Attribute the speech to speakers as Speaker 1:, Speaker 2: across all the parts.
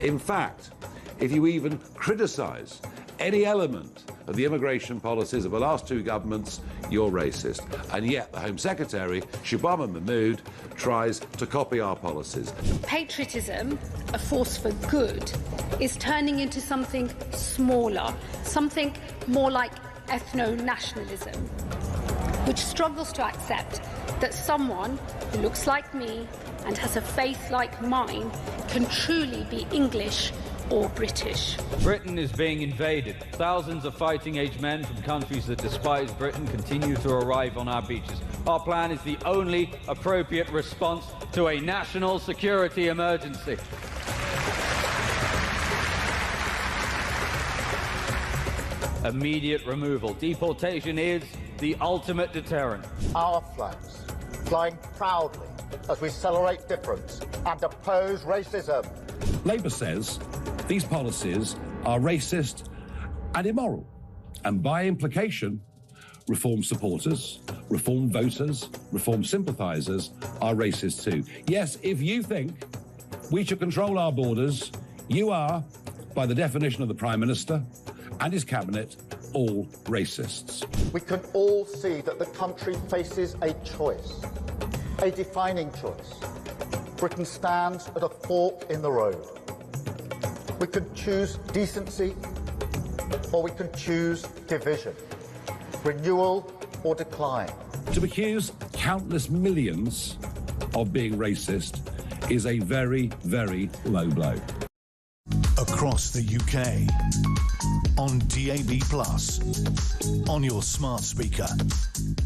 Speaker 1: In fact, if you even criticise any element of the immigration policies of the last two governments, you're racist. And yet the Home Secretary, Shubham Mahmood, tries to copy our policies.
Speaker 2: Patriotism, a force for good, is turning into something smaller, something more like ethno-nationalism, which struggles to accept that someone who looks like me and has a faith like mine can truly be English or British.
Speaker 3: Britain is being invaded. Thousands of fighting-age men from countries that despise Britain continue to arrive on our beaches. Our plan is the only appropriate response to a national security emergency. Immediate removal. Deportation is the ultimate deterrent.
Speaker 4: Our flags flying proudly as we celebrate difference and oppose racism.
Speaker 1: Labour says these policies are racist and immoral, and by implication, Reform supporters, Reform voters, Reform sympathisers are racist too. Yes, if you think we should control our borders, you are, by the definition of the Prime Minister and his cabinet, all racists.
Speaker 4: We can all see that the country faces a choice, a defining choice. Britain stands at a fork in the road. We can choose decency, or we can choose division, renewal or decline.
Speaker 1: To accuse countless millions of being racist is a very, very low blow.
Speaker 5: Across the UK, on DAB+, on your smart speaker,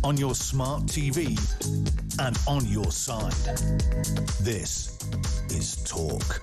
Speaker 5: on your smart TV, and on your side. This is Talk.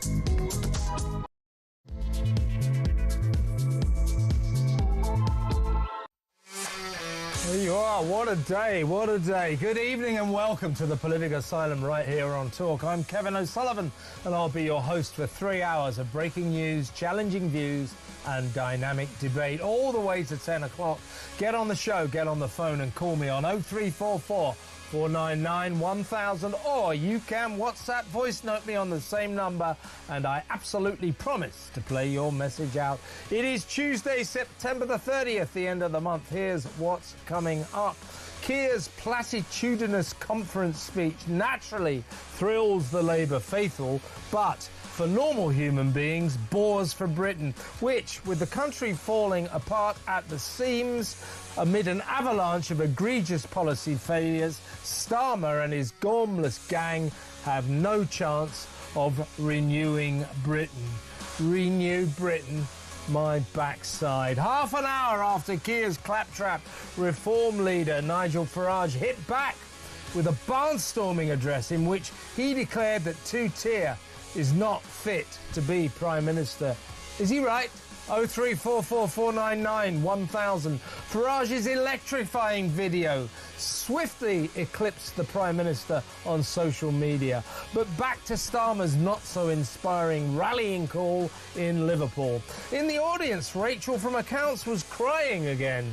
Speaker 6: There you are. What a day, what a day. Good evening and welcome to the Political Asylum right here on Talk. I'm Kevin O'Sullivan and I'll be your host for 3 hours of breaking news, challenging views and dynamic debate all the way to 10 o'clock. Get on the show, get on the phone and call me on 0344 499 1000, or you can WhatsApp voice note me on the same number and I absolutely promise to play your message out. It is Tuesday, September the 30th, the end of the month. Here's what's coming up. Keir's platitudinous conference speech naturally thrills the Labour faithful, but for normal human beings, bores for Britain, which, with the country falling apart at the seams amid an avalanche of egregious policy failures, Starmer and his gormless gang have no chance of renewing Britain. Renew Britain, my backside. Half an hour after Keir's claptrap, Reform leader Nigel Farage hit back with a barnstorming address in which he declared that two-tier is not fit to be Prime Minister. Is he right? 0344 499 1000. Farage's electrifying video swiftly eclipsed the Prime Minister on social media. But back to Starmer's not-so-inspiring rallying call in Liverpool. In the audience, Rachel from Accounts was crying again.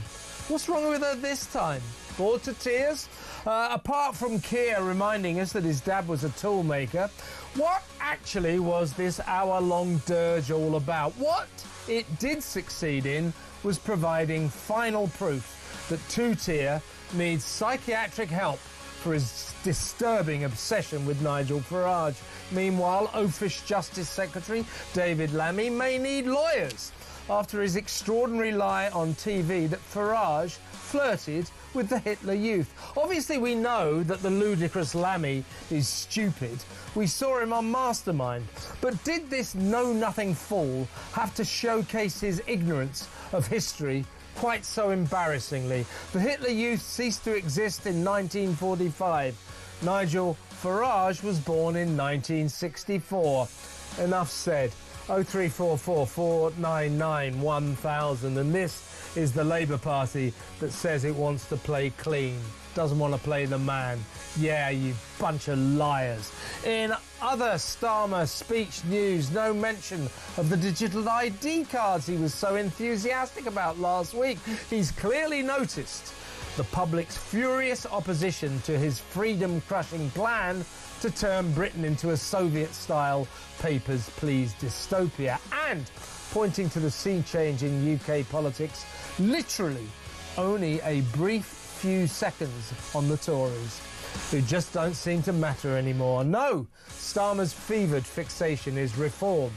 Speaker 6: What's wrong with her this time? Bored to tears? Apart from Keir reminding us that his dad was a tool maker, what actually was this hour-long dirge all about? What it did succeed in was providing final proof that two-tier needs psychiatric help for his disturbing obsession with Nigel Farage. Meanwhile, oafish Justice Secretary David Lammy may need lawyers after his extraordinary lie on TV that Farage flirted with the Hitler Youth. Obviously, we know that the ludicrous Lammy is stupid. We saw him on Mastermind. But did this know-nothing fool have to showcase his ignorance of history quite so embarrassingly? The Hitler Youth ceased to exist in 1945. Nigel Farage was born in 1964. Enough said. 0344 499 1000, and this is the Labour Party that says it wants to play clean, doesn't want to play the man. Yeah, you bunch of liars. In other Starmer speech news, no mention of the digital ID cards he was so enthusiastic about last week. He's clearly noticed the public's furious opposition to his freedom-crushing plan to turn Britain into a Soviet-style Papers, Please dystopia, and pointing to the sea change in UK politics, literally only a brief few seconds on the Tories, who just don't seem to matter anymore. No, Starmer's fevered fixation is reform,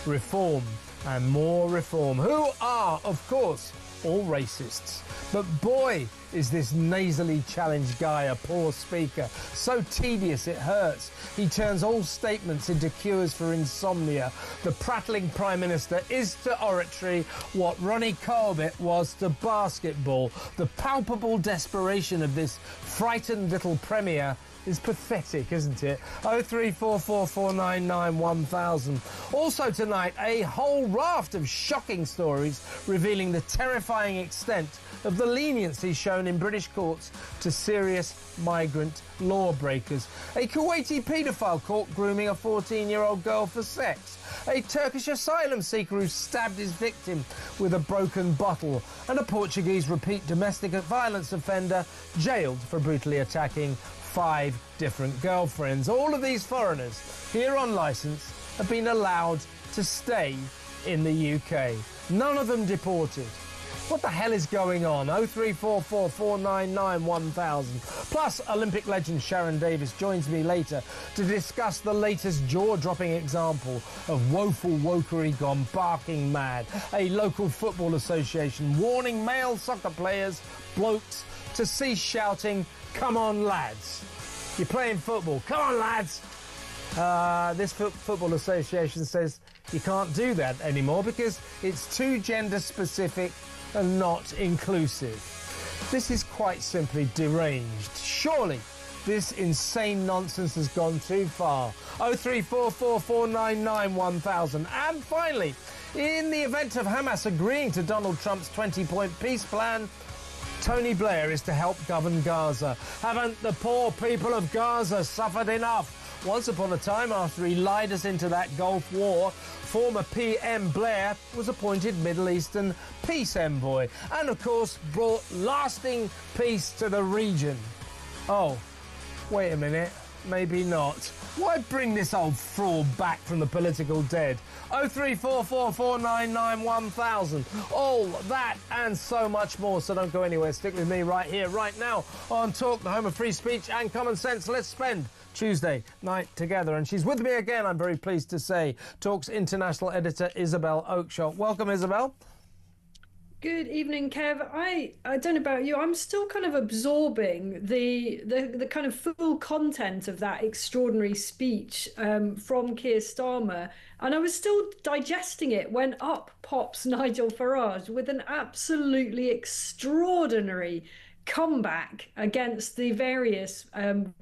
Speaker 6: reform, and more reform, who are, of course, all racists. But boy, is this nasally challenged guy a poor speaker. So tedious it hurts. He turns all statements into cures for insomnia. The prattling Prime Minister is to oratory what Ronnie Corbett was to basketball. The palpable desperation of this frightened little Premier is pathetic, isn't it? 03444991000. Also tonight, a whole raft of shocking stories revealing the terrifying extent of the leniency shown in British courts to serious migrant lawbreakers. A Kuwaiti paedophile caught grooming a 14-year-old girl for sex. A Turkish asylum seeker who stabbed his victim with a broken bottle. And a Portuguese repeat domestic violence offender jailed for brutally attacking 5 different girlfriends. All of these foreigners here on licence have been allowed to stay in the UK. None of them deported. What the hell is going on? 03444991000. Plus, Olympic legend Sharon Davis joins me later to discuss the latest jaw-dropping example of woeful wokery gone barking mad. A local football association warning male soccer players, blokes, to cease shouting, "Come on, lads." You're playing football. Come on, lads. This football association says you can't do that anymore because it's too gender-specific and not inclusive. This is quite simply deranged. Surely this insane nonsense has gone too far. 03444991000. And finally, in the event of Hamas agreeing to Donald Trump's 20-point peace plan, Tony Blair is to help govern Gaza. Haven't the poor people of Gaza suffered enough? Once upon a time, after he lied us into that Gulf War, former PM Blair was appointed Middle Eastern peace envoy and, of course, brought lasting peace to the region. Oh, wait a minute. Maybe not. Why bring this old fraud back from the political dead? 03444991000. All that and so much more. So don't go anywhere. Stick with me right here, right now on Talk, the home of free speech and common sense. Let's spend Tuesday night together. And she's with me again, I'm very pleased to say, Talk's international editor, Isabel Oakeshott. Welcome, Isabel.
Speaker 7: Good evening, Kev. I don't know about you. I'm still kind of absorbing the kind of full content of that extraordinary speech from Keir Starmer, and I was still digesting it when up pops Nigel Farage with an absolutely extraordinary comeback against the various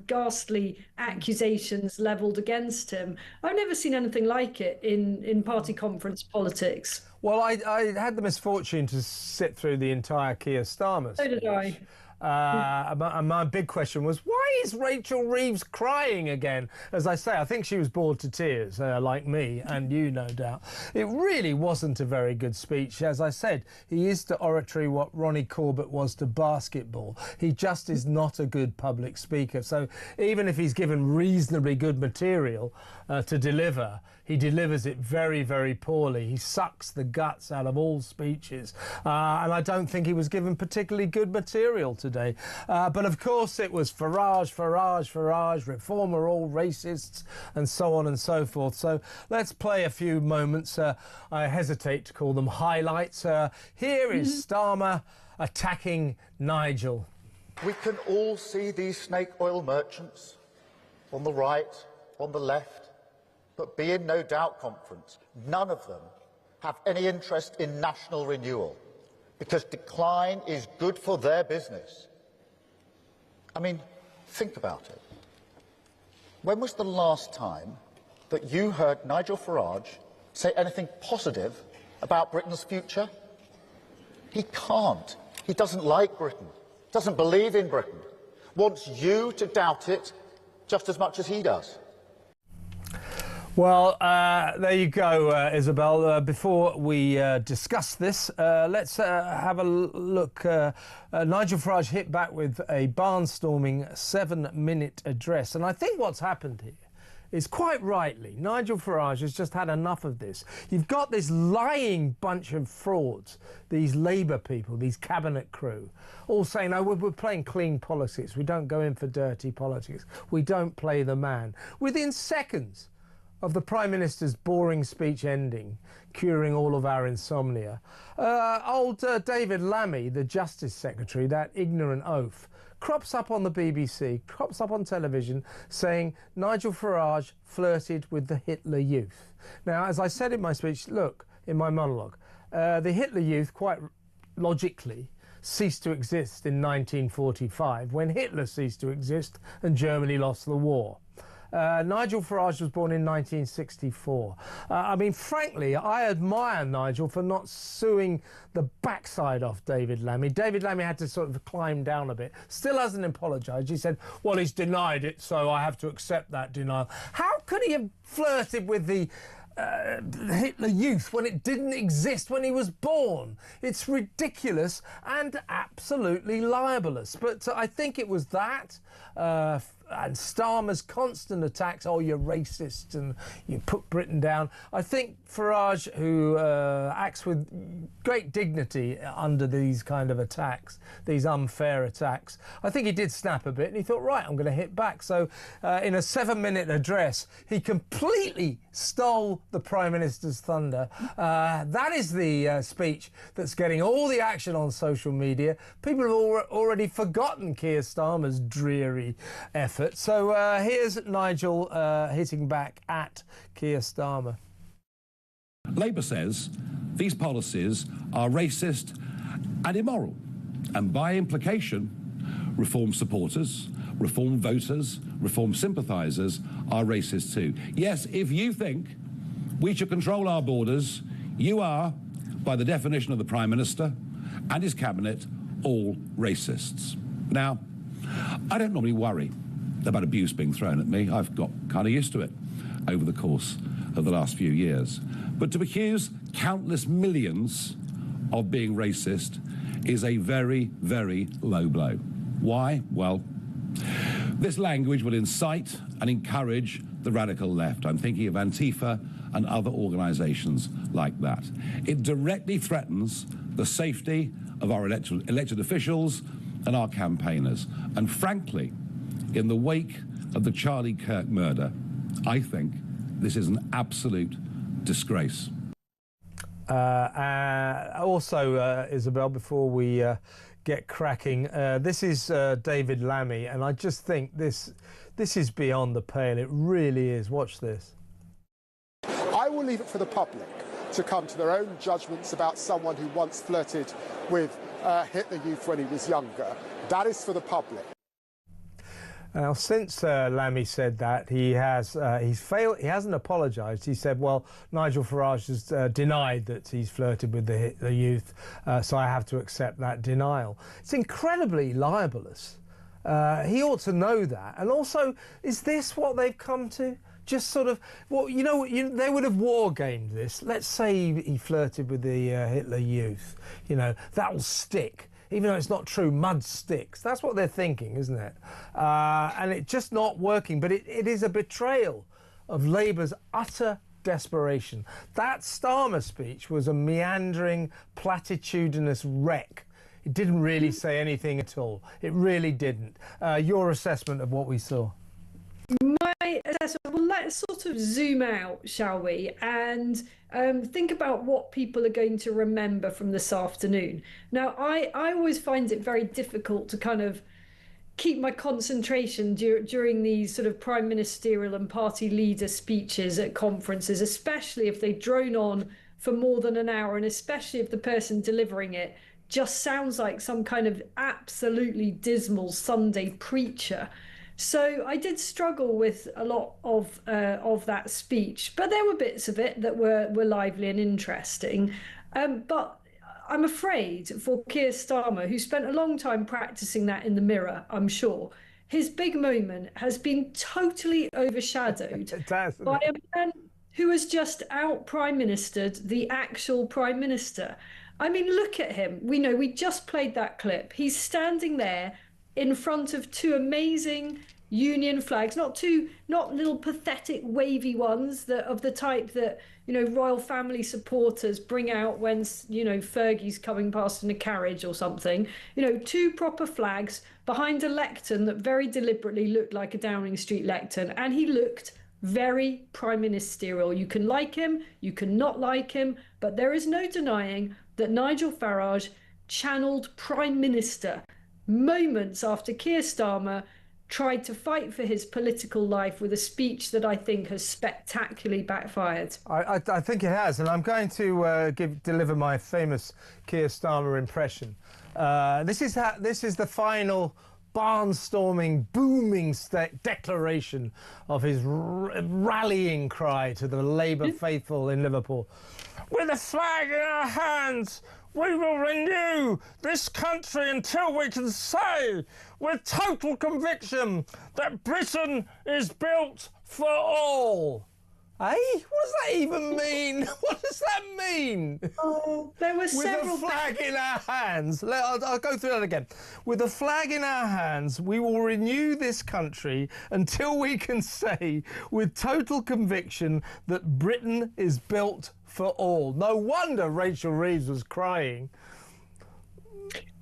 Speaker 7: ghastly accusations levelled against him. I've never seen anything like it in party conference politics.
Speaker 6: Well, I had the misfortune to sit through the entire Keir Starmer speech.
Speaker 7: So did I.
Speaker 6: And my big question was, why is Rachel Reeves crying again? As I say, I think she was bored to tears, like me and you, no doubt. It really wasn't a very good speech. As I said, he is to oratory what Ronnie Corbett was to basketball. He just is not a good public speaker. So even if he's given reasonably good material to deliver, he delivers it very, very poorly. He sucks the guts out of all speeches. And I don't think he was given particularly good material today. But of course it was Farage, reform are all racists, and so on and so forth. So let's play a few moments. I hesitate to call them highlights. Here is Starmer attacking Nigel.
Speaker 4: We can all see these snake oil merchants on the right, on the left, but be in no doubt conference. None of them have any interest in national renewal because decline is good for their business. I mean, think about it. When was the last time that you heard Nigel Farage say anything positive about Britain's future? He can't. He doesn't like Britain, doesn't believe in Britain, wants you to doubt it just as much as he does.
Speaker 6: Well, there you go, Isabel. Before we discuss this, let's have a look. Nigel Farage hit back with a barnstorming 7-minute address. And I think what's happened here is, quite rightly, Nigel Farage has just had enough of this. You've got this lying bunch of frauds, these Labour people, these cabinet crew, all saying, oh, we're playing clean politics. We don't go in for dirty politics. We don't play the man. Within seconds of the Prime Minister's boring speech ending, curing all of our insomnia, old David Lammy, the Justice Secretary, that ignorant oaf, crops up on the BBC, crops up on television, saying Nigel Farage flirted with the Hitler Youth. Now, as I said in my speech, look, in my monologue, the Hitler Youth, quite logically, ceased to exist in 1945, when Hitler ceased to exist and Germany lost the war. Nigel Farage was born in 1964. I mean, frankly, I admire Nigel for not suing the backside off David Lammy. David Lammy had to sort of climb down a bit. Still hasn't apologised. He said, well, he's denied it, so I have to accept that denial. How could he have flirted with the Hitler Youth when it didn't exist when he was born? It's ridiculous and absolutely libelous. But I think it was that and Starmer's constant attacks, oh, you're racist and you put Britain down. I think Farage, who acts with great dignity under these kind of attacks, these unfair attacks, I think he did snap a bit and he thought, right, I'm going to hit back. So in a 7-minute address, he completely stole the Prime Minister's thunder. That is the speech that's getting all the action on social media. People have already forgotten Keir Starmer's dreary effort. So here's Nigel hitting back at Keir Starmer.
Speaker 1: Labour says these policies are racist and immoral, and by implication, Reform supporters, Reform voters, Reform sympathisers are racist too. Yes, if you think we should control our borders, you are, by the definition of the Prime Minister and his cabinet, all racists. Now, I don't normally worry about abuse being thrown at me. I've got kind of used to it over the course of the last few years. But to accuse countless millions of being racist is a very, very low blow. Why? Well, this language will incite and encourage the radical left. I'm thinking of Antifa and other organisations like that. It directly threatens the safety of our elected officials and our campaigners. And frankly, in the wake of the Charlie Kirk murder, I think this is an absolute disgrace.
Speaker 6: Also, Isabel, before we get cracking, this is David Lammy, and I just think this is beyond the pale. It really is. Watch this.
Speaker 8: I will leave it for the public to come to their own judgments about someone who once flirted with Hitler Youth when he was younger. That is for the public.
Speaker 6: Now, since Lammy said that, he hasn't apologised. He said, well, Nigel Farage has denied that he's flirted with the youth, so I have to accept that denial. It's incredibly libelous. He ought to know that. And also, is this what they've come to? Just sort of, well, they would have war-gamed this. Let's say he flirted with the Hitler Youth. That'll stick. Even though it's not true, mud sticks. That's what they're thinking, isn't it? And it's just not working. But it is a betrayal of Labour's utter desperation. That Starmer speech was a meandering, platitudinous wreck. It didn't really say anything at all. It really didn't. Your assessment of what we saw?
Speaker 7: My assessment, well, let's sort of zoom out, shall we, and think about what people are going to remember from this afternoon. Now, I always find it very difficult to kind of keep my concentration during these sort of prime ministerial and party leader speeches at conferences, especially if they drone on for more than an hour, and especially if the person delivering it just sounds like some kind of absolutely dismal Sunday preacher. So I did struggle with a lot of that speech, but there were bits of it that were lively and interesting. But I'm afraid for Keir Starmer, who spent a long time practicing that in the mirror, I'm sure, his big moment has been totally overshadowed by a man who has just out-prime ministered the actual prime minister. I mean, look at him. We just played that clip. He's standing there in front of two amazing Union flags, not little pathetic wavy ones that of the type that royal family supporters bring out when Fergie's coming past in a carriage or something. Two proper flags behind a lectern that very deliberately looked like a Downing Street lectern, and he looked very prime ministerial. You can like him, you can not like him, but there is no denying that Nigel Farage channeled prime minister moments after Keir Starmer tried to fight for his political life with a speech that I think has spectacularly backfired.
Speaker 6: I think it has, and I'm going to deliver my famous Keir Starmer impression. This is the final barnstorming, booming declaration of his rallying cry to the Labour faithful in Liverpool. With a flag in our hands, we will renew this country until we can say with total conviction that Britain is built for all. Eh? What does that even mean? What does that mean?
Speaker 7: Oh, there were several...
Speaker 6: With a flag in our hands. I'll go through that again. With a flag in our hands, we will renew this country until we can say with total conviction that Britain is built for all. No wonder Rachel Reeves was crying.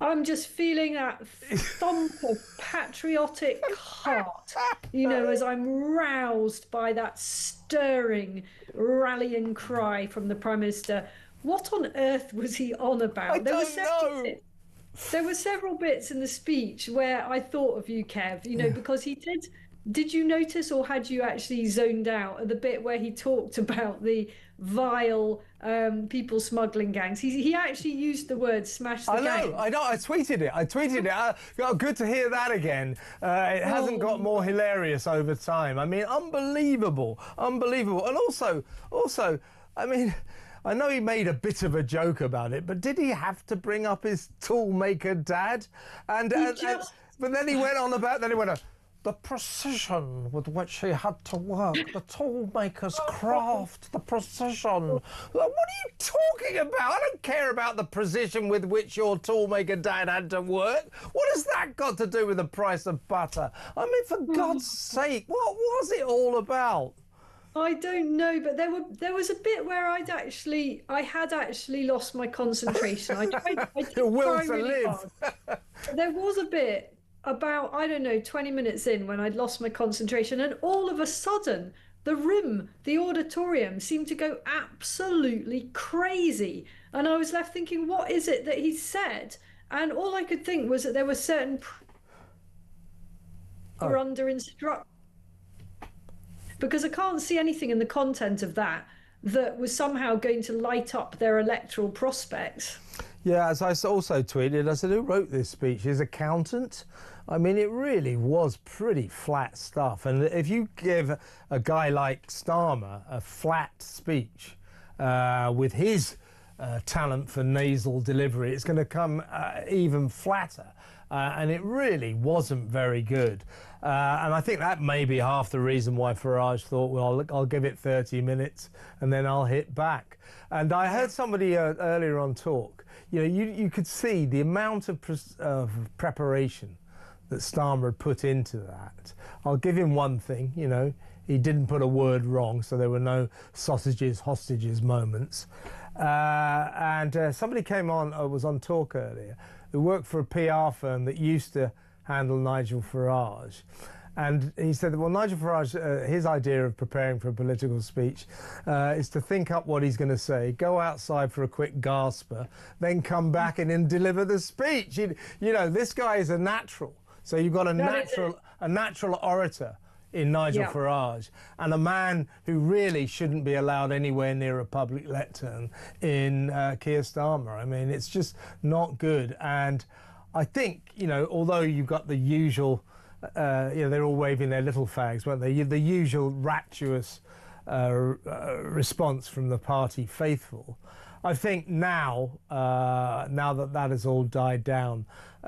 Speaker 7: I'm just feeling that thump of patriotic heart, as I'm roused by that stirring, rallying cry from the Prime Minister. What on earth was he on about?
Speaker 6: I don't know.
Speaker 7: There were several bits in the speech where I thought of you, Kev, because he did. Did you notice, or had you actually zoned out at the bit where he talked about the vile people smuggling gangs? He actually used the word "smash the gang."
Speaker 6: I know. I tweeted it. Good to hear that again. It hasn't got more hilarious over time. I mean, unbelievable. And also, I mean, I know he made a bit of a joke about it, but did he have to bring up his toolmaker dad? But then he went on. The precision with which he had to work, the toolmaker's craft, the precision. What are you talking about? I don't care about the precision with which your toolmaker dad had to work. What has that got to do with the price of butter? I mean, for God's sake, what was it all about?
Speaker 7: I don't know, but there was a bit where I had actually lost my concentration. I did
Speaker 6: the will
Speaker 7: try
Speaker 6: to
Speaker 7: really
Speaker 6: live.
Speaker 7: hard. There was a bit about, 20 minutes in when I'd lost my concentration, and all of a sudden the auditorium seemed to go absolutely crazy, and I was left thinking, what is it that he said? And all I could think was that there were certain were under instruction, because I can't see anything in the content of that was somehow going to light up their electoral prospects.
Speaker 6: Yeah, as I also tweeted, I said, who wrote this speech? His accountant? I mean, it really was pretty flat stuff. And if you give a guy like Starmer a flat speech with his talent for nasal delivery, it's going to come even flatter. And it really wasn't very good. And I think that may be half the reason why Farage thought, well, I'll give it 30 minutes and then I'll hit back. And I heard somebody earlier on talk, you could see the amount of preparation that Starmer had put into that. I'll give him one thing, he didn't put a word wrong, so there were no sausages, hostages moments. And somebody came on, was on talk earlier, who worked for a PR firm that used to handle Nigel Farage. And he said, well, Nigel Farage, his idea of preparing for a political speech is to think up what he's going to say, go outside for a quick gasper, then come back and then deliver the speech. This guy is a natural. So you've got a natural orator in Nigel Farage, and a man who really shouldn't be allowed anywhere near a public lectern in Keir Starmer. I mean, it's just not good. And I think, although you've got the usual, they're all waving their little fags, weren't they? The usual rapturous response from the party faithful. I think now that has all died down,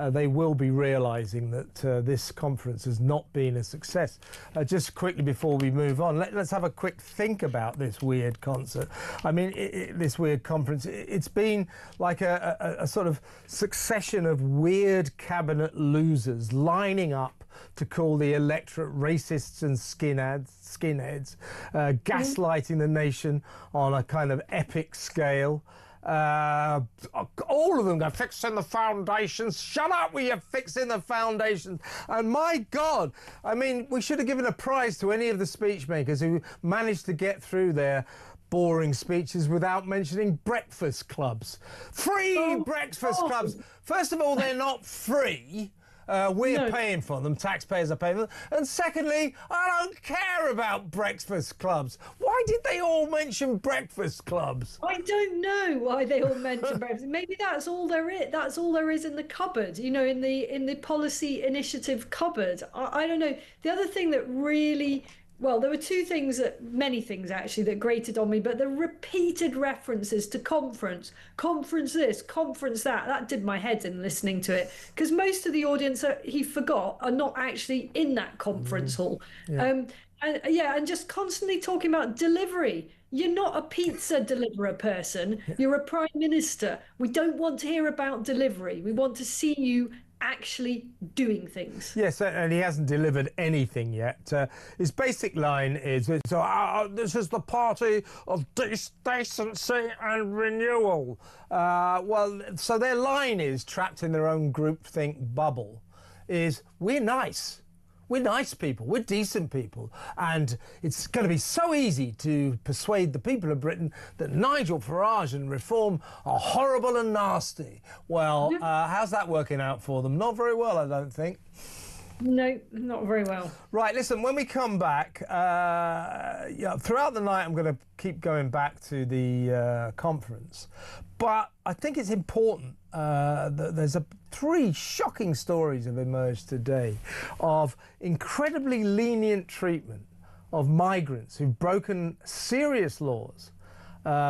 Speaker 6: they will be realising that this conference has not been a success. Just quickly before we move on, let's have a quick think about this weird concert. I mean, this weird conference. It's been like a sort of succession of weird cabinet losers lining up to call the electorate racists and skinheads, gaslighting the nation on a kind of epic scale. All of them go fixing the foundations. Shut up with you fixing the foundations. And my God, I mean, we should have given a prize to any of the speech makers who managed to get through their boring speeches without mentioning breakfast clubs. Free breakfast clubs. First of all, they're not free. We're paying for them, taxpayers are paying for them. And secondly, I don't care about breakfast clubs. Why did they all mention breakfast clubs?
Speaker 7: I don't know why they all mention breakfast. Maybe that's all there is. That's all there is in the cupboard, you know, in the policy initiative cupboard. I don't know. The other thing that really... Well, there were many things actually that grated on me, but the repeated references to conference this, conference that did my head in listening to it. Because most of the audience, he forgot, are not actually in that conference hall. Yeah. And just constantly talking about delivery. You're not a pizza deliverer person. You're a prime minister. We don't want to hear about delivery. We want to see you actually doing things. Yes, and he hasn't delivered anything yet. His basic line is, this is the party of decency and renewal. Well, so their line is, trapped in their own groupthink bubble, is we're nice. We're nice people, we're decent people, and it's going to be so easy to persuade the people of Britain that Nigel Farage and Reform are horrible and nasty. Well, how's that working out for them? Not very well, I don't think. No, not very well. Right, listen, when we come back, throughout the night I'm going to keep going back to the conference, but I think it's important that there's three shocking stories have emerged today of incredibly lenient treatment of migrants who've broken serious laws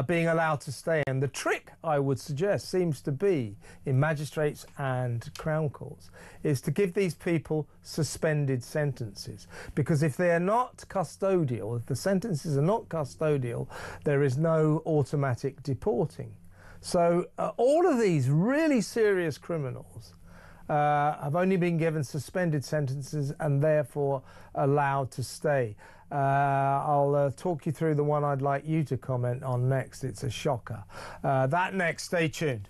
Speaker 7: being allowed to stay. And the trick, I would suggest, seems to be, in magistrates and Crown Courts, is to give these people suspended sentences. Because if they are not custodial, if the sentences are not custodial, there is no automatic deporting. So all of these really serious criminals have only been given suspended sentences and therefore allowed to stay. I'll talk you through the one I'd like you to comment on next. It's a shocker. That next, stay tuned.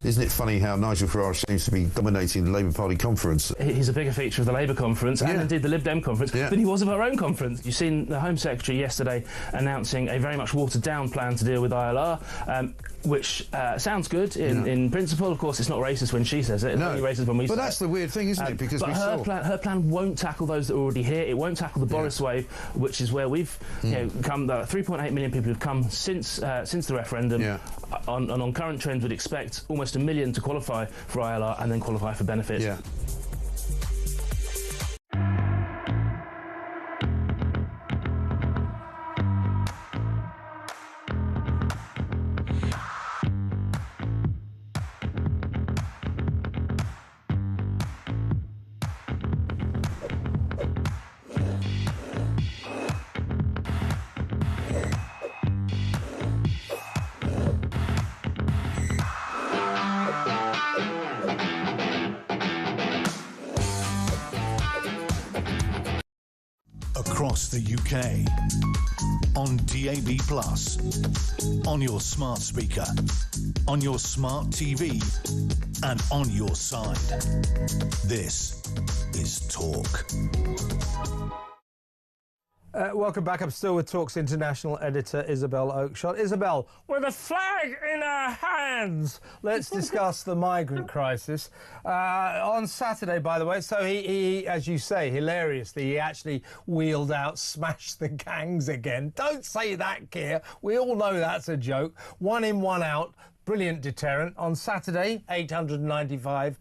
Speaker 9: Isn't it funny how Nigel Farage seems to be dominating the Labour Party conference?
Speaker 10: He's a bigger feature of the Labour conference and indeed the Lib Dem conference than he was of our own conference. You've seen the Home Secretary yesterday announcing a very much watered-down plan to deal with ILR, which sounds good in principle. Of course, it's not racist when she says it. It's only racist when we say it.
Speaker 9: But that's the weird thing, isn't it? Because
Speaker 10: her plan won't tackle those that are already here. It won't tackle the Boris wave, which is where we've come. 3.8 million people have come since the referendum. On current trends, would expect almost 1 million to qualify for ILR and then qualify for benefits.
Speaker 9: Yeah.
Speaker 5: Across the UK, on DAB+, on your smart speaker, on your smart TV, and on your side. This is Talk.
Speaker 6: Welcome back. I'm still with Talk's international editor, Isabel Oakeshott. Isabel, with a flag in her hands, let's discuss the migrant crisis. On Saturday, by the way, so he, as you say, hilariously, he actually wheeled out Smash the Gangs again. Don't say that, Keir. We all know that's a joke. 1 in, 1 out. Brilliant deterrent. On Saturday, 895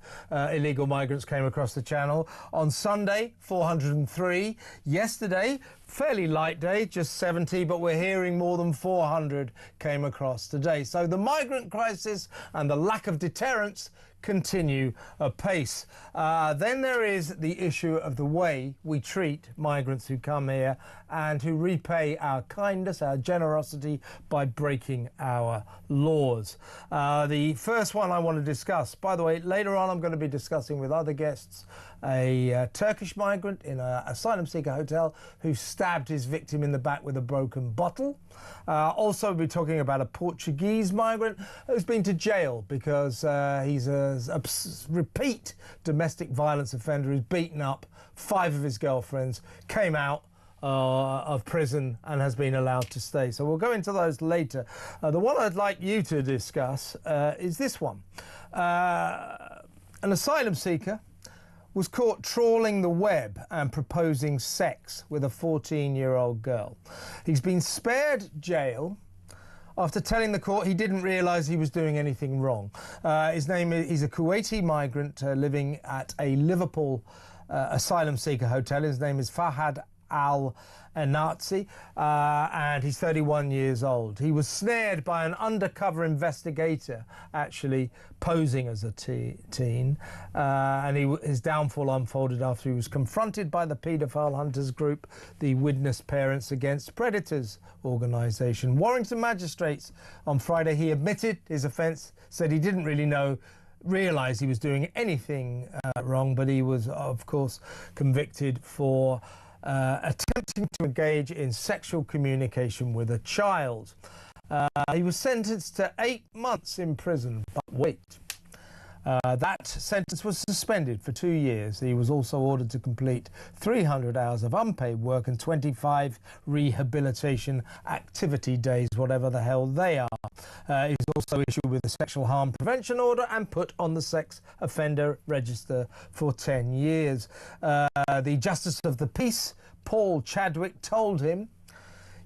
Speaker 6: illegal migrants came across the channel. On Sunday, 403. Yesterday, fairly light day, just 70, but we're hearing more than 400 came across today. So the migrant crisis and the lack of deterrence continue apace. Then there is the issue of the way we treat migrants who come here and who repay our kindness, our generosity by breaking our laws. The first one I want to discuss, by the way, later on I'm going to be discussing with other guests a Turkish migrant in an asylum seeker hotel who stabbed his victim in the back with a broken bottle. Also, we'll be talking about a Portuguese migrant who's been to jail because he's a repeat domestic violence offender who's beaten up 5 of his girlfriends, came out of prison and has been allowed to stay. So we'll go into those later. The one I'd like you to discuss is this one. An asylum seeker was caught trawling the web and proposing sex with a 14-year-old girl. He's been spared jail after telling the court he didn't realise he was doing anything wrong. He's a Kuwaiti migrant living at a Liverpool asylum seeker hotel. His name is Fahad Al-Enazi, and he's 31 years old. He was snared by an undercover investigator, actually posing as a teen, and his downfall unfolded after he was confronted by the paedophile hunters group, the Witness Parents Against Predators organisation. Warrington magistrates on Friday, he admitted his offence, said he didn't really realise he was doing anything wrong, but he was, of course, convicted for attempting to engage in sexual communication with a child. He was sentenced to 8 months in prison, but wait. That sentence was suspended for 2 years. He was also ordered to complete 300 hours of unpaid work and 25 rehabilitation activity days, whatever the hell they are. He's also issued with a sexual harm prevention order and put on the sex offender register for 10 years. The Justice of the Peace, Paul Chadwick, told him,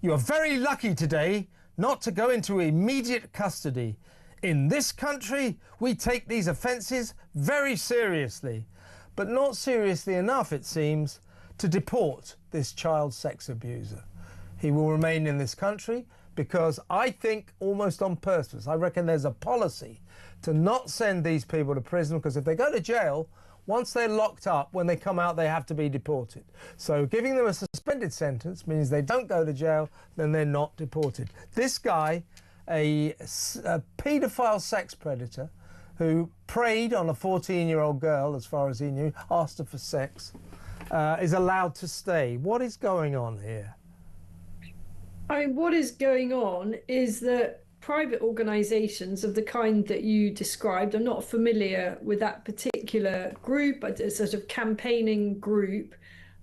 Speaker 6: "You are very lucky today not to go into immediate custody. In this country, we take these offences very seriously, but not seriously enough, it seems, to deport this child sex abuser. He will remain in this country because I think almost on purpose, I reckon there's a policy to not send these people to prison, because if they go to jail, once they're locked up, when they come out, they have to be deported. So giving them a suspended sentence means they don't go to jail, then they're not deported." This guy, a paedophile sex predator who preyed on a 14-year-old girl, as far as he knew, asked her for sex, is allowed to stay. What is going on here?
Speaker 7: I mean, what is going on is that private organisations of the kind that you described, I'm not familiar with that particular group, but a sort of campaigning group,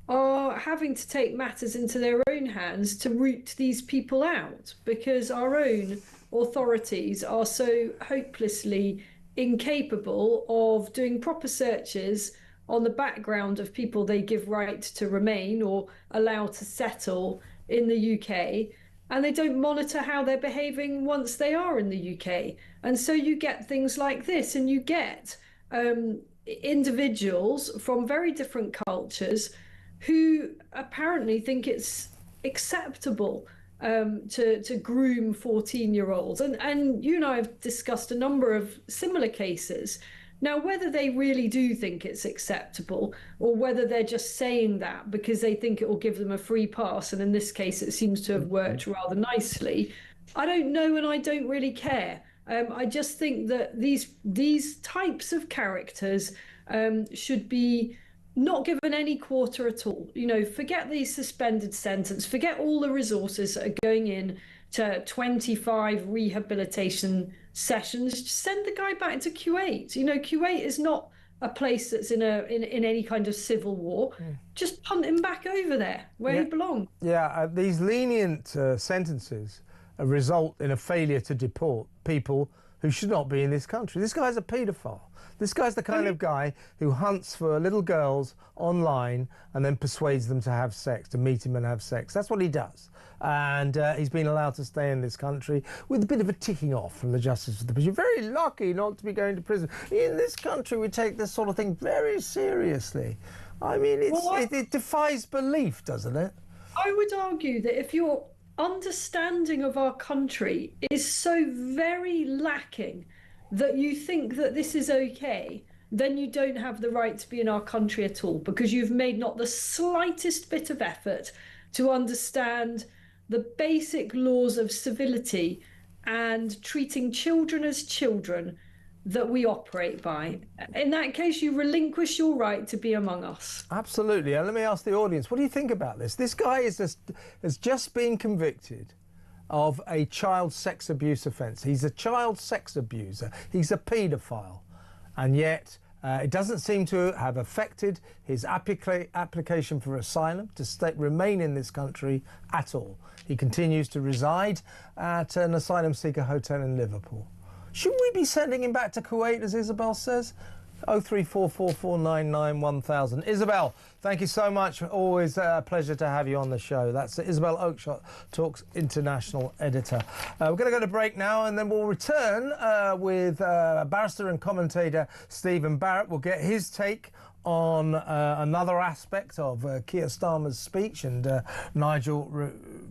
Speaker 7: are having to take matters into their own hands to root these people out, because our own authorities are so hopelessly incapable of doing proper searches on the background of people they give right to remain or allow to settle in the UK, and they don't monitor how they're behaving once they are in the UK. And so you get things like this, and you get individuals from very different cultures who apparently think it's acceptable to groom 14-year-olds. And you and I have discussed a number of similar cases. Now, whether they really do think it's acceptable or whether they're just saying that because they think it will give them a free pass, and in this case it seems to have worked rather nicely, I don't know, and I don't really care. I just think that these types of characters should be not given any quarter at all. You know, forget the suspended sentence, forget all the resources that are going in to 25 rehabilitation sessions. Just send the guy back to Kuwait. You know, Kuwait is not a place that's in any kind of civil war. Just punt him back over there where he belongs.
Speaker 6: Yeah, these lenient sentences result in a failure to deport people who should not be in this country. This guy's a paedophile. This guy's the kind of guy who hunts for little girls online and then persuades them to have sex, to meet him and have sex. That's what he does. And he's been allowed to stay in this country with a bit of a ticking off from the Justice of the Peace. You're very lucky not to be going to prison. In this country, we take this sort of thing very seriously. I mean, it defies belief, doesn't it?
Speaker 7: I would argue that if your understanding of our country is so very lacking that you think that this is okay, then you don't have the right to be in our country at all, because you've made not the slightest bit of effort to understand the basic laws of civility and treating children as children that we operate by. In that case, you relinquish your right to be among us.
Speaker 6: Absolutely. And let me ask the audience, what do you think about this? This guy has just been convicted of a child sex abuse offence. He's a child sex abuser. He's a paedophile. And yet it doesn't seem to have affected his application for asylum to remain in this country at all. He continues to reside at an asylum seeker hotel in Liverpool. Should we be sending him back to Kuwait, as Isabel says? 03444991000. Isabel, thank you so much. Always a pleasure to have you on the show. That's Isabel Oakeshott, Talks International editor. We're going to go to break now, and then we'll return with barrister and commentator Stephen Barrett. We'll get his take on another aspect of Keir Starmer's speech and Nigel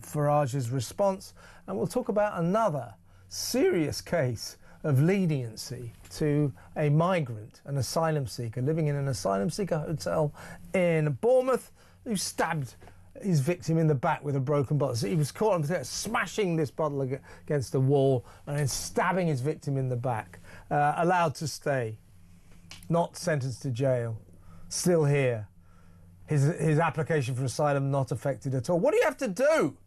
Speaker 6: Farage's response. And we'll talk about another serious case of leniency to a migrant, an asylum seeker, living in an asylum seeker hotel in Bournemouth, who stabbed his victim in the back with a broken bottle. So he was caught on smashing this bottle against the wall and then stabbing his victim in the back. Allowed to stay, not sentenced to jail, still here. His application for asylum not affected at all. What do you have to do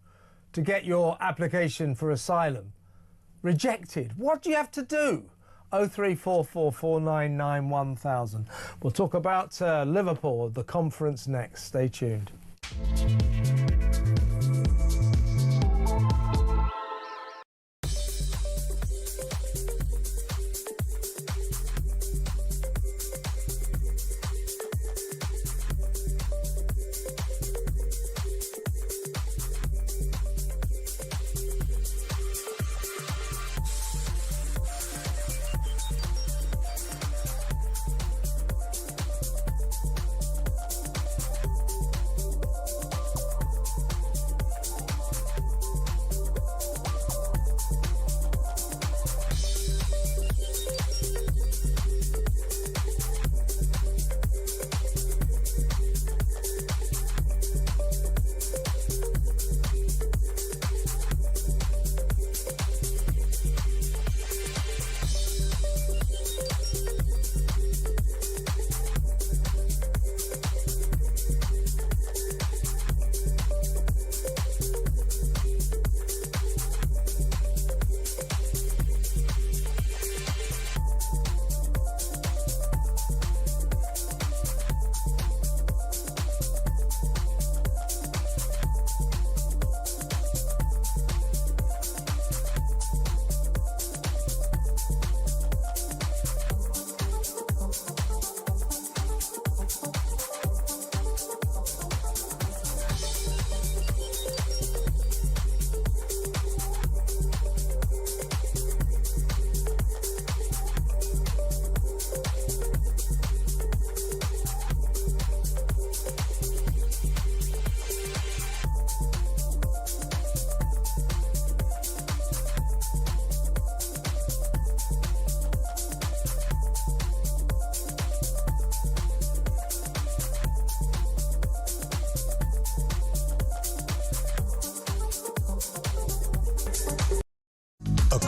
Speaker 6: to get your application for asylum rejected? What do you have to do? 03444991000. We'll talk about Liverpool, the conference next. Stay tuned.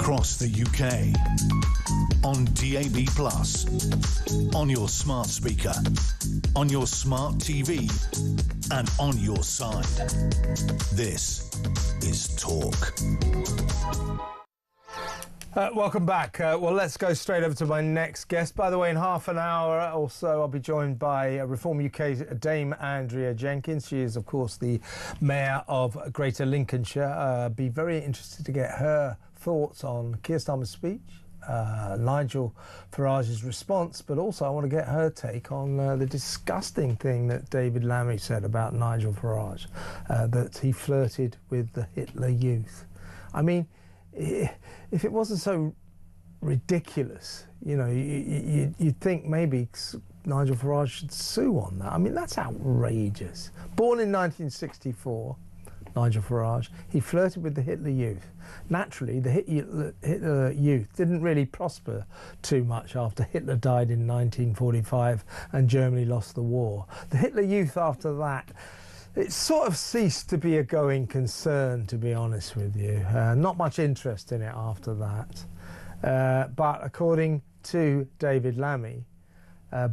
Speaker 5: across the UK. On DAB+, on your smart speaker, on your smart TV, and on your side. This is Talk.
Speaker 6: Welcome back. Well, let's go straight over to my next guest. By the way, in half an hour or so, I'll be joined by Reform UK Dame Andrea Jenkins. She is, of course, the Mayor of Greater Lincolnshire. Be very interested to get her thoughts on Keir Starmer's speech, Nigel Farage's response, but also I want to get her take on the disgusting thing that David Lammy said about Nigel Farage, that he flirted with the Hitler Youth. I mean, if it wasn't so ridiculous, you know, you'd think maybe Nigel Farage should sue on that. I mean, that's outrageous. Born in 1964, Nigel Farage, he flirted with the Hitler Youth. Naturally, the Hitler Youth didn't really prosper too much after Hitler died in 1945 and Germany lost the war. The Hitler Youth after that, it sort of ceased to be a going concern, to be honest with you. Not much interest in it after that. But according to David Lammy,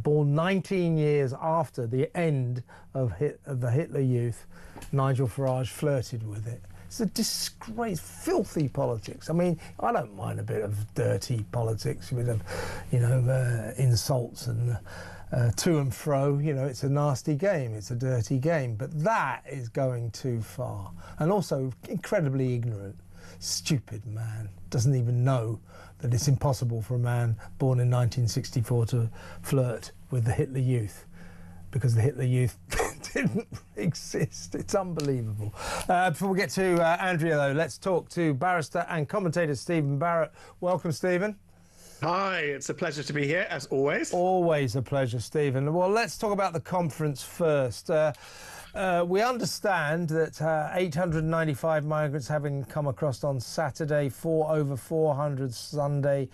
Speaker 6: born 19 years after the end of the Hitler Youth, Nigel Farage flirted with it. It's a disgrace, filthy politics. I mean, I don't mind a bit of dirty politics, a bit of, you know, insults and to and fro. You know, it's a nasty game, it's a dirty game, but that is going too far. And also incredibly ignorant, stupid man, doesn't even know that it's impossible for a man born in 1964 to flirt with the Hitler Youth, because the Hitler Youth didn't exist. It's unbelievable. Before we get to Andrea, though, let's talk to barrister and commentator Stephen Barrett. Welcome, Stephen.
Speaker 11: Hi, it's a pleasure to be here, as always.
Speaker 6: Always a pleasure, Stephen. Well, let's talk about the conference first. We understand that 895 migrants having come across on Saturday, over 400 Sunday,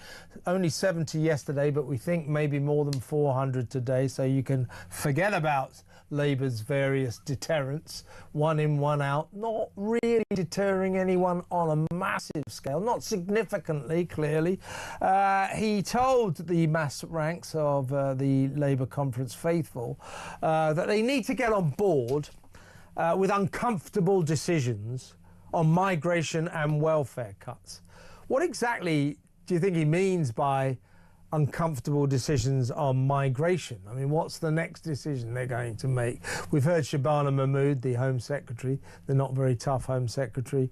Speaker 6: only 70 yesterday, but we think maybe more than 400 today, so you can forget about Labour's various deterrents, one in, one out, not really deterring anyone on a massive scale, not significantly, clearly. He told the mass ranks of the Labour conference faithful that they need to get on board with uncomfortable decisions on migration and welfare cuts. What exactly do you think he means by uncomfortable decisions on migration? I mean, what's the next decision they're going to make? We've heard Shabana Mahmood, the Home Secretary, the not very tough Home Secretary,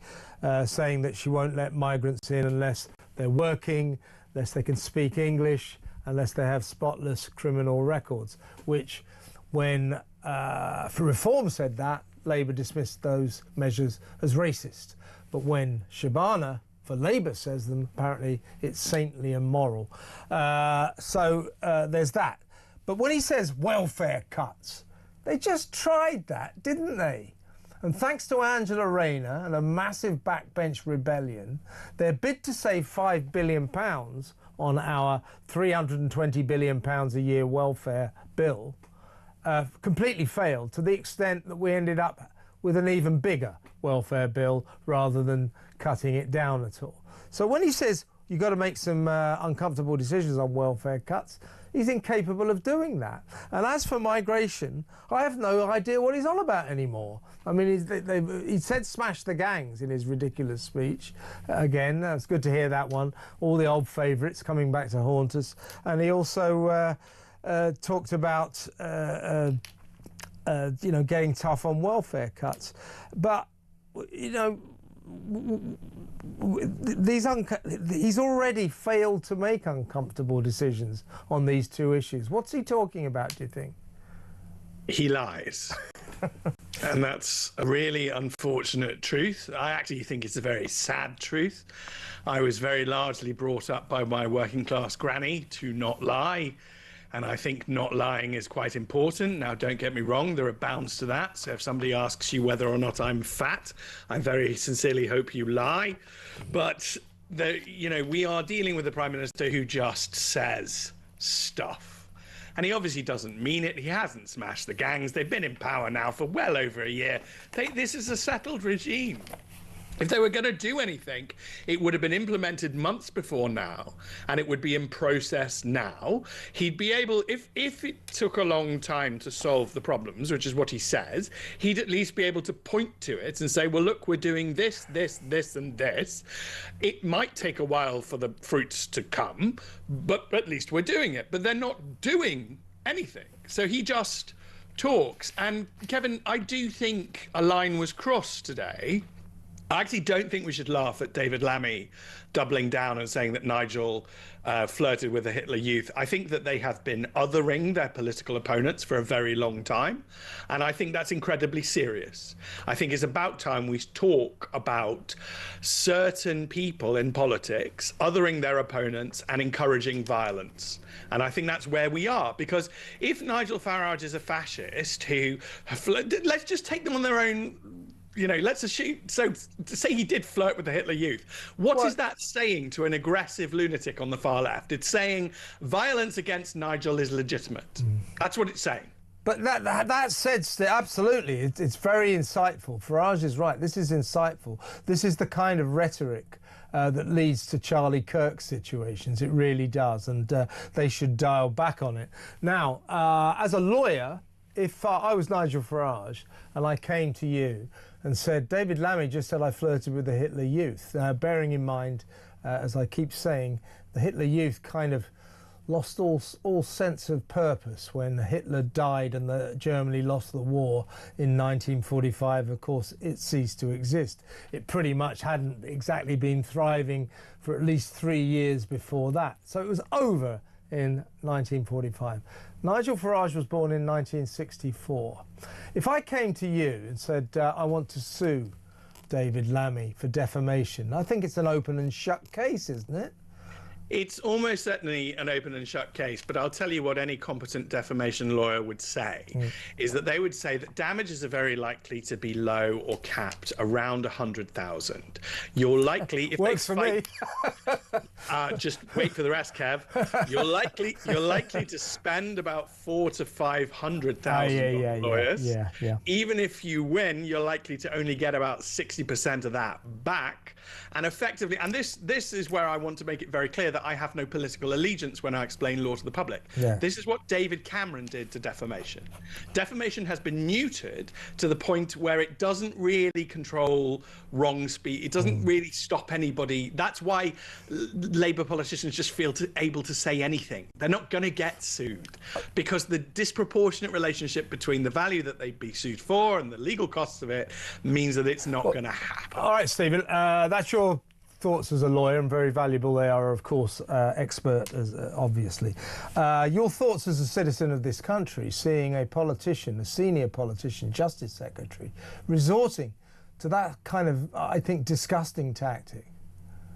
Speaker 6: saying that she won't let migrants in unless they're working, unless they can speak English, unless they have spotless criminal records, which when for Reform said that, Labour dismissed those measures as racist. But when Shabana for Labour says them, apparently it's saintly and moral. So there's that. But when he says welfare cuts, they just tried that, didn't they? And thanks to Angela Rayner and a massive backbench rebellion, their bid to save £5 billion on our £320 billion a year welfare bill completely failed, to the extent that we ended up with an even bigger welfare bill rather than cutting it down at all. So when he says you've got to make some uncomfortable decisions on welfare cuts, he's incapable of doing that. And as for migration, I have no idea what he's on about anymore. I mean, he said smash the gangs in his ridiculous speech. Again, it's good to hear that one. All the old favourites coming back to haunt us. And he also talked about you know, getting tough on welfare cuts. But, you know, he's already failed to make uncomfortable decisions on these two issues. What's he talking about, do you think?
Speaker 11: He lies. And that's a really unfortunate truth. I actually think it's a very sad truth. I was very largely brought up by my working class granny to not lie. And I think not lying is quite important. Now, don't get me wrong, there are bounds to that. So if somebody asks you whether or not I'm fat, I very sincerely hope you lie. But, you know, we are dealing with a Prime Minister who just says stuff. And he obviously doesn't mean it. He hasn't smashed the gangs. They've been in power now for well over a year. This is a settled regime. If they were going to do anything, it would have been implemented months before now, and it would be in process now. He'd be able, if it took a long time to solve the problems, which is what he says, he'd at least be able to point to it and say, well, look, we're doing this, this, this, and this. It might take a while for the fruits to come, but at least we're doing it. But they're not doing anything. So he just talks. And Kevin, I do think a line was crossed today. I actually don't think we should laugh at David Lammy doubling down and saying that Nigel flirted with the Hitler Youth. I think that they have been othering their political opponents for a very long time. And I think that's incredibly serious. I think it's about time we talk about certain people in politics othering their opponents and encouraging violence. And I think that's where we are, because if Nigel Farage is a fascist who, let's just take them on their own. Let's assume, so say he did flirt with the Hitler Youth. What is that saying to an aggressive lunatic on the far left? It's saying violence against Nigel is legitimate. That's what it's saying.
Speaker 6: But that said, absolutely, it's very insightful. Farage is right. This is insightful. This is the kind of rhetoric that leads to Charlie Kirk situations. It really does, and they should dial back on it. Now, as a lawyer, if I was Nigel Farage and I came to you and said, David Lammy just said I flirted with the Hitler Youth, bearing in mind, as I keep saying, the Hitler Youth kind of lost all sense of purpose when Hitler died and Germany lost the war in 1945. Of course, it ceased to exist. It pretty much hadn't exactly been thriving for at least 3 years before that. So it was over in 1945. Nigel Farage was born in 1964. If I came to you and said, I want to sue David Lammy for defamation, I think it's an open and shut case, isn't it?
Speaker 11: It's almost certainly an open and shut case, but I'll tell you what any competent defamation lawyer would say, is that they would say that damages are very likely to be low or capped around 100,000. You're likely, if
Speaker 6: Works
Speaker 11: they
Speaker 6: fight,
Speaker 11: for me. Just wait for the rest, Kev. You're likely to spend about 400,000 to 500,000 on lawyers.
Speaker 6: Yeah.
Speaker 11: Even if you win, you're likely to only get about 60% of that back. And effectively, and this is where I want to make it very clear that I have no political allegiance when I explain law to the public.
Speaker 6: Yeah.
Speaker 11: This is what David Cameron did to defamation. Defamation has been neutered to the point where it doesn't really control wrong speech. It doesn't really stop anybody. That's why Labour politicians just feel able to say anything. They're not going to get sued because the disproportionate relationship between the value that they'd be sued for and the legal costs of it means that it's not going to happen.
Speaker 6: All right, Stephen, that's your thoughts as a lawyer, and very valuable they are, of course, expert, as obviously. Your thoughts as a citizen of this country, seeing a politician, a senior politician, Justice Secretary, resorting to that kind of, I think, disgusting tactic.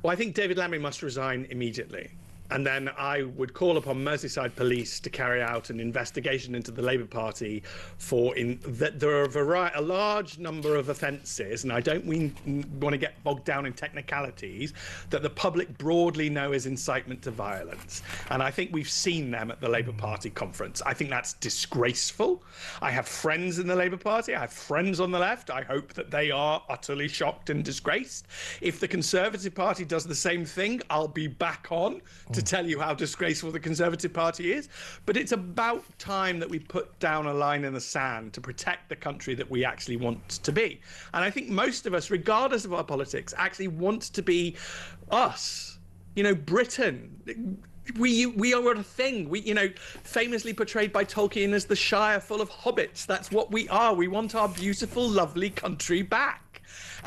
Speaker 11: Well, I think David Lammy must resign immediately. And then I would call upon Merseyside Police to carry out an investigation into the Labour Party that there are a large number of offences, and I don't want to get bogged down in technicalities, that the public broadly know as incitement to violence. And I think we've seen them at the Labour Party conference. I think that's disgraceful. I have friends in the Labour Party. I have friends on the left. I hope that they are utterly shocked and disgraced. If the Conservative Party does the same thing, I'll be back on to tell you how disgraceful the Conservative Party is. But it's about time that we put down a line in the sand to protect the country that we actually want to be. And I think most of us, regardless of our politics, actually want to be us. Britain. We are a thing. Famously portrayed by Tolkien as the Shire full of hobbits. That's what we are. We want our beautiful, lovely country back.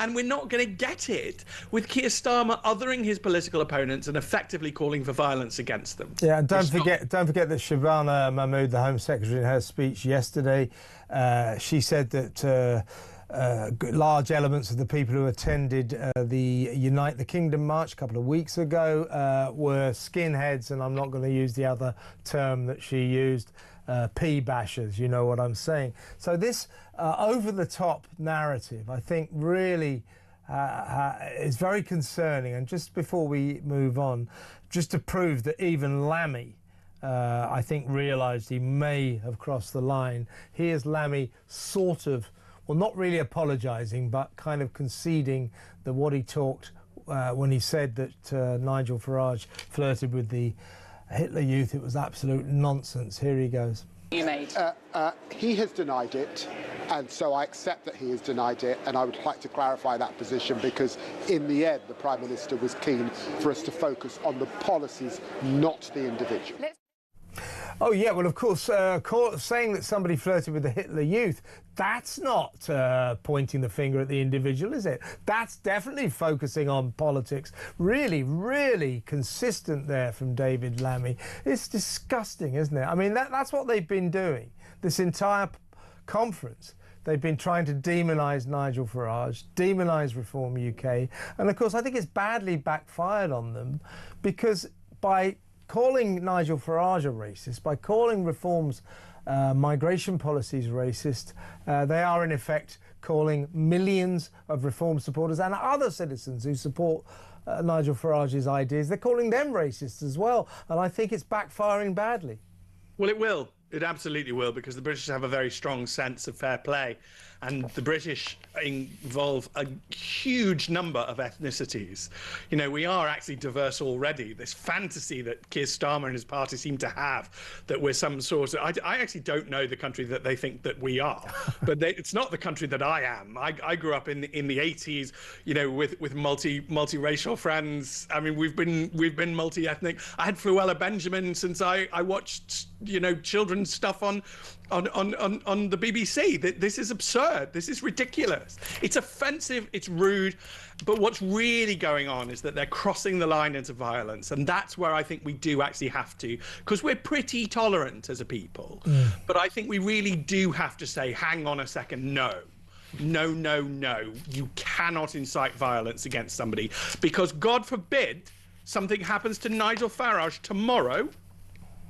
Speaker 11: And we're not going to get it with Keir Starmer othering his political opponents and effectively calling for violence against them.
Speaker 6: Yeah, and don't forget that Shabana Mahmood, the Home Secretary, in her speech yesterday, she said that large elements of the people who attended the Unite the Kingdom march a couple of weeks ago were skinheads, and I'm not going to use the other term that she used, P-bashers, you know what I'm saying. So this over-the-top narrative, I think, really is very concerning. And just before we move on, just to prove that even Lammy, I think, realised he may have crossed the line, here's Lammy sort of well, not really apologising, but kind of conceding that what he talked when he said that Nigel Farage flirted with the Hitler Youth, it was absolute nonsense. Here he goes.
Speaker 12: You made?
Speaker 8: He has denied it, and so I accept that he has denied it, and I would like to clarify that position because in the end the Prime Minister was keen for us to focus on the policies, not the individual.
Speaker 6: Oh, yeah, well, of course, saying that somebody flirted with the Hitler Youth, that's not pointing the finger at the individual, is it? That's definitely focusing on politics. Really, really consistent there from David Lammy. It's disgusting, isn't it? I mean, that's what they've been doing this entire conference. They've been trying to demonise Nigel Farage, demonise Reform UK. And, of course, I think it's badly backfired on them because by calling Nigel Farage a racist, by calling Reform's migration policies racist, they are in effect calling millions of Reform supporters and other citizens who support Nigel Farage's ideas, they're calling them racist as well. And I think it's backfiring badly.
Speaker 11: Well, it will. It absolutely will, because the British have a very strong sense of fair play. And the British involve a huge number of ethnicities. You know, we are actually diverse already. This fantasy that Keir Starmer and his party seem to have, that we're some sort of... I actually don't know the country that they think that we are, but it's not the country that I am. I grew up in the 80s, you know, with multiracial friends. I mean, we've been multi-ethnic. I had Fluella Benjamin since I watched, you know, children's stuff on the BBC. This is absurd. This is ridiculous. It's offensive. It's rude. But what's really going on is that they're crossing the line into violence. And that's where I think we do actually have to, because we're pretty tolerant as a people. But I think we really do have to say, hang on a second, no. No, no, no. You cannot incite violence against somebody, because God forbid something happens to Nigel Farage tomorrow.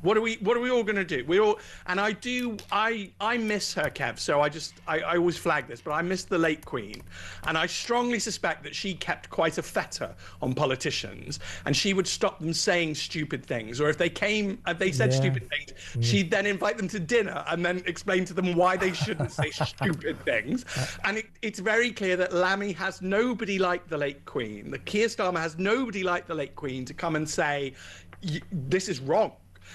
Speaker 11: What are we all going to do? I miss her, Kev. So I always flag this, but I miss the late Queen, and I strongly suspect that she kept quite a fetter on politicians, and she would stop them saying stupid things, or if they said stupid things, she'd then invite them to dinner and then explain to them why they shouldn't say stupid things. And it's very clear that Lammy has nobody like the late Queen. The Keir Starmer has nobody like the late Queen to come and say, this is wrong.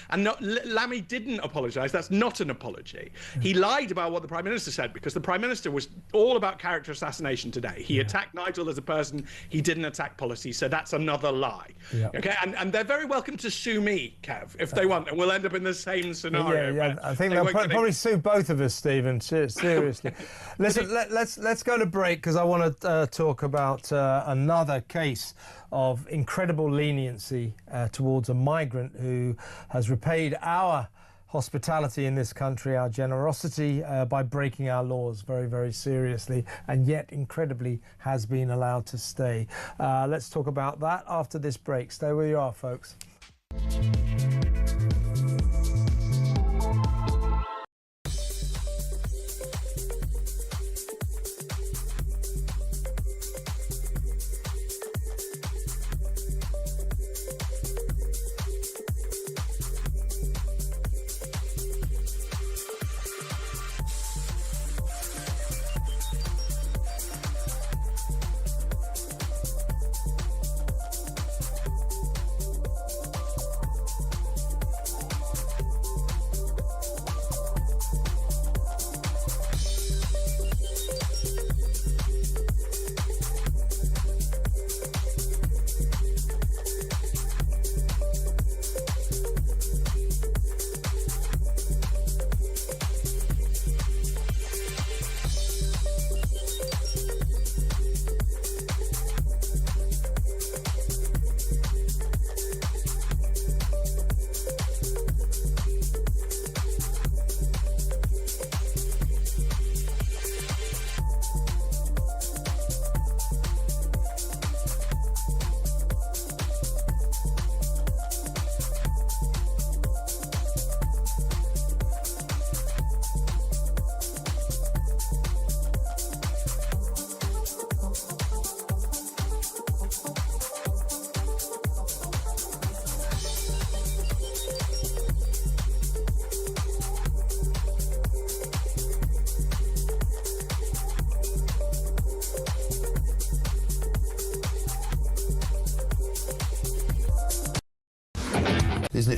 Speaker 11: And Lammy didn't apologise. That's not an apology. He lied about what the Prime Minister said, because the Prime Minister was all about character assassination today. He attacked Nigel as a person. He didn't attack policy. So that's another lie. Okay, and they're very welcome to sue me, Kev, if they want, and we'll end up in the same scenario.
Speaker 6: I think they'll probably sue both of us, Stephen. Seriously. Listen, let's go to break, because I want to talk about another case of incredible leniency towards a migrant who has repaid our hospitality in this country, our generosity, by breaking our laws very, very seriously, and yet incredibly has been allowed to stay. Let's talk about that after this break. Stay where you are, folks.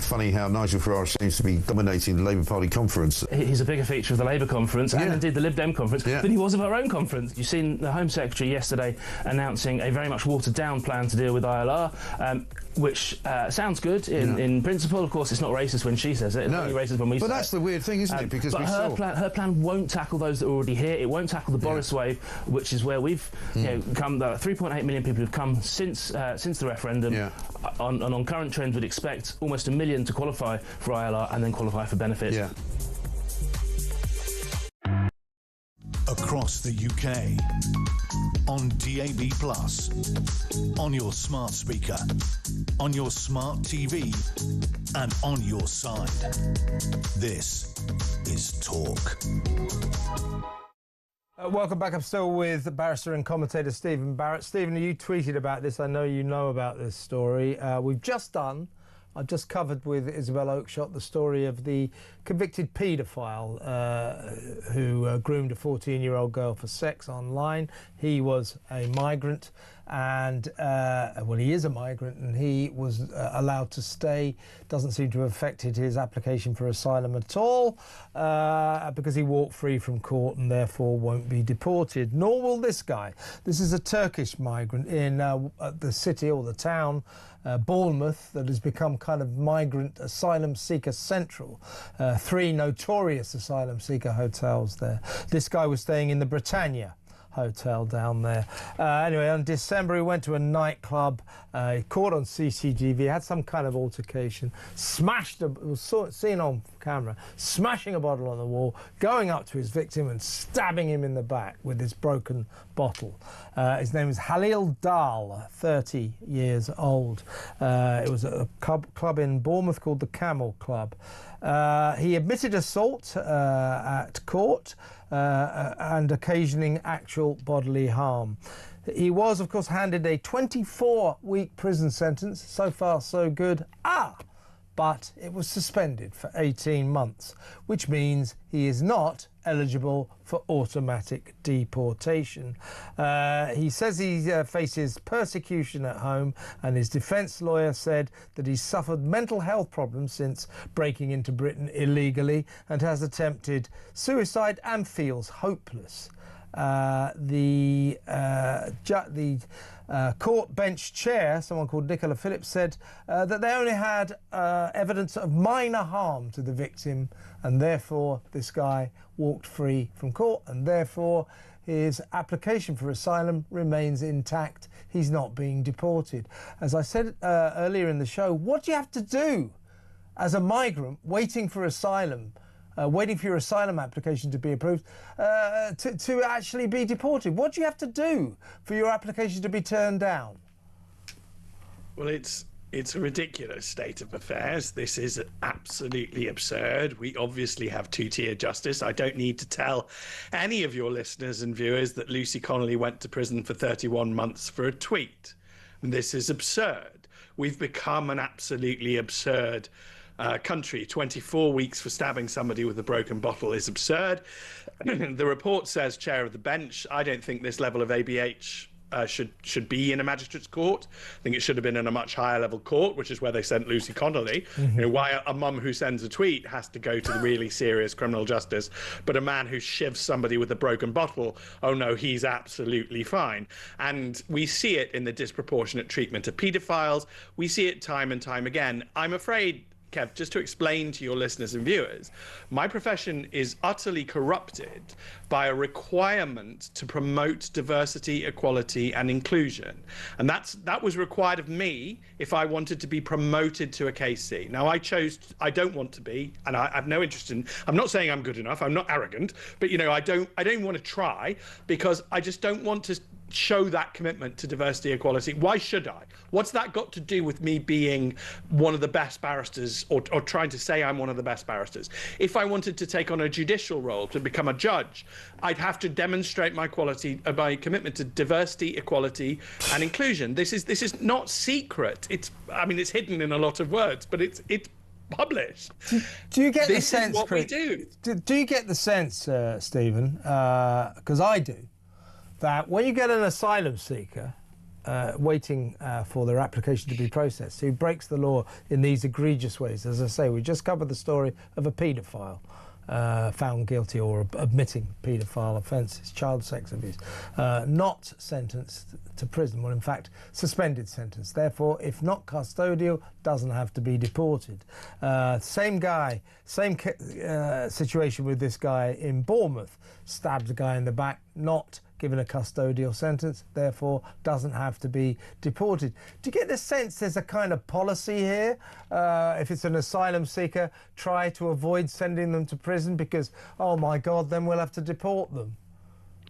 Speaker 9: funny how Nigel Farage seems to be dominating the Labour Party conference.
Speaker 10: He's a bigger feature of the Labour conference and indeed the Lib Dem conference than he was of our own conference. You've seen the Home Secretary yesterday announcing a very much watered-down plan to deal with ILR, which sounds good in principle. Of course, it's not racist when she says it. It's only racist when we say it.
Speaker 9: But that's the weird thing, isn't it? Because
Speaker 10: her plan won't tackle those that are already here. It won't tackle the Boris wave, which is where we've come. 3.8 million people have come since the referendum. On current trends, we'd expect almost 1 million to qualify for ILR and then qualify for benefits.
Speaker 5: Across the UK, on DAB+, on your smart speaker, on your smart TV, and on your side. This is Talk.
Speaker 6: Welcome back. I'm still with barrister and commentator Stephen Barrett. Stephen, you tweeted about this. I know you know about this story. I've just covered with Isabel Oakeshott the story of the convicted paedophile who groomed a 14-year-old girl for sex online. He was a migrant and, he is a migrant, and he was allowed to stay. Doesn't seem to have affected his application for asylum at all because he walked free from court and therefore won't be deported. Nor will this guy. This is a Turkish migrant in the city or the town Bournemouth that has become kind of migrant asylum seeker central. 3 notorious asylum seeker hotels there. This guy was staying in the Britannia hotel down there. Anyway, in December he went to a nightclub, caught on CCTV, had some kind of altercation, was seen on camera, smashing a bottle on the wall, going up to his victim and stabbing him in the back with this broken bottle. His name is Halil Dal, 30 years old. It was a club in Bournemouth called the Camel Club. He admitted assault at court and occasioning actual bodily harm. He was, of course, handed a 24-week prison sentence. So far, so good. But it was suspended for 18 months, which means he is not eligible for automatic deportation. He says he faces persecution at home, and his defence lawyer said that he's suffered mental health problems since breaking into Britain illegally and has attempted suicide and feels hopeless. The court bench chair, someone called Nicola Phillips, said that they only had evidence of minor harm to the victim, and therefore this guy walked free from court, and therefore his application for asylum remains intact. He's not being deported. As I said earlier in the show, what do you have to do as a migrant waiting for asylum, waiting for your asylum application to be approved, to actually be deported? What do you have to do for your application to be turned down?
Speaker 11: Well, it's a ridiculous state of affairs. This is absolutely absurd. We obviously have two-tier justice. I don't need to tell any of your listeners and viewers that Lucy Connolly went to prison for 31 months for a tweet. And this is absurd. We've become an absolutely absurd country. 24 weeks for stabbing somebody with a broken bottle is absurd. The report says chair of the bench. I don't think this level of ABH should be in a magistrate's court. I think it should have been in a much higher level court, which is where they sent Lucy Connolly. You know, why a mum who sends a tweet has to go to the really serious criminal justice, but a man who shivs somebody with a broken bottle, oh no, he's absolutely fine. And we see it in the disproportionate treatment of paedophiles. We see it time and time again. I'm afraid, Kev, just to explain to your listeners and viewers, my profession is utterly corrupted by a requirement to promote diversity, equality and inclusion. And that was required of me if I wanted to be promoted to a KC. Now, I don't want to be, and I have no interest in, I'm not saying I'm good enough, I'm not arrogant, but, you know, I don't want to try because I just don't want to show that commitment to diversity, equality. Why should I? What's that got to do with me being one of the best barristers or trying to say I'm one of the best barristers? If I wanted to take on a judicial role, to become a judge, I'd have to demonstrate my my commitment to diversity, equality and inclusion. This is not secret. It's hidden in a lot of words, but it's published.
Speaker 6: Do you get the sense,
Speaker 11: this is what we do.
Speaker 6: Do you get the sense, Stephen, because I do, that when you get an asylum seeker waiting for their application to be processed, who breaks the law in these egregious ways. As I say, we just covered the story of a paedophile found guilty or admitting paedophile offences, child sex abuse, not sentenced to prison, well, in fact, suspended sentence. Therefore, if not custodial, doesn't have to be deported. Same situation with this guy in Bournemouth. Stabs a guy in the back, not given a custodial sentence, therefore doesn't have to be deported. Do you get the sense there's a kind of policy here? If it's an asylum seeker, try to avoid sending them to prison because, oh my God, then we'll have to deport them.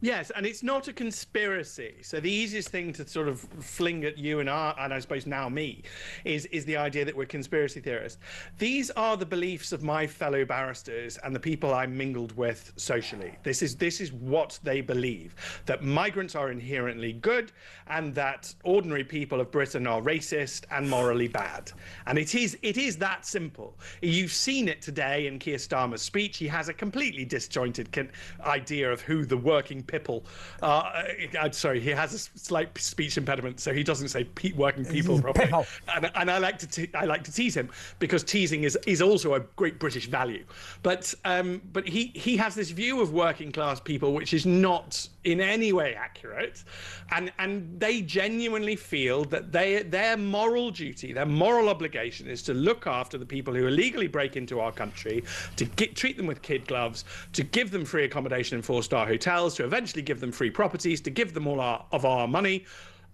Speaker 11: Yes, and it's not a conspiracy. So the easiest thing to sort of fling at you and I suppose now me, is the idea that we're conspiracy theorists. These are the beliefs of my fellow barristers and the people I mingled with socially. This is what they believe, that migrants are inherently good and that ordinary people of Britain are racist and morally bad. And it is that simple. You've seen it today in Keir Starmer's speech. He has a completely disjointed idea of who the working people. I'm sorry, he has a slight speech impediment, so he doesn't say working people properly. And I like to tease him because teasing is also a great British value. But he has this view of working class people which is not in any way accurate, and they genuinely feel that their moral duty, their moral obligation is to look after the people who illegally break into our country, to treat them with kid gloves, to give them free accommodation in 4-star hotels, to eventually give them free properties, to give them all of our money.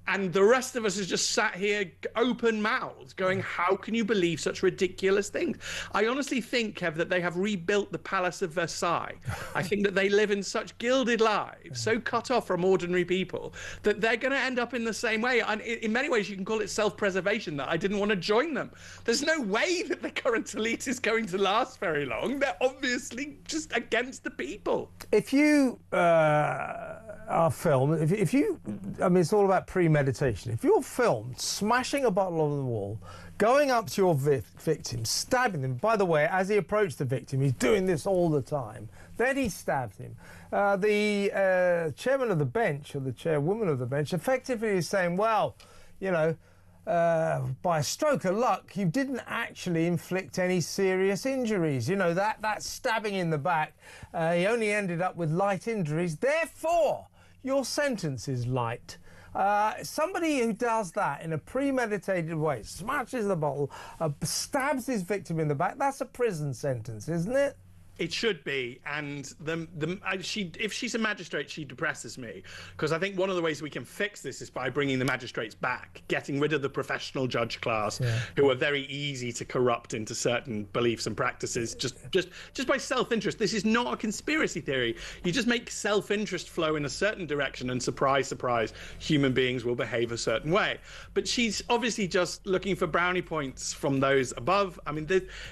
Speaker 11: And the rest of us is just sat here open-mouthed going, how can you believe such ridiculous things? I honestly think, Kev, that they have rebuilt the Palace of Versailles. I think that they live in such gilded lives, so cut off from ordinary people, that they're going to end up in the same way. And in many ways, you can call it self-preservation, that I didn't want to join them. There's no way that the current elite is going to last very long. They're obviously just against the people.
Speaker 6: If you are filmed, if you, I mean, it's all about premeditation. If you're filmed smashing a bottle on the wall, going up to your victim, stabbing them, by the way, as he approached the victim, he's doing this all the time, then he stabbed him. The chairman of the bench, or the chairwoman of the bench, effectively is saying, well, you know, by a stroke of luck, you didn't actually inflict any serious injuries. You know, that stabbing in the back, he only ended up with light injuries. Therefore, your sentence is light. Somebody who does that in a premeditated way, smashes the bottle, stabs his victim in the back, that's a prison sentence, isn't it?
Speaker 11: It should be, and if she's a magistrate, she depresses me, because I think one of the ways we can fix this is by bringing the magistrates back, getting rid of the professional judge class, who are very easy to corrupt into certain beliefs and practices, just by self-interest. This is not a conspiracy theory. You just make self-interest flow in a certain direction, and surprise, surprise, human beings will behave a certain way. But she's obviously just looking for brownie points from those above. I mean,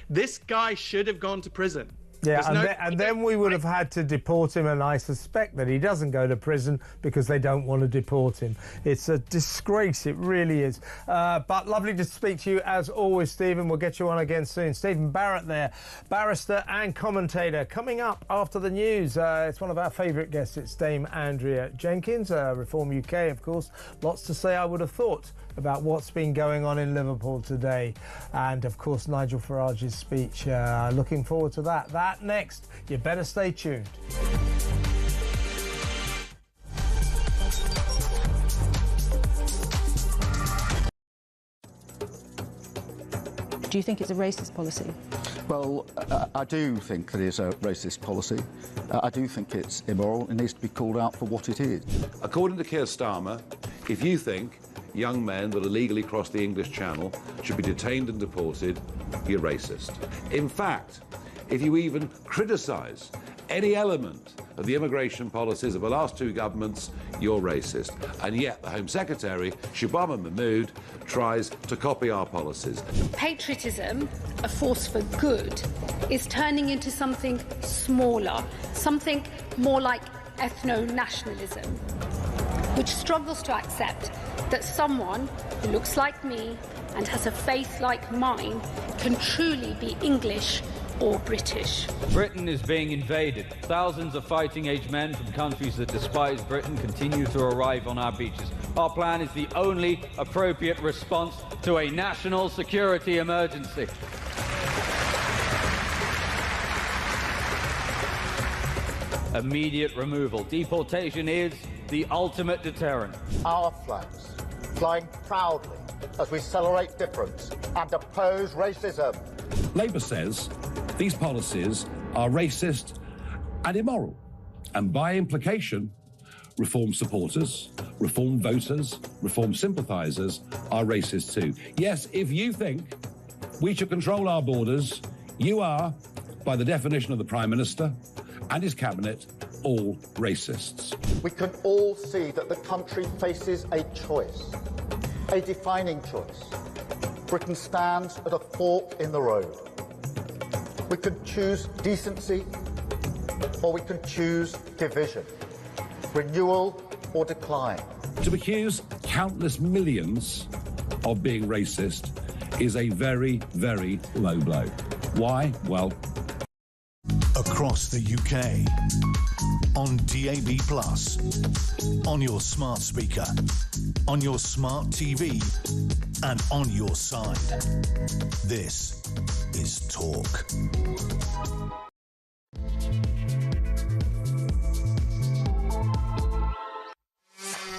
Speaker 11: this guy should have gone to prison.
Speaker 6: Yeah, and then we would have had to deport him, and I suspect that he doesn't go to prison because they don't want to deport him. It's a disgrace, it really is. But lovely to speak to you as always, Stephen. We'll get you on again soon. Stephen Barrett there, barrister and commentator. Coming up after the news, it's one of our favourite guests. It's Dame Andrea Jenkins, Reform UK, of course. Lots to say, I would have thought, about what's been going on in Liverpool today. And, of course, Nigel Farage's speech. Looking forward to that. That next. You better stay tuned.
Speaker 12: Do you think it's a racist policy?
Speaker 4: Well, I do think that it's a racist policy. I do think it's immoral. It needs to be called out for what it is.
Speaker 1: According to Keir Starmer, if you think young men that illegally cross the English Channel should be detained and deported, you're racist. In fact, if you even criticise any element of the immigration policies of the last two governments, you're racist. And yet the Home Secretary, Shabana Mahmood, tries to copy our policies.
Speaker 2: Patriotism, a force for good, is turning into something smaller, something more like ethno-nationalism, which struggles to accept that someone who looks like me and has a faith like mine can truly be English or British.
Speaker 3: Britain is being invaded. Thousands of fighting-age men from countries that despise Britain continue to arrive on our beaches. Our plan is the only appropriate response to a national security emergency. Immediate removal. Deportation is the ultimate deterrent.
Speaker 4: Our flags flying proudly as we celebrate difference and oppose racism.
Speaker 1: Labour says these policies are racist and immoral, and by implication, Reform supporters, Reform voters, Reform sympathisers are racist too. Yes, if you think we should control our borders, you are, by the definition of the Prime Minister and his cabinet, all racists.
Speaker 4: We can all see that the country faces a choice, a defining choice. Britain stands at a fork in the road. We can choose decency, or we can choose division, renewal or decline.
Speaker 1: To accuse countless millions of being racist is a very, very low blow. Why? Well,
Speaker 5: across the UK, on DAB+, on your smart speaker, on your smart TV, and on your side. This is Talk.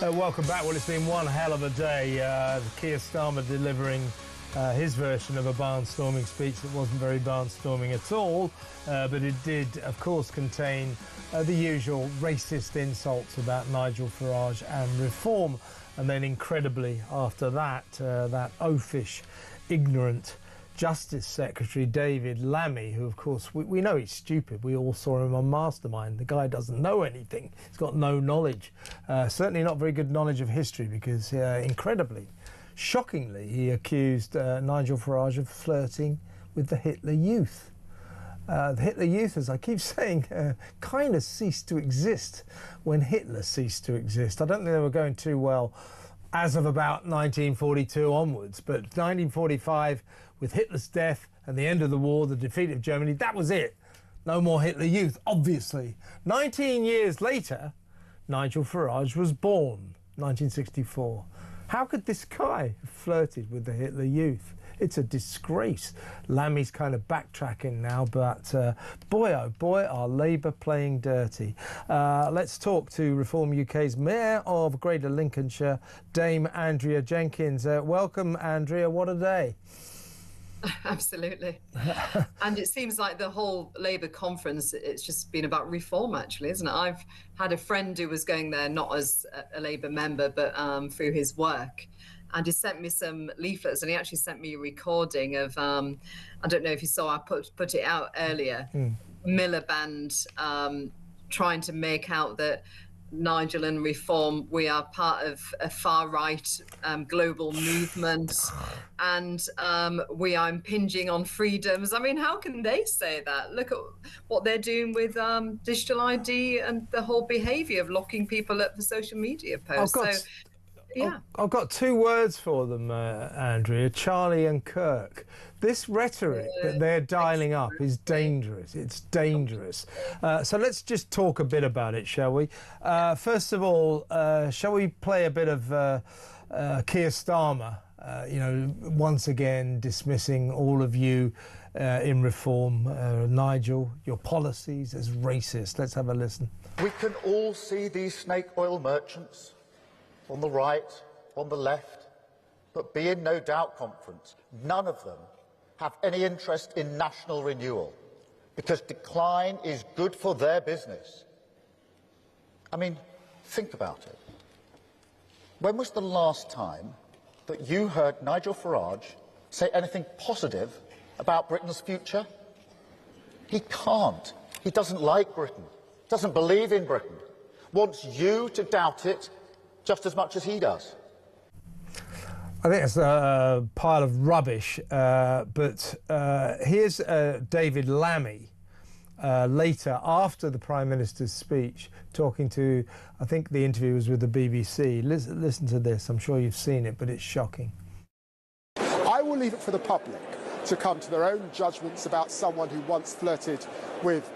Speaker 6: Welcome back. Well, it's been one hell of a day. Keir Starmer delivering his version of a barnstorming speech that wasn't very barnstorming at all, but it did, of course, contain the usual racist insults about Nigel Farage and Reform. And then, incredibly, after that, that oafish, ignorant Justice Secretary David Lammy, who, of course, we know he's stupid. We all saw him on Mastermind. The guy doesn't know anything. He's got no knowledge. Certainly not very good knowledge of history because, incredibly, shockingly, he accused Nigel Farage of flirting with the Hitler Youth. The Hitler Youth, as I keep saying, kind of ceased to exist when Hitler ceased to exist. I don't think they were going too well as of about 1942 onwards, but 1945, with Hitler's death and the end of the war, the defeat of Germany, that was it. No more Hitler Youth, obviously. 19 years later, Nigel Farage was born, 1964. How could this guy have flirted with the Hitler Youth? It's a disgrace. Lammy's kind of backtracking now, but boy, oh boy, are Labour playing dirty. Let's talk to Reform UK's Mayor of Greater Lincolnshire, Dame Andrea Jenkins. Welcome, Andrea. What a day.
Speaker 13: Absolutely. And it seems like the whole Labour conference, it's just been about reform, actually, isn't it? I've had a friend who was going there not as a Labour member, but through his work. And he sent me some leaflets, and he actually sent me a recording of, I don't know if you saw, I put it out earlier, Miliband trying to make out that Nigel and Reform, we are part of a far-right global movement, and we are impinging on freedoms. I mean, how can they say that? Look at what they're doing with digital ID and the whole behaviour of locking people up for social media posts.
Speaker 6: I've got two words for them, Andrea, Charlie and Kirk. This rhetoric that they're dialing up is dangerous. It's dangerous. So let's just talk a bit about it, shall we? First of all, shall we play a bit of Keir Starmer, once again dismissing all of you in Reform, Nigel, your policies as racist. Let's have a listen.
Speaker 4: We can all see these snake oil merchants on the right, on the left, but be in no doubt conference, none of them have any interest in national renewal, because decline is good for their business. I mean, think about it. When was the last time that you heard Nigel Farage say anything positive about Britain's future? He can't. He doesn't like Britain, doesn't believe in Britain, wants you to doubt it just as much as he does.
Speaker 6: I think it's a pile of rubbish, but here's David Lammy later, after the Prime Minister's speech, talking to, I think the interview was with the BBC. Listen to this. I'm sure you've seen it, but it's shocking.
Speaker 8: I will leave it for the public to come to their own judgments about someone who once flirted with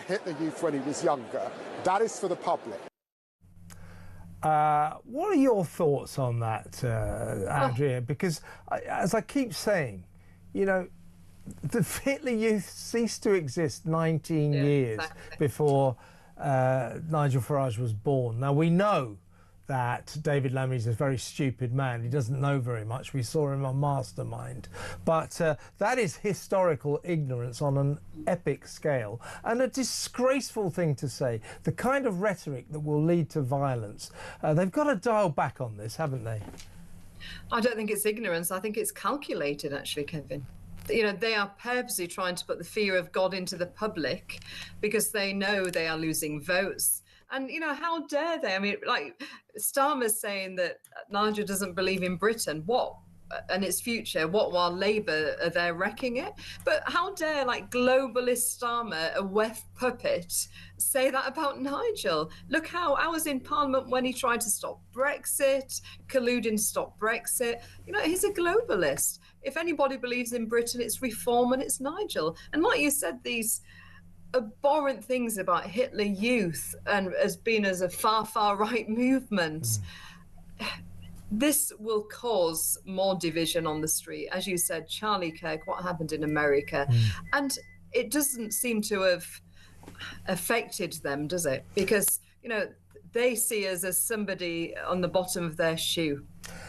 Speaker 8: Hitler Youth when he was younger. That is for the public.
Speaker 6: What are your thoughts on that, Andrea? Because, as I keep saying, you know, the Hitler Youth ceased to exist 19 years before Nigel Farage was born. Now, we know that David Lammy is a very stupid man. He doesn't know very much. We saw him on Mastermind. But that is historical ignorance on an epic scale and a disgraceful thing to say. The kind of rhetoric that will lead to violence. They've got to dial back on this, haven't they?
Speaker 13: I don't think it's ignorance. I think it's calculated, actually, Kevin. You know, they are purposely trying to put the fear of God into the public because they know they are losing votes. And, you know, how dare they? I mean, like, Starmer's saying that Nigel doesn't believe in Britain. What? And its future, what, while Labour are there wrecking it? But how dare, like, globalist Starmer, a WEF puppet, say that about Nigel? Look how I was in Parliament when he tried to stop Brexit, colluding to stop Brexit. You know, he's a globalist. If anybody believes in Britain, it's reform and it's Nigel. And like you said, these abhorrent things about Hitler Youth and as being as a far right movement, this will cause more division on the street. As you said, Charlie Kirk, what happened in America? And it doesn't seem to have affected them, does it? Because, you know, they see us as somebody on the bottom of their shoe.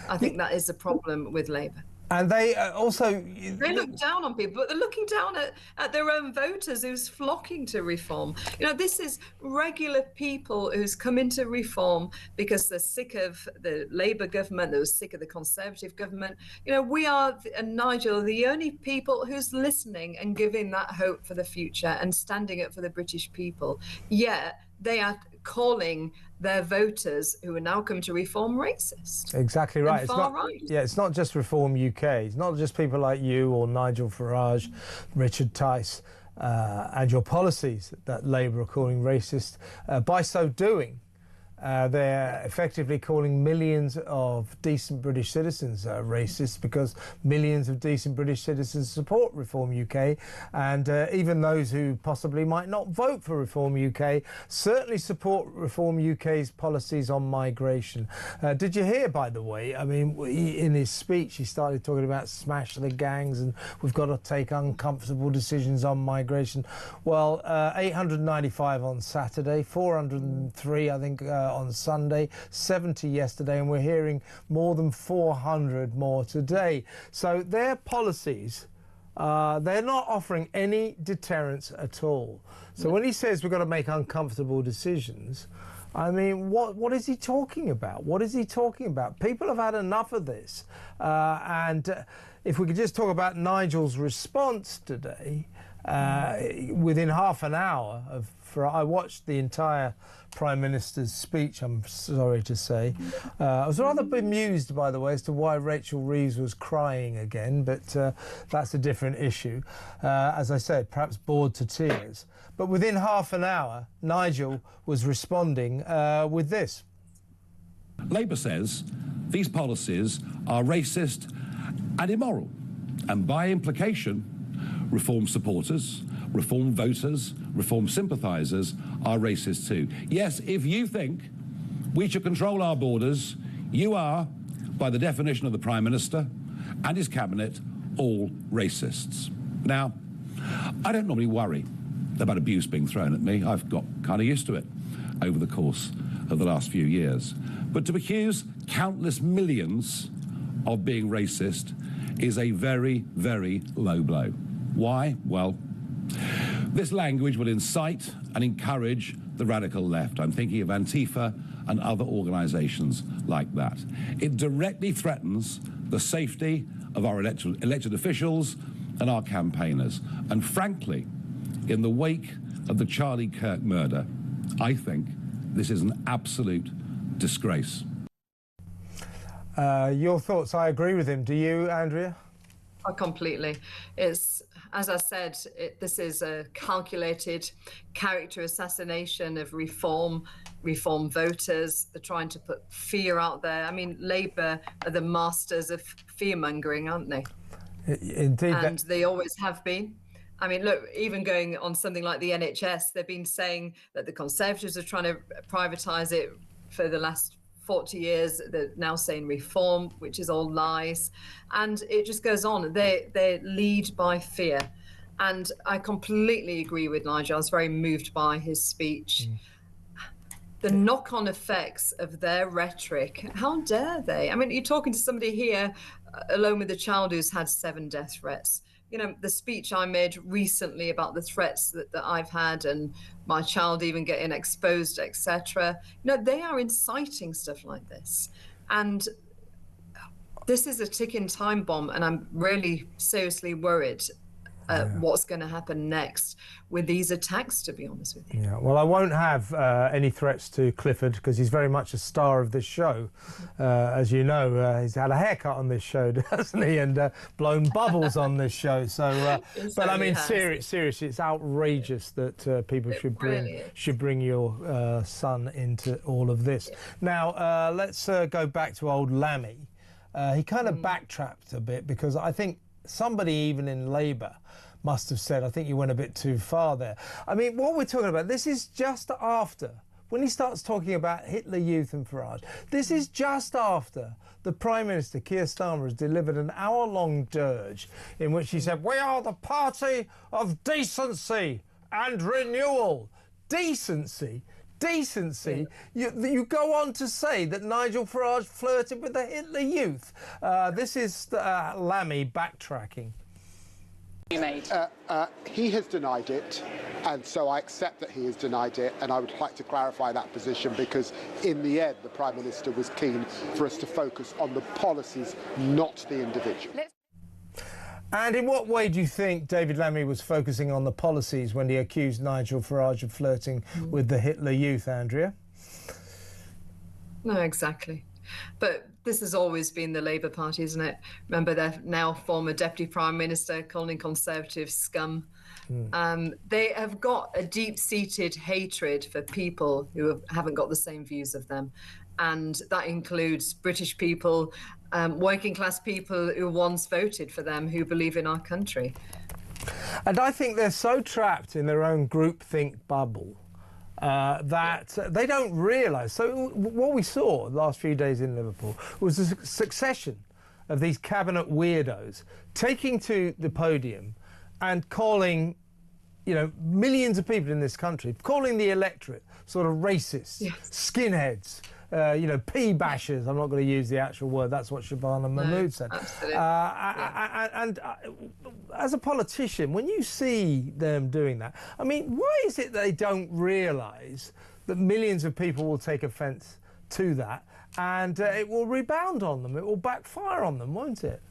Speaker 13: I think that is a problem with Labour.
Speaker 6: And they also...
Speaker 13: They look down on people, but they're looking down at their own voters who's flocking to reform. You know, this is regular people who's come into reform because they're sick of the Labour government, they're sick of the Conservative government. You know, we are, and Nigel, the only people who's listening and giving that hope for the future and standing up for the British people. Yet they are calling their voters who are now come to reform racist.
Speaker 6: Exactly right.
Speaker 13: It's not right.
Speaker 6: Yeah, it's not just Reform UK. It's not just people like you or Nigel Farage, Richard Tice, and your policies that Labour are calling racist. By so doing, they're effectively calling millions of decent British citizens racist because millions of decent British citizens support Reform UK, and even those who possibly might not vote for Reform UK certainly support Reform UK's policies on migration. Did you hear, by the way, I mean, in his speech he started talking about smash the gangs and we've got to take uncomfortable decisions on migration. Well, 895 on Saturday, 403 I think on Sunday, 70 yesterday, and we're hearing more than 400 more today. So their policies, they're not offering any deterrence at all. So when he says we've got to make uncomfortable decisions, I mean, what is he talking about? What is he talking about? People have had enough of this. And if we could just talk about Nigel's response today, within half an hour I watched the entire Prime Minister's speech, I'm sorry to say. I was rather bemused, by the way, as to why Rachel Reeves was crying again, but that's a different issue. As I said, perhaps bored to tears. But within half an hour, Nigel was responding with this.
Speaker 1: Labour says these policies are racist and immoral, and by implication, Reform supporters, Reform voters, Reform sympathisers are racist too. Yes, if you think we should control our borders, you are, by the definition of the Prime Minister and his cabinet, all racists. Now, I don't normally worry about abuse being thrown at me. I've got kind of used to it over the course of the last few years. But to accuse countless millions of being racist is a very, very low blow. Why? Well, this language will incite and encourage the radical left. I'm thinking of Antifa and other organisations like that. It directly threatens the safety of our elected officials and our campaigners. And frankly, in the wake of the Charlie Kirk murder, I think this is an absolute disgrace.
Speaker 6: Your thoughts? I agree with him. Do you, Andrea?
Speaker 13: Oh, completely. It's, as I said, this is a calculated character assassination of reform voters. They're trying to put fear out there. I mean, Labour are the masters of fear-mongering, aren't they?
Speaker 6: Indeed.
Speaker 13: And they always have been. I mean, look, even going on something like the NHS, they've been saying that the Conservatives are trying to privatise it for the last 40 years. They're now saying reform, which is all lies. And it just goes on. They lead by fear. And I completely agree with Nigel. I was very moved by his speech. The knock-on effects of their rhetoric, how dare they? I mean, you're talking to somebody here alone with a child who's had 7 death threats. You know, the speech I made recently about the threats that I've had and my child even getting exposed, etc. You know, they are inciting stuff like this. And this is a ticking time bomb, and I'm really seriously worried what's going to happen next with these attacks, to be honest with you.
Speaker 6: Yeah, well, I won't have any threats to Clifford because he's very much a star of this show. As you know, he's had a haircut on this show, doesn't he? And blown bubbles on this show. So, but I mean, seriously, it's outrageous that people should bring your son into all of this. Yeah. Now, let's go back to old Lammy. He kind of backtracked a bit because I think somebody even in Labour must have said, I think you went a bit too far there. I mean, what we're talking about, this is just after, when he starts talking about Hitler Youth and Farage, this is just after the Prime Minister, Keir Starmer, has delivered an hour-long dirge in which he said, we are the party of decency and renewal. Decency? Decency. You go on to say that Nigel Farage flirted with the Hitler Youth. This is Lammy backtracking.
Speaker 8: He has denied it, and so I accept that he has denied it, and I would like to clarify that position because in the end the Prime Minister was keen for us to focus on the policies, not the individual.
Speaker 6: And in what way do you think David Lammy was focusing on the policies when he accused Nigel Farage of flirting with the Hitler Youth, Andrea?
Speaker 13: No, exactly. But this has always been the Labour Party, isn't it? Remember their now former Deputy Prime Minister calling Conservatives scum. They have got a deep-seated hatred for people who haven't got the same views of them. And that includes British people, working-class people who once voted for them, who believe in our country.
Speaker 6: And I think they're so trapped in their own groupthink bubble that they don't realise. So what we saw the last few days in Liverpool was a succession of these cabinet weirdos taking to the podium and calling, you know, millions of people in this country, calling the electorate sort of racists, skinheads, you know, pea-bashers. I'm not going to use the actual word. That's what Shabana Mahmood said.
Speaker 13: Absolutely.
Speaker 6: And as a politician, when you see them doing that, I mean, why is it they don't realise that millions of people will take offence to that and it will rebound on them? It will backfire on them, won't it?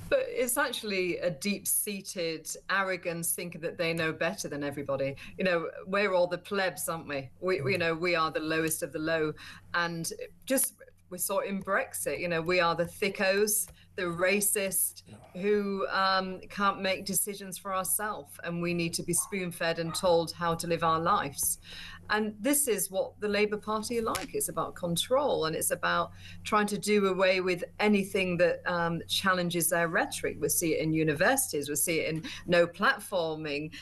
Speaker 13: But it's actually a deep-seated arrogance, thinking that they know better than everybody. You know, we're all the plebs, aren't we? You know, we are the lowest of the low. And just, we saw it in Brexit, you know, we are the thickos, the racist, who can't make decisions for ourselves. And we need to be spoon-fed and told how to live our lives. And this is what the Labour Party are like. It's about control, and it's about trying to do away with anything that challenges their rhetoric. We see it in universities. We see it in no platforming.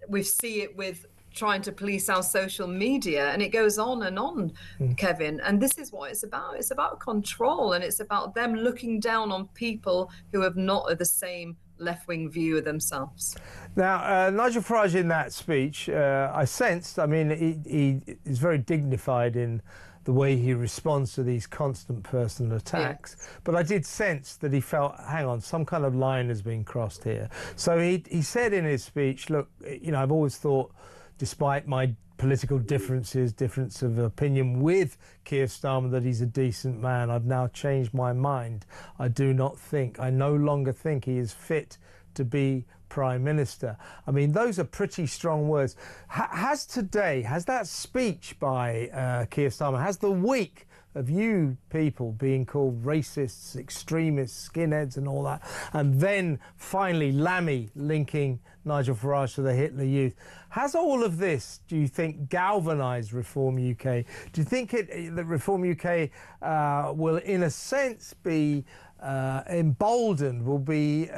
Speaker 13: We see it with trying to police our social media, and it goes on and on, Kevin. And this is what it's about. It's about control, and it's about them looking down on people who have not the same left-wing view of themselves.
Speaker 6: Now, Nigel Farage in that speech, I sensed, I mean, he is very dignified in the way he responds to these constant personal attacks, but I did sense that he felt, hang on, some kind of line has been crossed here. So he said in his speech, look, you know, I've always thought, despite my political differences, difference of opinion with Keir Starmer, that he's a decent man. I've now changed my mind. I no longer think he is fit to be Prime Minister. I mean, those are pretty strong words. Has that speech by Keir Starmer, has the week of you people being called racists, extremists, skinheads and all that, and then finally Lammy linking Nigel Farage to the Hitler Youth, has all of this, do you think, galvanised Reform UK? Do you think that Reform UK will, in a sense, be emboldened, will be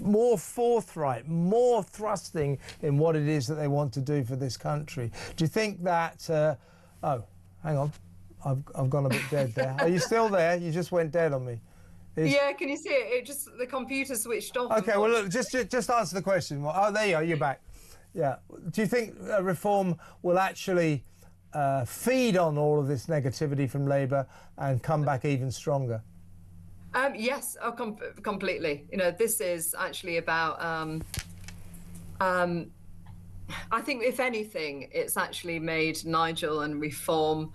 Speaker 6: more forthright, more thrusting in what it is that they want to do for this country? Do you think that... oh, hang on. I've gone a bit dead there. Are you still there? You just went dead on me.
Speaker 13: Yeah, can you see it? It just, the computer switched off.
Speaker 6: Okay, well, look, just answer the question. Oh, there you are, you're back. Yeah. Do you think reform will actually feed on all of this negativity from Labour and come back even stronger?
Speaker 13: Yes, completely. You know, this is actually about, I think, if anything, it's actually made Nigel and reform,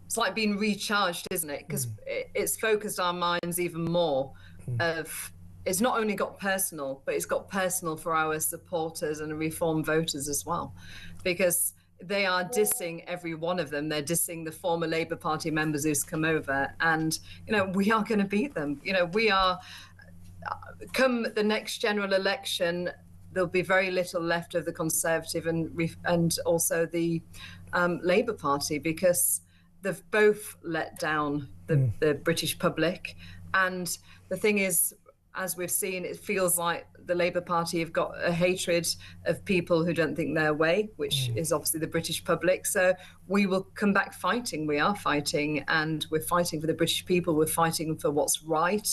Speaker 13: it's like being recharged, isn't it? Because it's focused our minds even more of, it's not only got personal, but it's got personal for our supporters and reform voters as well, because they are dissing every one of them. They're dissing the former Labour Party members who's come over, and we are going to beat them. We are, come the next general election, there'll be very little left of the Conservative and also the Labour Party, because they've both let down the British public. And the thing is, as we've seen, it feels like the Labour Party have got a hatred of people who don't think their way, which is obviously the British public. So we will come back fighting. We are fighting, and we're fighting for the British people. We're fighting for what's right,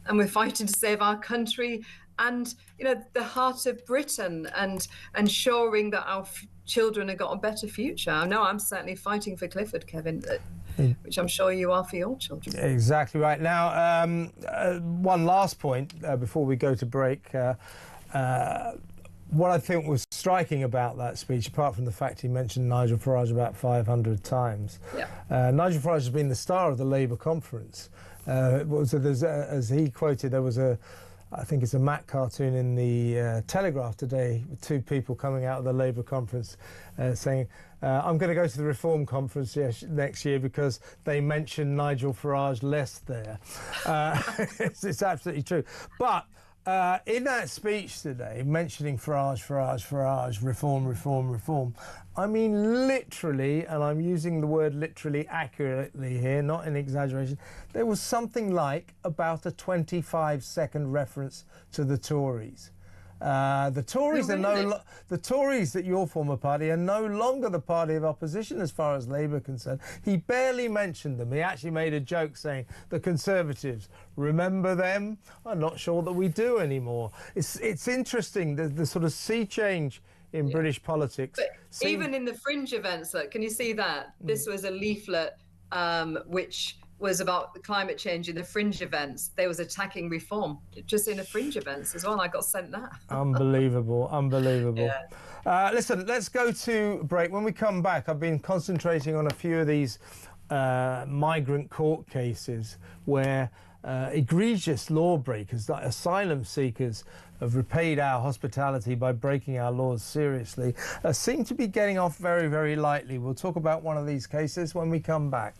Speaker 13: and we're fighting to save our country and, the heart of Britain, and ensuring that our children have got a better future. I know I'm certainly fighting for Clifford, Kevin, which I'm sure you are for your children.
Speaker 6: Exactly right. Now, one last point before we go to break. What I think was striking about that speech, apart from the fact he mentioned Nigel Farage about 500 times, Nigel Farage has been the star of the Labour conference. As he quoted, there was I think it's a Mac cartoon in the Telegraph today, with two people coming out of the Labour conference saying, I'm going to go to the Reform conference next year because they mentioned Nigel Farage less there. It's absolutely true. But in that speech today, mentioning Farage, reform, I mean literally, and I'm using the word literally accurately here, not in exaggeration, there was something like about a 25-second reference to the Tories. The Tories the Tories at your former party are no longer the party of opposition as far as Labour are concerned. He barely mentioned them. He actually made a joke saying the Conservatives, remember them? I'm not sure that we do anymore. It's interesting, the sort of sea change in British politics.
Speaker 13: But even in the fringe events, look, can you see that? This was a leaflet which was about the climate change in the fringe events. They was attacking reform, just in the fringe events as well. I got sent that.
Speaker 6: Unbelievable. Yeah. Listen, let's go to break. When we come back, I've been concentrating on a few of these migrant court cases where egregious lawbreakers, like asylum seekers, have repaid our hospitality by breaking our laws seriously, seem to be getting off very, very lightly. We'll talk about one of these cases when we come back.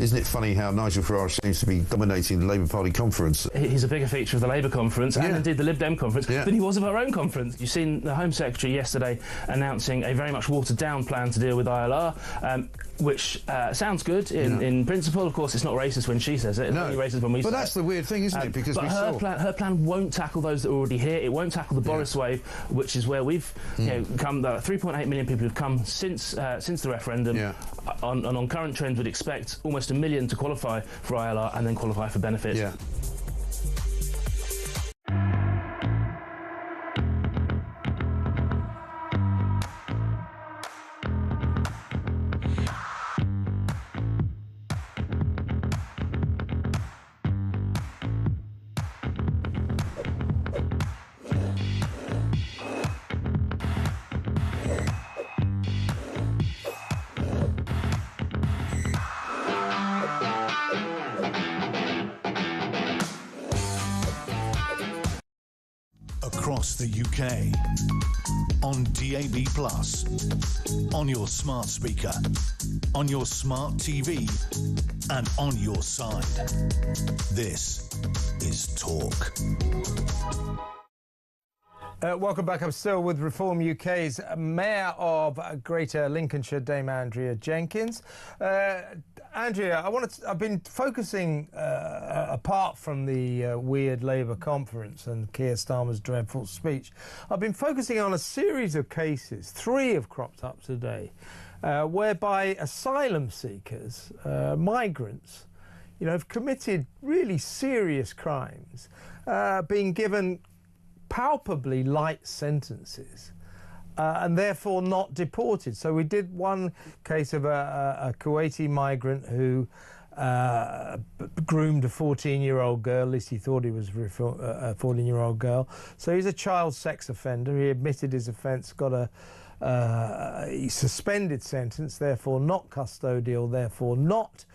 Speaker 9: Isn't it funny how Nigel Farage seems to be dominating the Labour Party conference?
Speaker 10: He's a bigger feature of the Labour conference and indeed the Lib Dem conference than he was of our own conference. You've seen the Home Secretary yesterday announcing a very much watered-down plan to deal with ILR, which sounds good in principle. Of course, it's not racist when she says it. It's only racist when we say it.
Speaker 9: But that's the weird thing, isn't it? Because
Speaker 10: her plan won't tackle those that are already here. It won't tackle the Boris wave, which is where we've come. 3.8 million people have come since the referendum. On current trends, would expect almost 1 million to qualify for ILR and then qualify for benefits.
Speaker 5: Across the UK, on DAB+, on your smart speaker, on your smart TV, and on your side. This is Talk.
Speaker 6: Welcome back. I'm still with Reform UK's Mayor of Greater Lincolnshire, Dame Andrea Jenkins. Andrea, I've been focusing, apart from the weird Labour conference and Keir Starmer's dreadful speech, I've been focusing on a series of cases, 3 have cropped up today, whereby asylum seekers, migrants, have committed really serious crimes, being given palpably light sentences and therefore not deported. So we did one case of a Kuwaiti migrant who groomed a 14-year-old girl, at least he thought he was a 14-year-old girl. So he's a child sex offender. He admitted his offence, got a suspended sentence, therefore not custodial, therefore not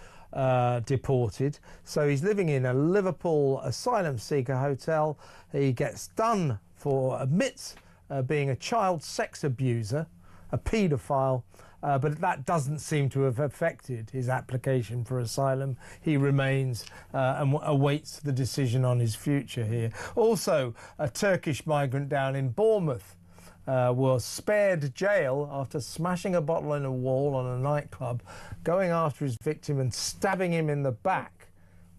Speaker 6: deported. So he's living in a Liverpool asylum seeker hotel. He gets done for, admits being a child sex abuser, a paedophile, but that doesn't seem to have affected his application for asylum. He remains and awaits the decision on his future here. Also, a Turkish migrant down in Bournemouth was spared jail after smashing a bottle in a wall on a nightclub, going after his victim and stabbing him in the back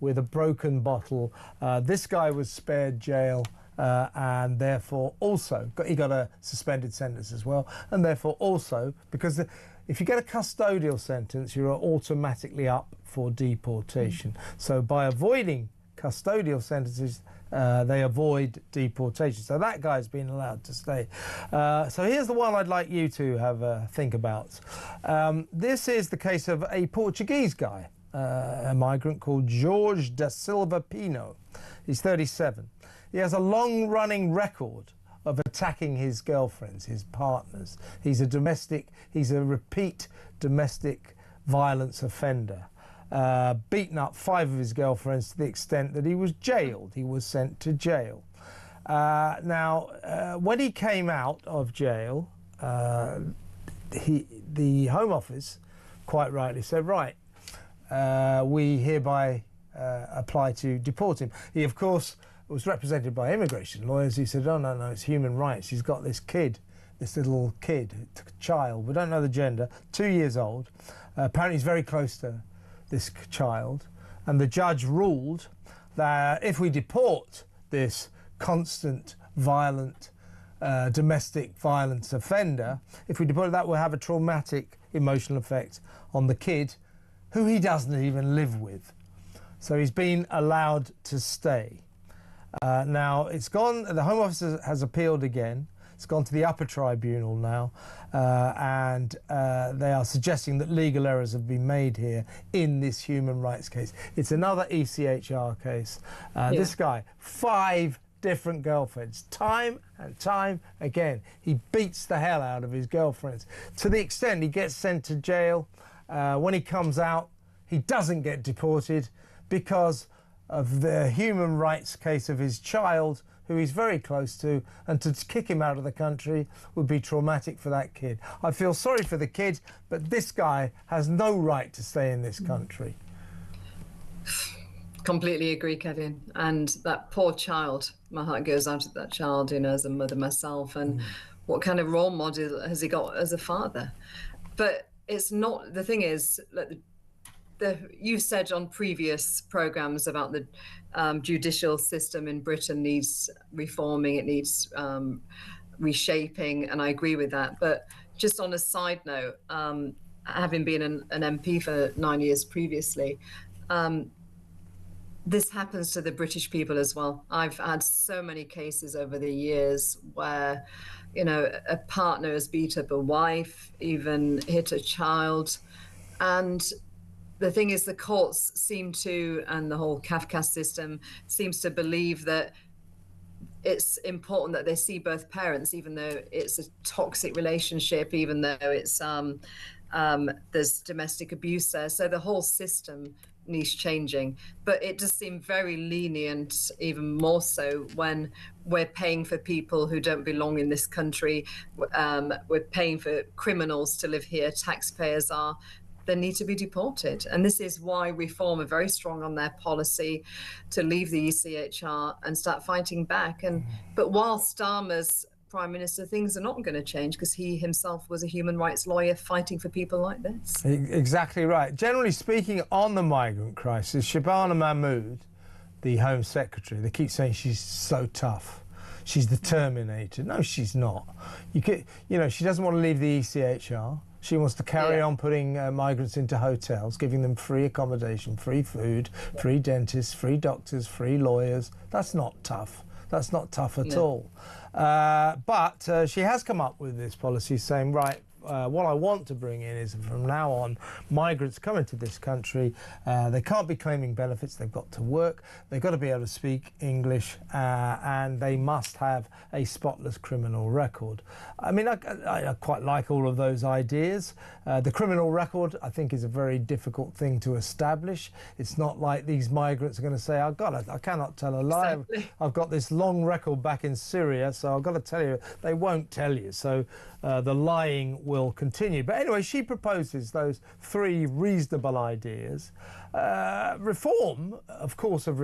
Speaker 6: with a broken bottle. This guy was spared jail and therefore also he got a suspended sentence as well, and therefore also, because if you get a custodial sentence, you're automatically up for deportation. So by avoiding custodial sentences, they avoid deportation. So that guy's been allowed to stay. So here's the one I'd like you to have a think about. This is the case of a Portuguese guy, a migrant called Jorge da Silva Pino. He's 37. He has a long-running record of attacking his girlfriends, his partners. He's a repeat domestic violence offender. Beaten up 5 of his girlfriends to the extent that he was jailed. He was sent to jail. Now, when he came out of jail, the Home Office quite rightly said, right, we hereby apply to deport him. He, of course, was represented by immigration lawyers who said, oh, no, it's human rights. He's got this kid, this little kid, child, we don't know the gender, 2 years old. Apparently he's very close to this child, and the judge ruled that if we deport this constant violent domestic violence offender, if we deport it, that will have a traumatic emotional effect on the kid who he doesn't even live with. So he's been allowed to stay. Now it's gone, the Home Office has appealed again. It's gone to the upper tribunal now, and they are suggesting that legal errors have been made here in this human rights case. It's another ECHR case. This guy, 5 different girlfriends, time and time again. He beats the hell out of his girlfriends to the extent he gets sent to jail. When he comes out, he doesn't get deported because of the human rights case of his child, who he's very close to, and to kick him out of the country would be traumatic for that kid. I feel sorry for the kid, but this guy has no right to stay in this country.
Speaker 13: Completely agree, Kevin. And that poor child, my heart goes out to that child, as a mother myself. And what kind of role model has he got as a father? But it's not, the thing is, like you said on previous programs about the judicial system in Britain needs reforming, it needs reshaping, and I agree with that. But just on a side note, having been an MP for 9 years previously, this happens to the British people as well. I've had so many cases over the years where, a partner has beat up a wife, even hit a child. And the thing is, the courts seem to, and the whole Kafka system seems to believe that it's important that they see both parents, even though it's a toxic relationship, even though it's there's domestic abuse there. So the whole system needs changing, but it does seem very lenient, even more so when we're paying for people who don't belong in this country. We're paying for criminals to live here. Taxpayers are. They need to be deported. And this is why Reform are very strong on their policy to leave the ECHR and start fighting back. But while Starmer's Prime Minister, things are not going to change because he himself was a human rights lawyer fighting for people like this.
Speaker 6: Exactly right. Generally speaking, on the migrant crisis, Shabana Mahmood, the Home Secretary, they keep saying she's so tough. She's the Terminator. No, she's not. She doesn't want to leave the ECHR. She wants to carry on putting migrants into hotels, giving them free accommodation, free food, free dentists, free doctors, free lawyers. That's not tough. That's not tough at all. But she has come up with this policy saying, right, what I want to bring in is from now on, migrants come into this country, they can't be claiming benefits, they've got to work, they've got to be able to speak English, and they must have a spotless criminal record. I mean, I quite like all of those ideas. The criminal record, I think, is a very difficult thing to establish. It's not like these migrants are going to say, oh God, I cannot tell a lie. Exactly. I've got this long record back in Syria, so I've got to tell you. They won't tell you. So the lying will continue. But anyway, she proposes those three reasonable ideas. Reform, of course, have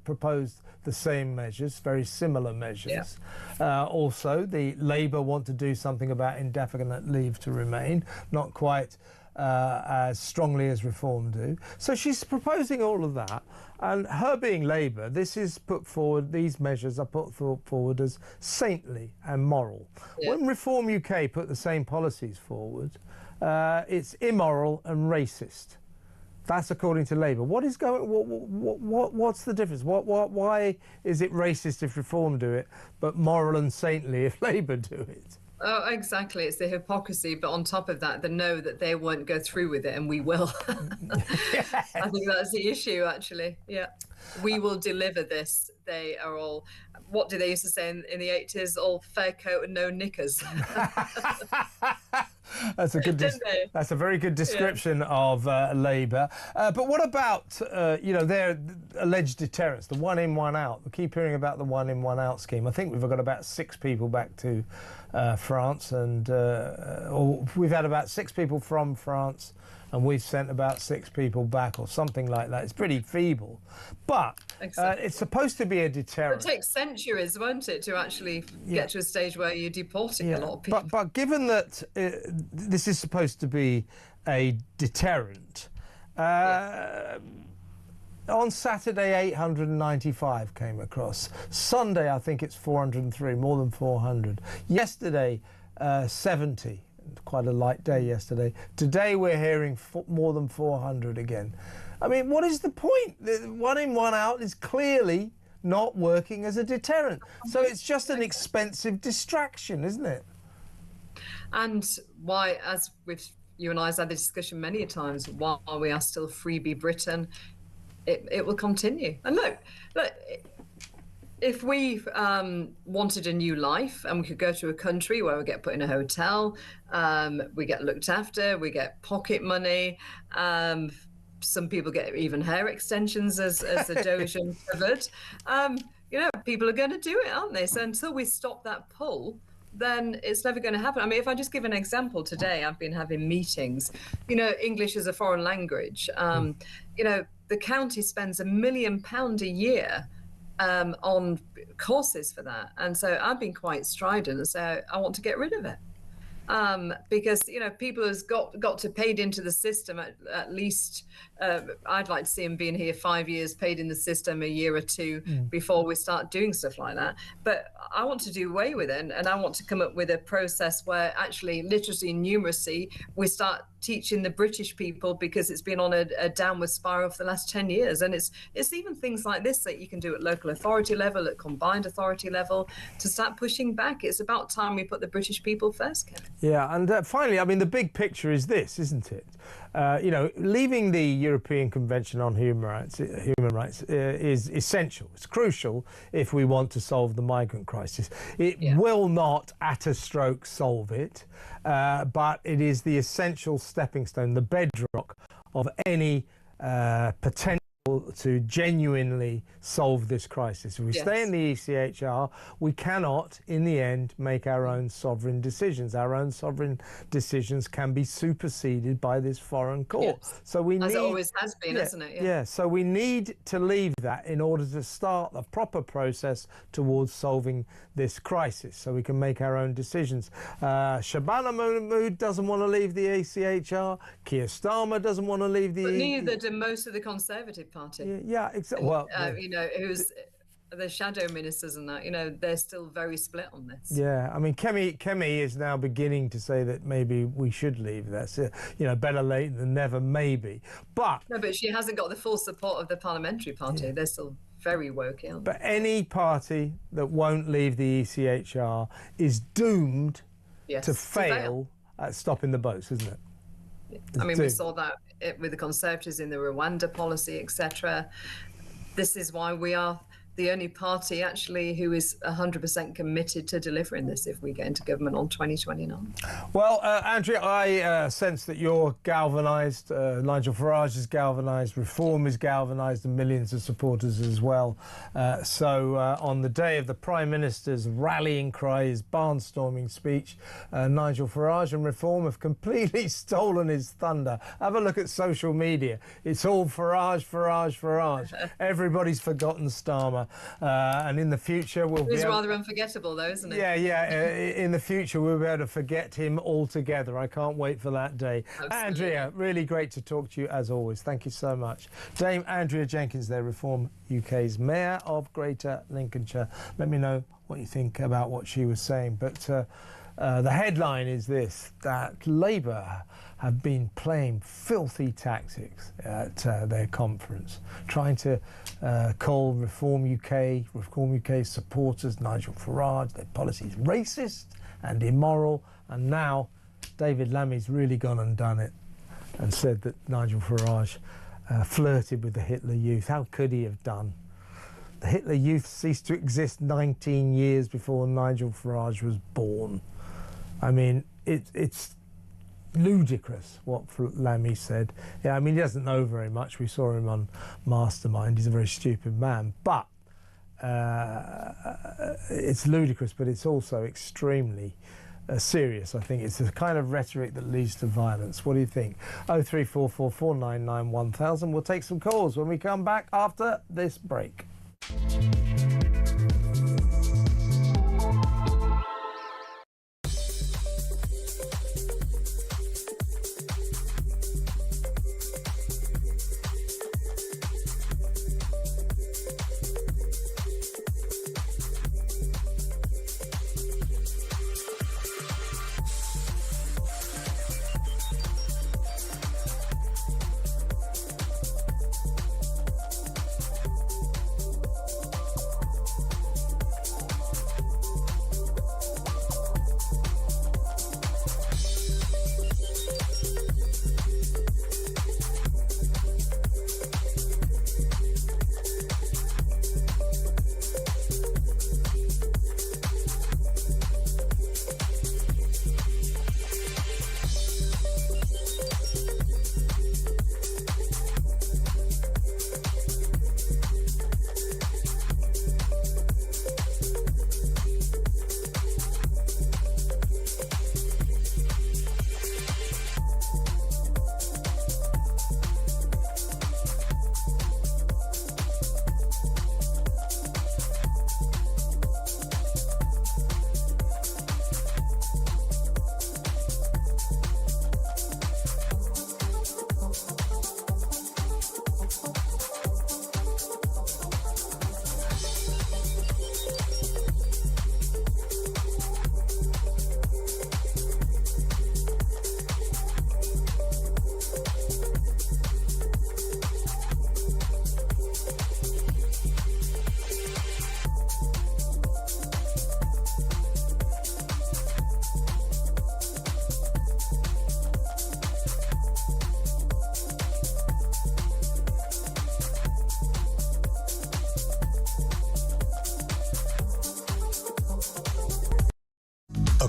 Speaker 6: proposed the same measures, very similar measures. Also, the Labour want to do something about indefinite leave to remain, not quite as strongly as Reform do. So she's proposing all of that, and her being Labour, this is put forward, these measures are put forward as saintly and moral. When Reform UK put the same policies forward, it's immoral and racist. That's according to Labour. What is going? What's the difference? Why is it racist if Reform do it, but moral and saintly if Labour do it?
Speaker 13: Oh, exactly. It's the hypocrisy. But on top of that, they know that they won't go through with it, and we will. I think that's the issue, actually. Yeah. We will deliver this. They are all, what did they used to say in the 80s? All fair coat and no knickers.
Speaker 6: That's a good. That's a very good description of Labour. But what about their alleged deterrence, the one in, one out? We keep hearing about the one in, one out scheme. I think we've got about 6 people back to France, and or we've had about 6 people from France, and we've sent about 6 people back, or something like that. It's pretty feeble, but it's supposed to be a deterrent.
Speaker 13: It takes centuries, won't it, to actually get to a stage where you're deporting a lot of people.
Speaker 6: But given that this is supposed to be a deterrent, on Saturday 895 came across. Sunday I think it's 403, more than 400. Yesterday 70. Quite a light day yesterday. Today we're hearing more than 400 again. I mean, what is the point? The one in, one out is clearly not working as a deterrent. So it's just an expensive distraction, isn't it?
Speaker 13: And why, as you and I have had this discussion many times, while we are still freebie Britain, it will continue. And look, if we wanted a new life and we could go to a country where we get put in a hotel, we get looked after, we get pocket money, some people get even hair extensions as the Dogen covered, people are going to do it, aren't they? So until we stop that pull, then it's never going to happen. I mean, if I just give an example, today I've been having meetings, English is a foreign language. The county spends £1 million a year on courses for that. And so I've been quite strident and say I want to get rid of it. Because people has got to paid into the system at least. I'd like to see them being here 5 years, paid in the system a year or two before we start doing stuff like that. But I want to do away with it, and I want to come up with a process where actually literacy and numeracy we start teaching the British people, because it's been on a downward spiral for the last 10 years. And it's even things like this that you can do at local authority level, at combined authority level, to start pushing back. It's about time we put the British people first, Ken.
Speaker 6: Yeah, and finally, I mean, the big picture is this, isn't it? Leaving the European Convention on Human Rights is essential. It's crucial if we want to solve the migrant crisis. It will not, at a stroke, solve it, but it is the essential stepping stone, the bedrock of any potential to genuinely solve this crisis. If we stay in the ECHR, we cannot, in the end, make our own sovereign decisions. Our own sovereign decisions can be superseded by this foreign court. So we
Speaker 13: As it always has been, isn't it?
Speaker 6: So we need to leave that in order to start the proper process towards solving this crisis, so we can make our own decisions. Shabana Mahmood doesn't want to leave the ECHR. Keir Starmer doesn't want to leave the...
Speaker 13: But neither do most of the Conservative Party.
Speaker 6: Yeah, exactly. Well,
Speaker 13: who's the shadow ministers and that, they're still very split on this.
Speaker 6: Yeah, I mean, Kemi is now beginning to say that maybe we should leave. That's better late than never, maybe. But
Speaker 13: no, but she hasn't got the full support of the parliamentary party. They're still very woke.
Speaker 6: But any party that won't leave the ECHR is doomed to fail at stopping the boats, isn't it?
Speaker 13: I mean, we saw that with the Conservatives in the Rwanda policy, etc. This is why we are the only party actually who is 100% committed to delivering this if we get into government on 2029. Well,
Speaker 6: Andrea, I sense that you're galvanised. Nigel Farage is galvanised. Reform is galvanised, and millions of supporters as well. So on the day of the Prime Minister's rallying cry, his barnstorming speech, Nigel Farage and Reform have completely stolen his thunder. Have a look at social media. It's all Farage, Farage, Farage. Everybody's forgotten Starmer. And in the future we'll be
Speaker 13: rather unforgettable though, isn't it?
Speaker 6: In the future we'll be able to forget him altogether. I can't wait for that day. Absolutely. Andrea, really great to talk to you as always. Thank you so much. Dame Andrea Jenkins there, Reform UK's Mayor of Greater Lincolnshire. Let me know what you think about what she was saying. But the headline is this, that Labour have been playing filthy tactics at their conference, trying to call Reform UK supporters, Nigel Farage, their policies racist and immoral. And now David Lammy's really gone and done it and said that Nigel Farage flirted with the Hitler Youth. How could he have done? The Hitler Youth ceased to exist 19 years before Nigel Farage was born. I mean, it's ludicrous what Lammy said. Yeah, I mean, he doesn't know very much. We saw him on Mastermind. He's a very stupid man. But it's ludicrous, but it's also extremely serious. I think it's the kind of rhetoric that leads to violence. What do you think? 0344 499 1000. We'll take some calls when we come back after this break.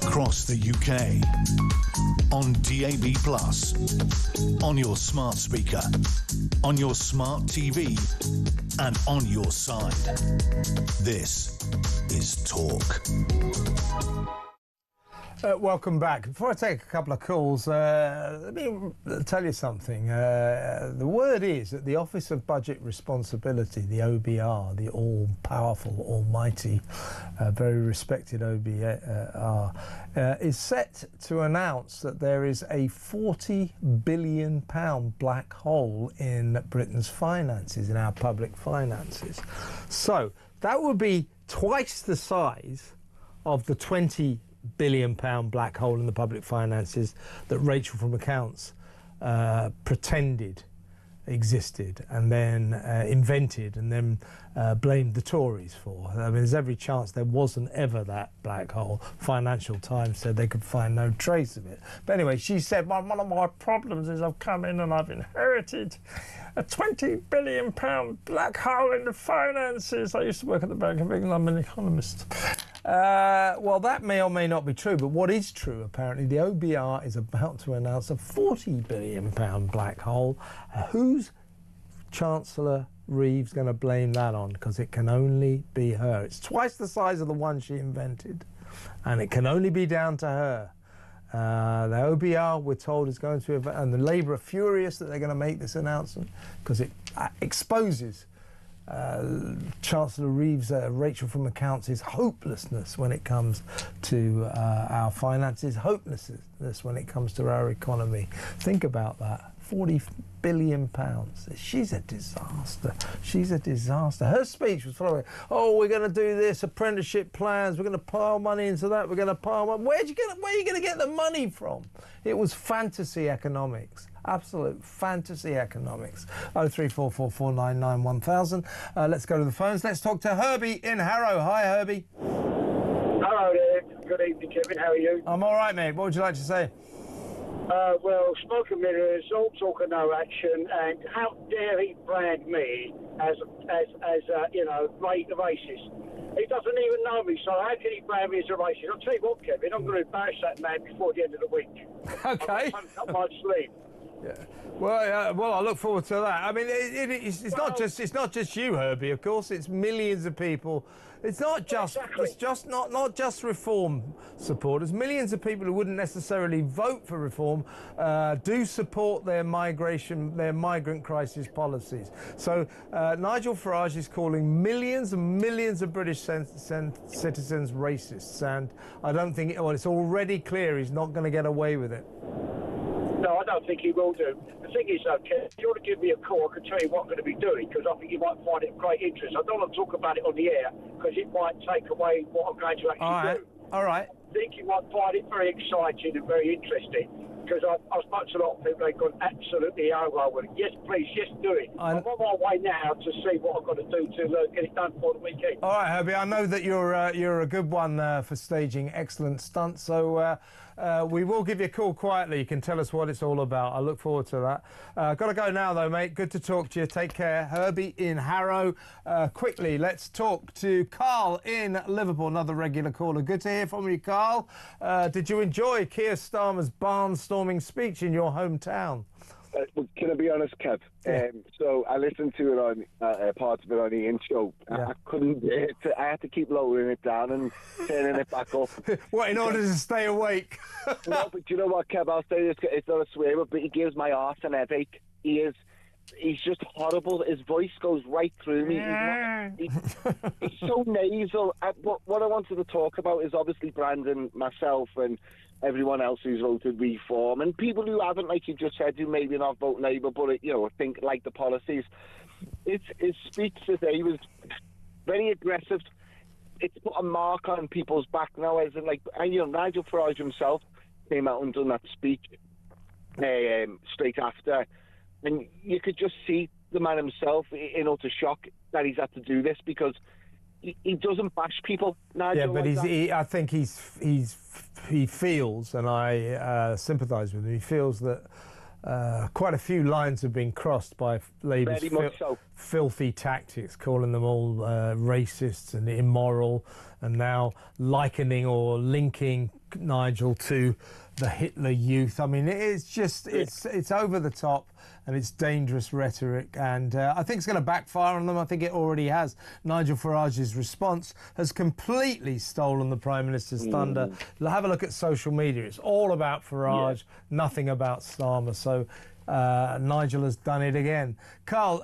Speaker 5: across the UK, on DAB+, on your smart speaker, on your smart TV, and on your side. This is Talk.
Speaker 6: Welcome back. Before I take a couple of calls, let me tell you something. The word is that the Office of Budget Responsibility, the OBR, the all-powerful, almighty, very respected OBR, is set to announce that there is a £40 billion black hole in Britain's finances, in our public finances. So that would be twice the size of the £20 billion black hole in the public finances that Rachel from Accounts pretended existed and then invented and then blamed the Tories for. I mean, there's every chance there wasn't ever that black hole. Financial Times said they could find no trace of it. But anyway, she said, one of my problems is I've come in and I've inherited a £20 billion black hole in the finances. I used to work at the Bank of England. I'm an economist. Well, that may or may not be true, but what is true, apparently, the OBR is about to announce a £40 billion black hole. Who's Chancellor Reeves going to blame that on? Because it can only be her. It's twice the size of the one she invented, and it can only be down to her. The OBR, we're told, is going to, and the Labour are furious that they're going to make this announcement because it exposes Chancellor Reeves, Rachel from Accounts' hopelessness when it comes to our finances, hopelessness when it comes to our economy. Think about that. £40 billion. She's a disaster. She's a disaster. Her speech was following, oh, we're going to do this, apprenticeship plans, we're going to pile money into that, we're going to pile money. Where are you going to get the money from? It was fantasy economics. Absolute fantasy economics. 03444991000. Let's go to the phones. Let's talk to Herbie in Harrow. Hi, Herbie.
Speaker 14: Hello there. Good evening, Kevin. How are you?
Speaker 6: I'm all right, mate. What would you like to say?
Speaker 14: Well, smoke and mirrors, all talk and no action, and how dare he brand me as racist? He doesn't even know me, so how can he brand me as a racist? I'll tell you what, Kevin, I'm going to embarrass that man before the end of the week.
Speaker 6: Okay.
Speaker 14: I'm up my sleeve.
Speaker 6: Yeah. Well, I look forward to that. I mean, it's not just you, Herbie. Of course, it's millions of people. It's not just not just reform supporters. Millions of people who wouldn't necessarily vote for reform do support their migrant crisis policies. So Nigel Farage is calling millions and millions of British citizens racists, and I don't think it's already clear he's not going to get away with it.
Speaker 14: No, I don't think he will do. The thing is, okay, if you want to give me a call, I can tell you what I'm going to be doing, because I think you might find it of great interest. I don't want to talk about it on the air, because it might take away what I'm going to actually do.
Speaker 6: All right.
Speaker 14: I think you might find it very exciting and very interesting, because I've spoken to a lot of people, they've gone absolutely over with it. Yes, please, just do it. I'm on my way now to see what I've got to do to get it done for the weekend.
Speaker 6: All right, Herbie, I know that you're a good one for staging excellent stunts, so we will give you a call quietly. You can tell us what it's all about. I look forward to that. Got to go now, though, mate. Good to talk to you. Take care. Herbie in Harrow. Quickly, let's talk to Carl in Liverpool, another regular caller. Good to hear from you, Carl. Did you enjoy Keir Starmer's barnstorming speech in your hometown?
Speaker 15: Can I be honest, Kev?
Speaker 6: Yeah.
Speaker 15: So I listened to it on parts of it on the intro.
Speaker 6: Yeah.
Speaker 15: I couldn't. I had to keep lowering it down and turning it back up.
Speaker 6: What, in order to stay awake?
Speaker 15: No, but you know what, Kev? I'll say this. It's not a swear word, but he gives my arse an headache. He's just horrible. His voice goes right through me. He's so nasal. What I wanted to talk about is obviously Brandon, myself, and everyone else who's voted reform, and people who haven't, like you just said, who maybe not vote Labour, but think like the policies. His speech today was very aggressive. It's put a mark on people's back now, as in Nigel Farage himself came out and done that speech straight after, and you could just see the man himself in utter shock that he's had to do this, because he doesn't bash people, Nigel.
Speaker 6: Yeah, but
Speaker 15: like
Speaker 6: I think he feels, and I sympathise with him, he feels that quite a few lines have been crossed by Labour's filthy tactics, calling them all racists and immoral, and now likening or linking Nigel to the Hitler Youth. I mean, it's just, it's over the top, and it's dangerous rhetoric, and I think it's going to backfire on them. I think it already has. Nigel Farage's response has completely stolen the Prime Minister's thunder. Have a look at social media. It's all about Farage, nothing about Starmer. So Nigel has done it again. Carl,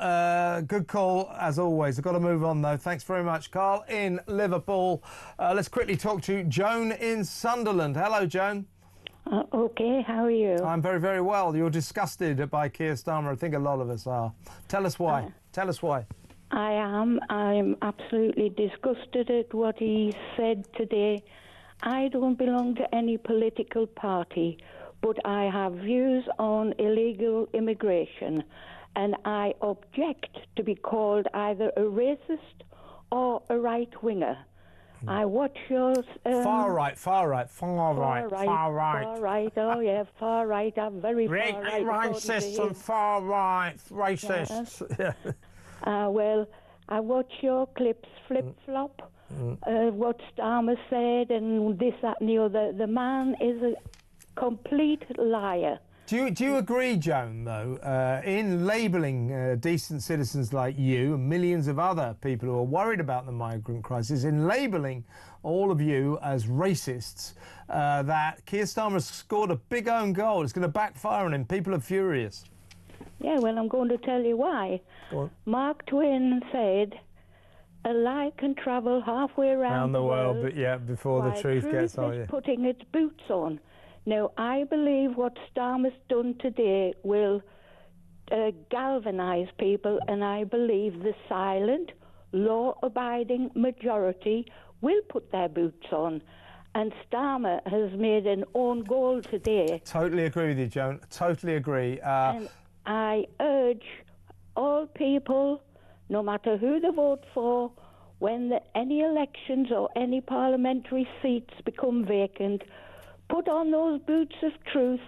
Speaker 6: good call as always. I've got to move on though. Thanks very much, Carl in Liverpool. Let's quickly talk to Joan in Sunderland. Hello, Joan.
Speaker 16: OK, how are you?
Speaker 6: I'm very, very well. You're disgusted by Keir Starmer. I think a lot of us are. Tell us why. Tell us why.
Speaker 16: I am. I'm absolutely disgusted at what he said today. I don't belong to any political party, but I have views on illegal immigration, and I object to be called either a racist or a right-winger. I watch yours.
Speaker 6: Far right.
Speaker 16: Oh, yeah, far right. I'm very far right.
Speaker 6: Racist and far right. Racists.
Speaker 16: Yes. Well, I watch your clips, flip-flop, what Starmer said, and this, that, and the other. The man is a complete liar.
Speaker 6: Do you agree, Joan, though, in labelling decent citizens like you and millions of other people who are worried about the migrant crisis, in labelling all of you as racists, that Keir Starmer has scored a big own goal? It's going to backfire on him. People are furious.
Speaker 16: Yeah, well, I'm going to tell you why.
Speaker 6: Go on.
Speaker 16: Mark Twain said, a lie can travel halfway around
Speaker 6: the world, but yeah, before the truth gets on you.
Speaker 16: Putting its boots on. Now, I believe what Starmer's done today will galvanise people, and I believe the silent, law-abiding majority will put their boots on. And Starmer has made an own goal today.
Speaker 6: Totally agree with you, Joan. Totally agree.
Speaker 16: And I urge all people, no matter who they vote for, when any elections or any parliamentary seats become vacant, put on those boots of truth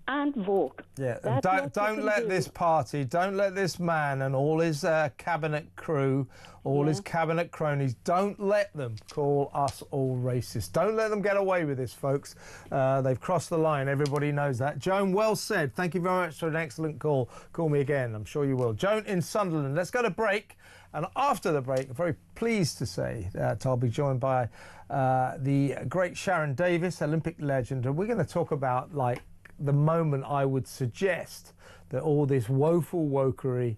Speaker 16: and vote.
Speaker 6: Yeah, and don't let this party, don't let this man and all his cabinet crew, all his cabinet cronies, don't let them call us all racist. Don't let them get away with this, folks. They've crossed the line. Everybody knows that. Joan, well said. Thank you very much for an excellent call. Call me again. I'm sure you will. Joan in Sunderland. Let's go to break. And after the break, I'm very pleased to say that I'll be joined by the great Sharon Davis, Olympic legend, and we're going to talk about, like, the moment I would suggest that all this woeful wokery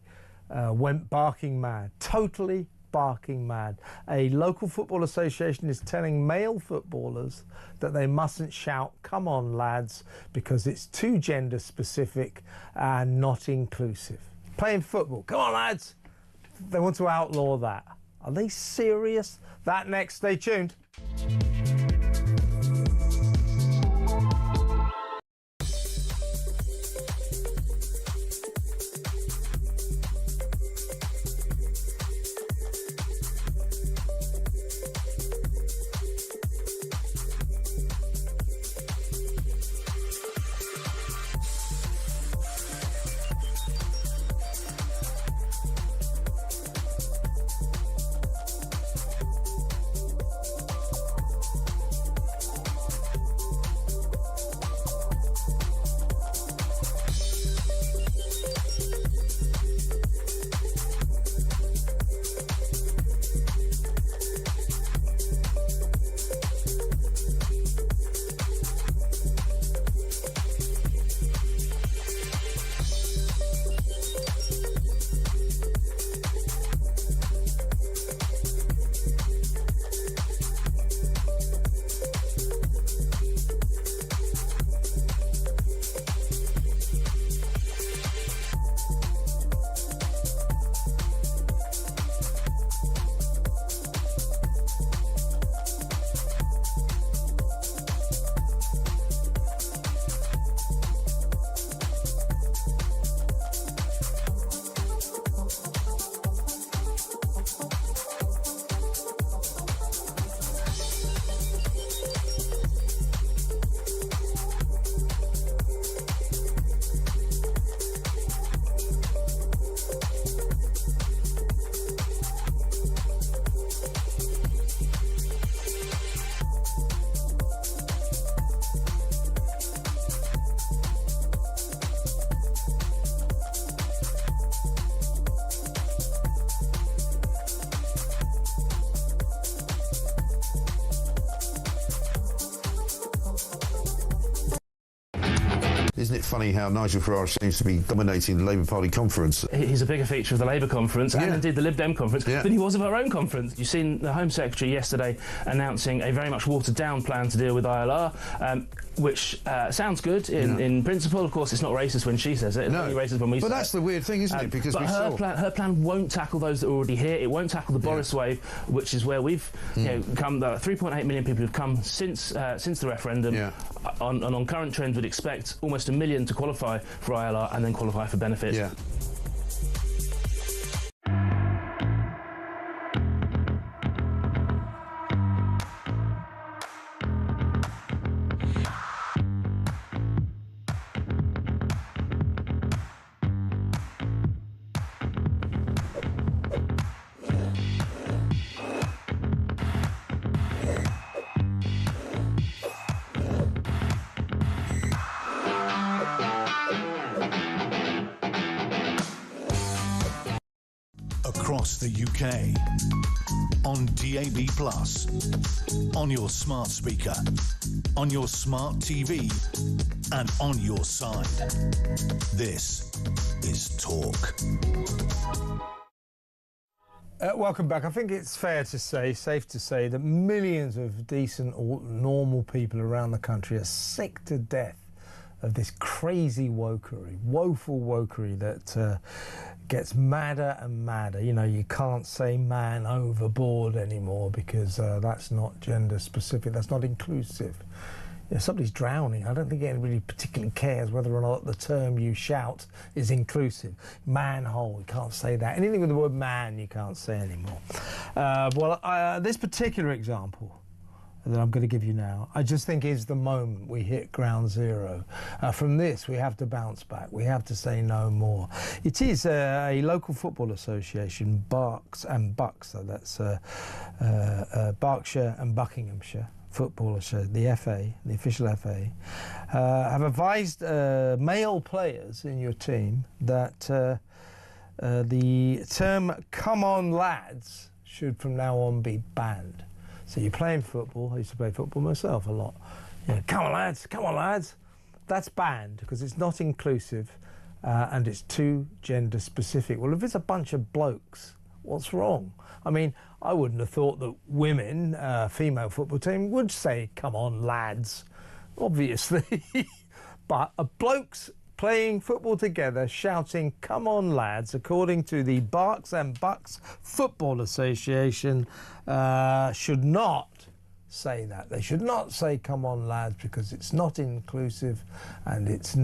Speaker 6: went barking mad, totally barking mad. A local football association is telling male footballers that they mustn't shout, "Come on, lads," because it's too gender specific and not inclusive. Playing football, come on, lads. They want to outlaw that. Are they serious? That next. Stay tuned.
Speaker 9: it funny how Nigel Farage seems to be dominating the Labour Party conference?
Speaker 10: He's a bigger feature of the Labour conference and indeed the Lib Dem conference than he was of our own conference. You've seen the Home Secretary yesterday announcing a very much watered-down plan to deal with ILR, which sounds good in principle. Of course, it's not racist when she says it. It's only racist when we say it.
Speaker 9: But that's the weird thing, isn't it? Because
Speaker 10: her plan won't tackle those that are already here. It won't tackle the Boris wave, which is where we've come. 3.8 million people have come since the referendum. On current trends, would expect almost 1 million to qualify for ILR and then qualify for benefits.
Speaker 5: Across the UK, on DAB+, on your smart speaker, on your smart TV, and on your side. This is Talk.
Speaker 6: Welcome back. I think it's safe to say that millions of decent or normal people around the country are sick to death of this crazy wokery, woeful wokery that gets madder and madder. You know, you can't say man overboard anymore because that's not gender specific, that's not inclusive. If somebody's drowning, I don't think anybody particularly cares whether or not the term you shout is inclusive. Manhole, you can't say that. Anything with the word man, you can't say anymore. This particular example that I'm going to give you now, I just think is the moment we hit ground zero. From this, we have to bounce back. We have to say no more. It is a local football association, Berks and Bucks, so that's Berkshire and Buckinghamshire Football Association, the FA, the official FA, have advised male players in your team that the term "come on lads" should from now on be banned. So you're playing football. I used to play football myself a lot. Come on lads. That's banned because it's not inclusive and it's too gender specific. Well, if it's a bunch of blokes, what's wrong? I mean, I wouldn't have thought that women, female football team, would say, come on lads, obviously. But blokes playing football together, shouting, come on lads, according to the Berks and Bucks Football Association, should not say that. They should not say, come on lads, because it's not inclusive and it's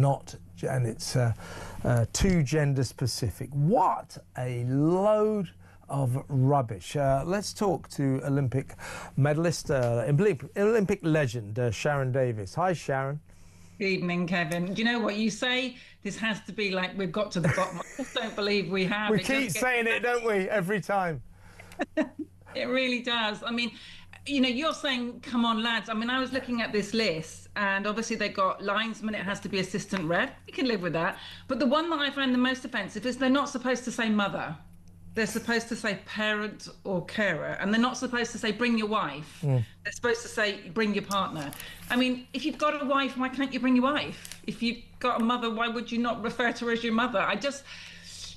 Speaker 6: too gender specific. What a load of rubbish. Let's talk to Olympic medalist, Olympic legend, Sharon Davis. Hi, Sharon.
Speaker 17: Good evening, Kevin. Do you know what you say? This has to be like we've got to the bottom. I just don't believe we have.
Speaker 6: We keep saying it, don't we, every time?
Speaker 17: It really does. I mean, you know, you're saying, come on, lads. I mean, I was looking at this list, and obviously they got linesman, it has to be assistant ref. You can live with that. But the one that I find the most offensive is they're not supposed to say mother. They're supposed to say parent or carer, and they're not supposed to say bring your wife. They're supposed to say bring your partner. I mean, if you've got a wife, why can't you bring your wife? If you've got a mother, why would you not refer to her as your mother? I just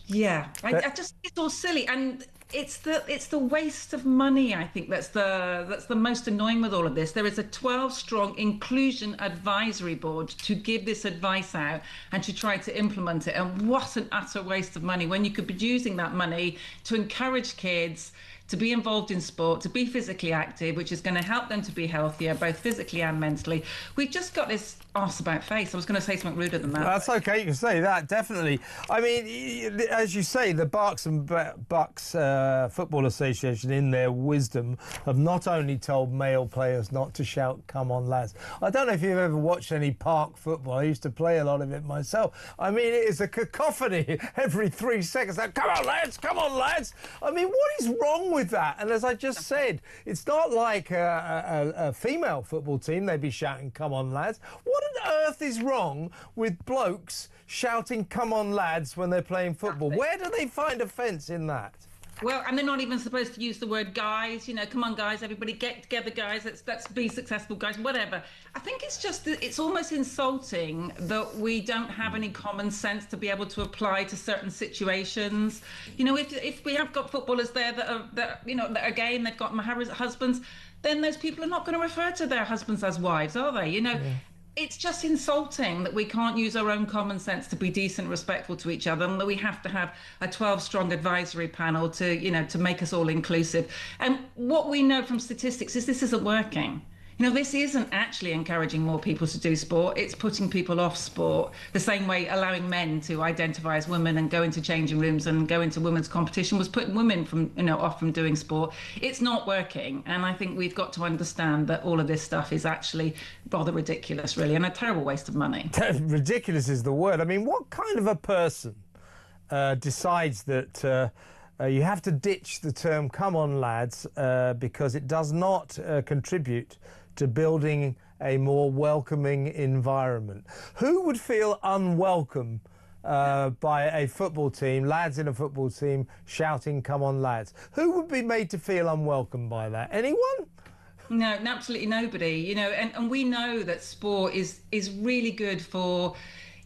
Speaker 17: it's all silly, and it's the waste of money. I think that's the most annoying with all of this. There is a 12-strong inclusion advisory board to give this advice out and to try to implement it. And what an utter waste of money when you could be using that money to encourage kids to be involved in sport, to be physically active, which is going to help them to be healthier, both physically and mentally. We've just got this arse about face. I was going to say something ruder than that.
Speaker 6: That's okay, you can say that, definitely. I mean, as you say, the Berks and Bucks Football Association, in their wisdom, have not only told male players not to shout, come on, lads. I don't know if you've ever watched any park football. I used to play a lot of it myself. I mean, it is a cacophony every 3 seconds. Like, come on, lads, come on, lads. I mean, what is wrong with that? And as I just said, it's not like a female football team. They'd be shouting, come on, lads. What on earth is wrong with blokes shouting, come on, lads, when they're playing football? Where do they find offence in that?
Speaker 17: Well, and they're not even supposed to use the word guys. Come on, guys, everybody get together, guys. Let's be successful, guys. Whatever. I think it's almost insulting that we don't have any common sense to be able to apply to certain situations. If we have got footballers there that are gay and they've got husbands, then those people are not going to refer to their husbands as wives, are they? Yeah. It's just insulting that we can't use our own common sense to be decent, respectful to each other, and that we have to have a 12-strong advisory panel to make us all inclusive. And what we know from statistics is this isn't working. This isn't actually encouraging more people to do sport. It's putting people off sport. The same way allowing men to identify as women and go into changing rooms and go into women's competition was putting women off from doing sport. It's not working. And I think we've got to understand that all of this stuff is actually rather ridiculous, really, and a terrible waste of money.
Speaker 6: Ridiculous is the word. I mean, what kind of a person decides that you have to ditch the term "come on, lads" because it does not contribute to building a more welcoming environment? Who would feel unwelcome by a football team, lads in a football team, shouting "come on, lads"? Who would be made to feel unwelcome by that? Anyone?
Speaker 17: No, absolutely nobody. And we know that sport is really good for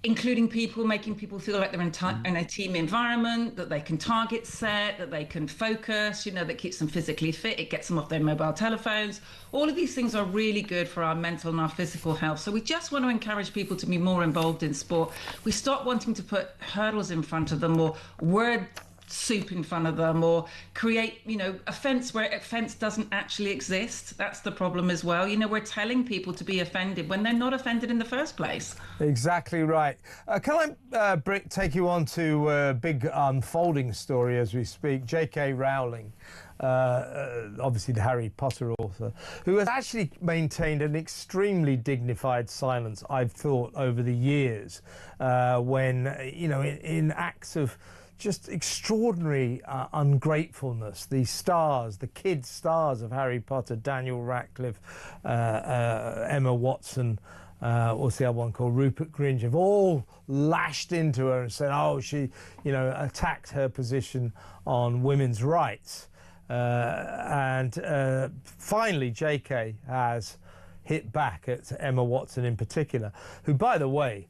Speaker 17: including people, making people feel like they're in a team environment, that they can target set, that they can focus, that keeps them physically fit, it gets them off their mobile telephones. All of these things are really good for our mental and our physical health. So we just want to encourage people to be more involved in sport. We stop wanting to put hurdles in front of them or word soup in front of them or create a fence where a fence doesn't actually exist. That's the problem as well. We're telling people to be offended when they're not offended in the first place.
Speaker 6: Exactly right. Can I take you on to a big unfolding story as we speak? J.K. Rowling, obviously the Harry Potter author, who has actually maintained an extremely dignified silence, I've thought, over the years, when in acts of just extraordinary ungratefulness. The kid stars of Harry Potter, Daniel Radcliffe, Emma Watson, what's the other one called, Rupert Grint, have all lashed into her and said, she, attacked her position on women's rights. And finally, JK has hit back at Emma Watson in particular, who, by the way,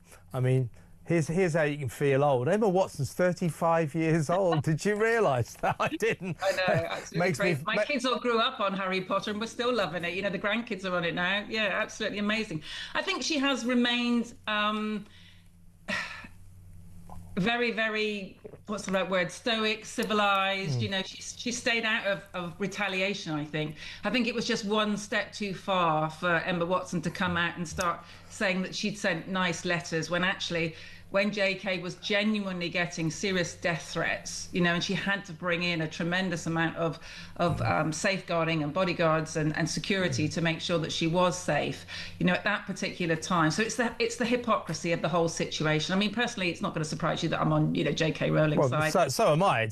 Speaker 6: Here's how you can feel old. Emma Watson's 35 years old. Did you realise that? I didn't.
Speaker 17: I know. Absolutely My kids all grew up on Harry Potter and we're still loving it. The grandkids are on it now. Yeah, absolutely amazing. I think she has remained very, very, what's the right word, stoic, civilised. She stayed out of retaliation, I think. I think it was just one step too far for Emma Watson to come out and start saying that she'd sent nice letters when actually, when JK was genuinely getting serious death threats, and she had to bring in a tremendous amount of safeguarding and bodyguards and security to make sure that she was safe, at that particular time. So it's the hypocrisy of the whole situation. Personally, it's not going to surprise you that I'm on, JK Rowling's side.
Speaker 6: So am I.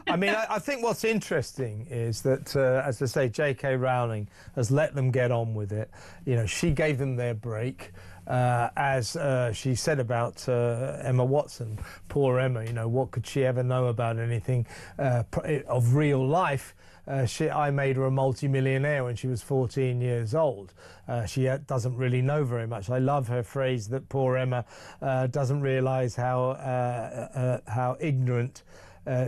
Speaker 6: I think what's interesting is that, as I say, JK Rowling has let them get on with it. She gave them their break. As she said about Emma Watson, poor Emma, what could she ever know about anything of real life? I made her a multi-millionaire when she was 14 years old. She doesn't really know very much. I love her phrase that poor Emma doesn't realise how ignorant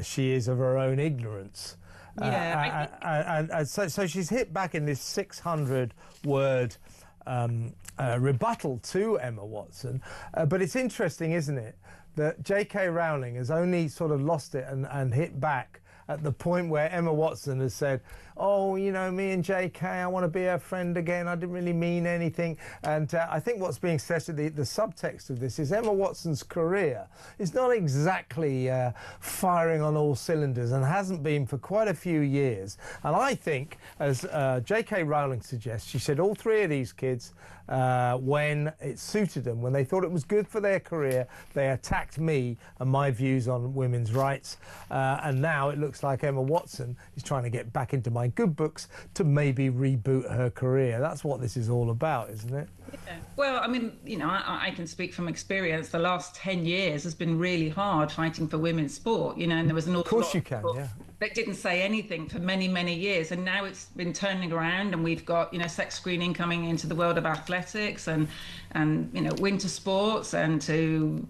Speaker 6: she is of her own ignorance.
Speaker 17: Yeah.
Speaker 6: So she's hit back in this 600-word rebuttal to Emma Watson. But it's interesting, isn't it, that J.K. Rowling has only sort of lost it and hit back at the point where Emma Watson has said, me and JK, I want to be her friend again. I didn't really mean anything. And I think what's being said, the subtext of this is Emma Watson's career is not exactly firing on all cylinders and hasn't been for quite a few years. And I think, as JK Rowling suggests, she said all three of these kids, when it suited them, when they thought it was good for their career, they attacked me and my views on women's rights. And now it looks like Emma Watson is trying to get back into my good books to maybe reboot her career. That's what this is all about, isn't it?
Speaker 17: Yeah. Well, I can speak from experience. The last 10 years has been really hard fighting for women's sport, and there was an awful lot.
Speaker 6: Of course you can, yeah.
Speaker 17: that didn't say anything for many, many years, and now it's been turning around, and we've got, you know, sex screening coming into the world of athletics and you know, winter sports, and to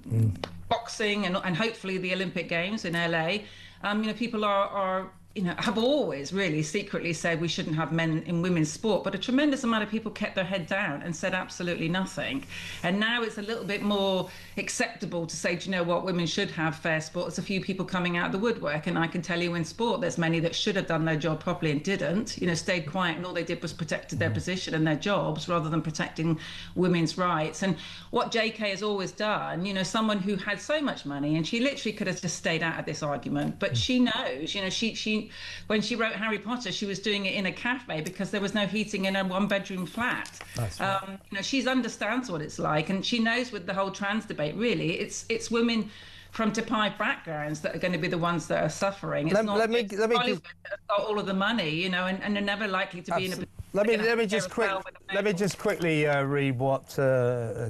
Speaker 17: boxing, and hopefully the Olympic Games in LA. You know, people are you know, have always really secretly said we shouldn't have men in women's sport, but a tremendous amount of people kept their head down and said absolutely nothing. And now it's a little bit more acceptable to say, do you know what, women should have fair sport. There's a few people coming out of the woodwork, and I can tell you in sport, there's many that should have done their job properly and didn't, you know, stayed quiet, and all they did was protected their position and their jobs rather than protecting women's rights. And what JK has always done, you know, someone who had so much money, and she literally could have just stayed out of this argument, but she knows, you know, she when she wrote Harry Potter, she was doing it in a cafe because there was no heating in a one-bedroom flat. That's right. You know, she understands what it's like, and she knows with the whole trans debate, really, it's women from deprived backgrounds that are going to be the ones that are suffering. It's not Hollywood that have got all of the money, you know, and are never likely to be in a.
Speaker 6: Let me just quickly read what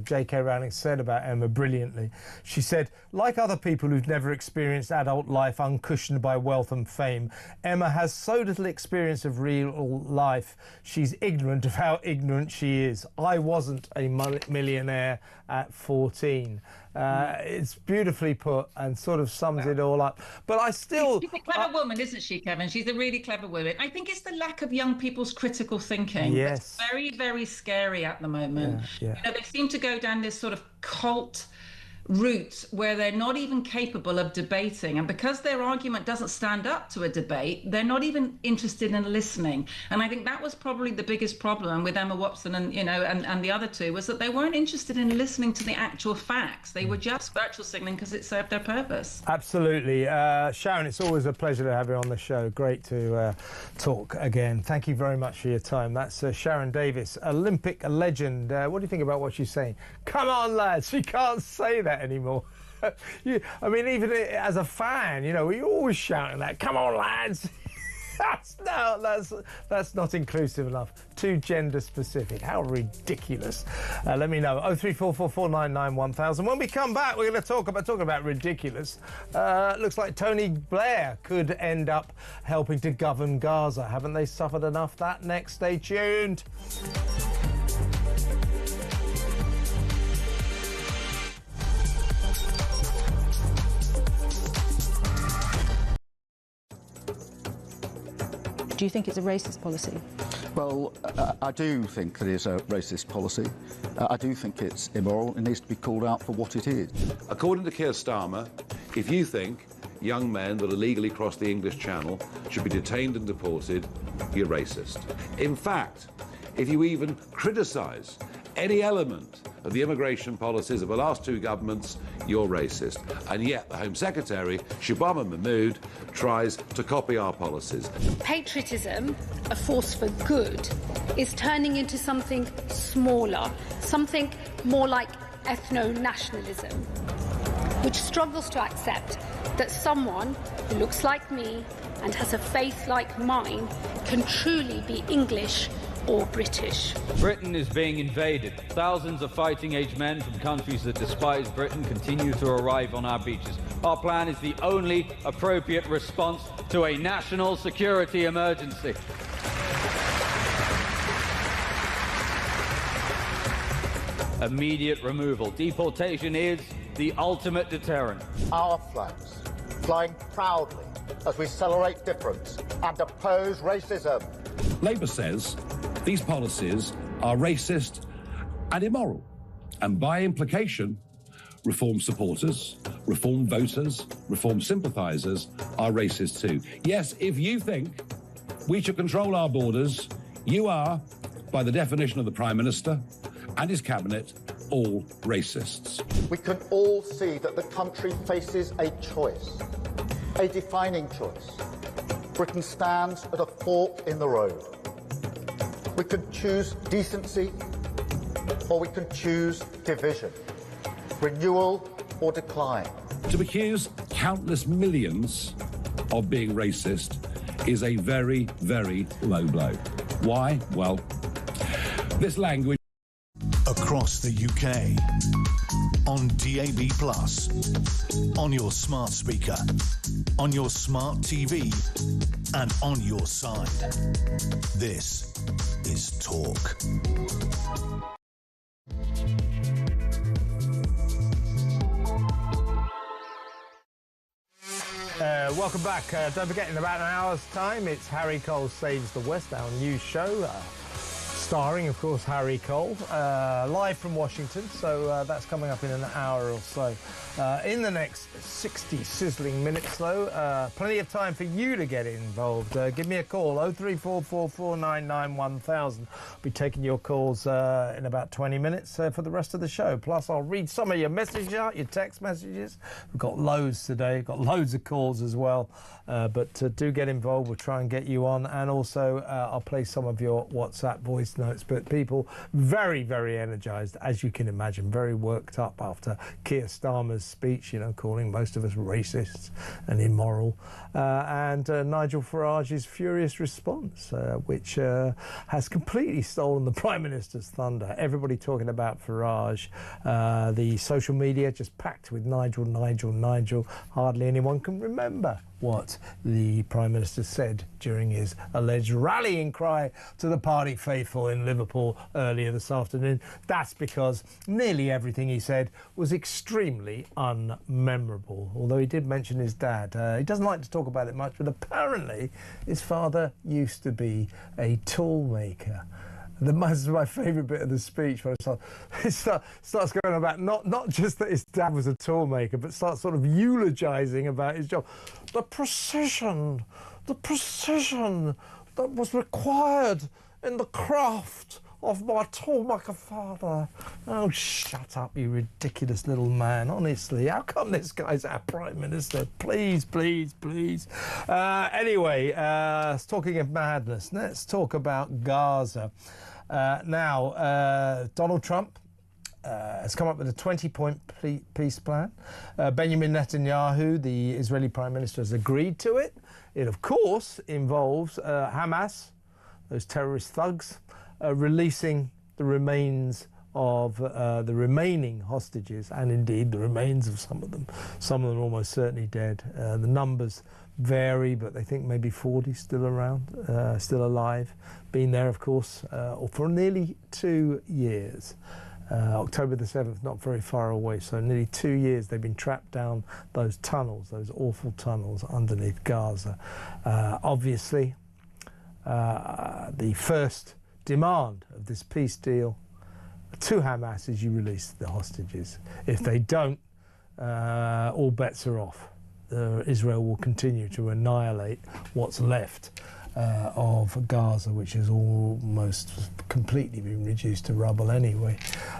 Speaker 6: J.K. Rowling said about Emma brilliantly. She said, like other people who've never experienced adult life uncushioned by wealth and fame, Emma has so little experience of real life, she's ignorant of how ignorant she is. I wasn't a millionaire at 14. It's beautifully put and sort of sums it all up. But I still...
Speaker 17: She's a clever woman, isn't she, Kevin? She's a really clever woman. I think it's the lack of young people's critical thinking.
Speaker 6: Yes.
Speaker 17: That's very, very scary at the moment.
Speaker 6: Yeah.
Speaker 17: You know, they seem to go down this sort of cult route where they're not even capable of debating, and because their argument doesn't stand up to a debate, they're not even interested in listening. And I think that was probably the biggest problem with Emma Watson and, you know, and the other two, was that they weren't interested in listening to the actual facts. They were just virtual signaling because it served their purpose.
Speaker 6: Absolutely. Sharon, it's always a pleasure to have you on the show. Great to talk again. Thank you very much for your time. That's Sharon Davis, Olympic legend. What do you think about what she's saying? Come on, lads, she can't say that anymore. I mean, even as a fan, you know, you're always shouting that, come on, lads. That's not inclusive enough. Too gender specific. How ridiculous. Let me know. 03444991000. When we come back, we're going to talk about ridiculous. Looks like Tony Blair could end up helping to govern Gaza. Haven't they suffered enough? That next. Stay tuned.
Speaker 12: Do you think it's a racist policy?
Speaker 4: Well, I do think that it's a racist policy. I do think it's immoral. It needs to be called out for what it is.
Speaker 1: According to Keir Starmer, if you think young men that illegally cross the English Channel should be detained and deported, you're racist. In fact, if you even criticise any element of the immigration policies of the last two governments, you're racist. And yet the Home Secretary, Shubham Mahmood, tries to copy our policies.
Speaker 2: Patriotism, a force for good, is turning into something smaller, something more like ethno-nationalism, which struggles to accept that someone who looks like me and has a faith like mine can truly be English or British.
Speaker 3: Britain is being invaded. Thousands of fighting-age men from countries that despise Britain continue to arrive on our beaches. Our plan is the only appropriate response to a national security emergency. Immediate removal. Deportation is the ultimate deterrent.
Speaker 4: Our flags, flying proudly as we celebrate difference and oppose racism.
Speaker 1: Labour says these policies are racist and immoral, and by implication, Reform supporters, Reform voters, Reform sympathisers are racist too. Yes, if you think we should control our borders, you are, by the definition of the Prime Minister and his cabinet, all racists.
Speaker 4: We can all see that the country faces a choice, a defining choice. Britain stands at a fork in the road. We can choose decency, or we can choose division, renewal or decline.
Speaker 1: To accuse countless millions of being racist is a very, very low blow. Why? Well, this language...
Speaker 5: Across across the UK. On DAB+, on your smart speaker, on your smart TV, and on your side. This is Talk.
Speaker 6: Welcome back. Don't forget, in about an hour's time, it's Harry Cole Saves the West, our new show. Starring, of course, Harry Cole, live from Washington, so that's coming up in an hour or so. In the next 60 sizzling minutes, though, plenty of time for you to get involved. Give me a call, 03444991000. I'll be taking your calls in about 20 minutes for the rest of the show. Plus, I'll read some of your messages out, your text messages. We've got loads today, got loads of calls as well. But do get involved. We'll try and get you on. And also, I'll play some of your WhatsApp voice notes. But people very, very energised, as you can imagine, very worked up after Keir Starmer's speech, you know, calling most of us racists and immoral. And Nigel Farage's furious response, which has completely stolen the Prime Minister's thunder. Everybody talking about Farage. The social media just packed with Nigel. Hardly anyone can remember what the Prime Minister said during his alleged rallying cry to the party faithful in Liverpool earlier this afternoon. That's because nearly everything he said was extremely unmemorable, although he did mention his dad. He doesn't like to talk about it much, but apparently his father used to be a tool maker. This is my favourite bit of the speech, where it starts going about not just that his dad was a tool maker, but starts sort of eulogising about his job. The precision that was required in the craft of my toolmaker father. Oh, shut up, you ridiculous little man, honestly. How come this guy's our Prime Minister? Please. Anyway, talking of madness, let's talk about Gaza. Now, Donald Trump has come up with a 20-point peace plan. Benjamin Netanyahu, the Israeli Prime Minister, has agreed to it. It, of course, involves Hamas, those terrorist thugs, releasing the remains of the remaining hostages, and indeed the remains of some of them. Some of them are almost certainly dead. The numbers vary, but they think maybe 40 still around, still alive. Been there, of course, for nearly 2 years. October the 7th, not very far away, so nearly 2 years they've been trapped down those tunnels, those awful tunnels underneath Gaza. Obviously, the first demand of this peace deal to Hamas is you release the hostages. If they don't, all bets are off. Israel will continue to annihilate what's left of Gaza, which has almost completely been reduced to rubble anyway.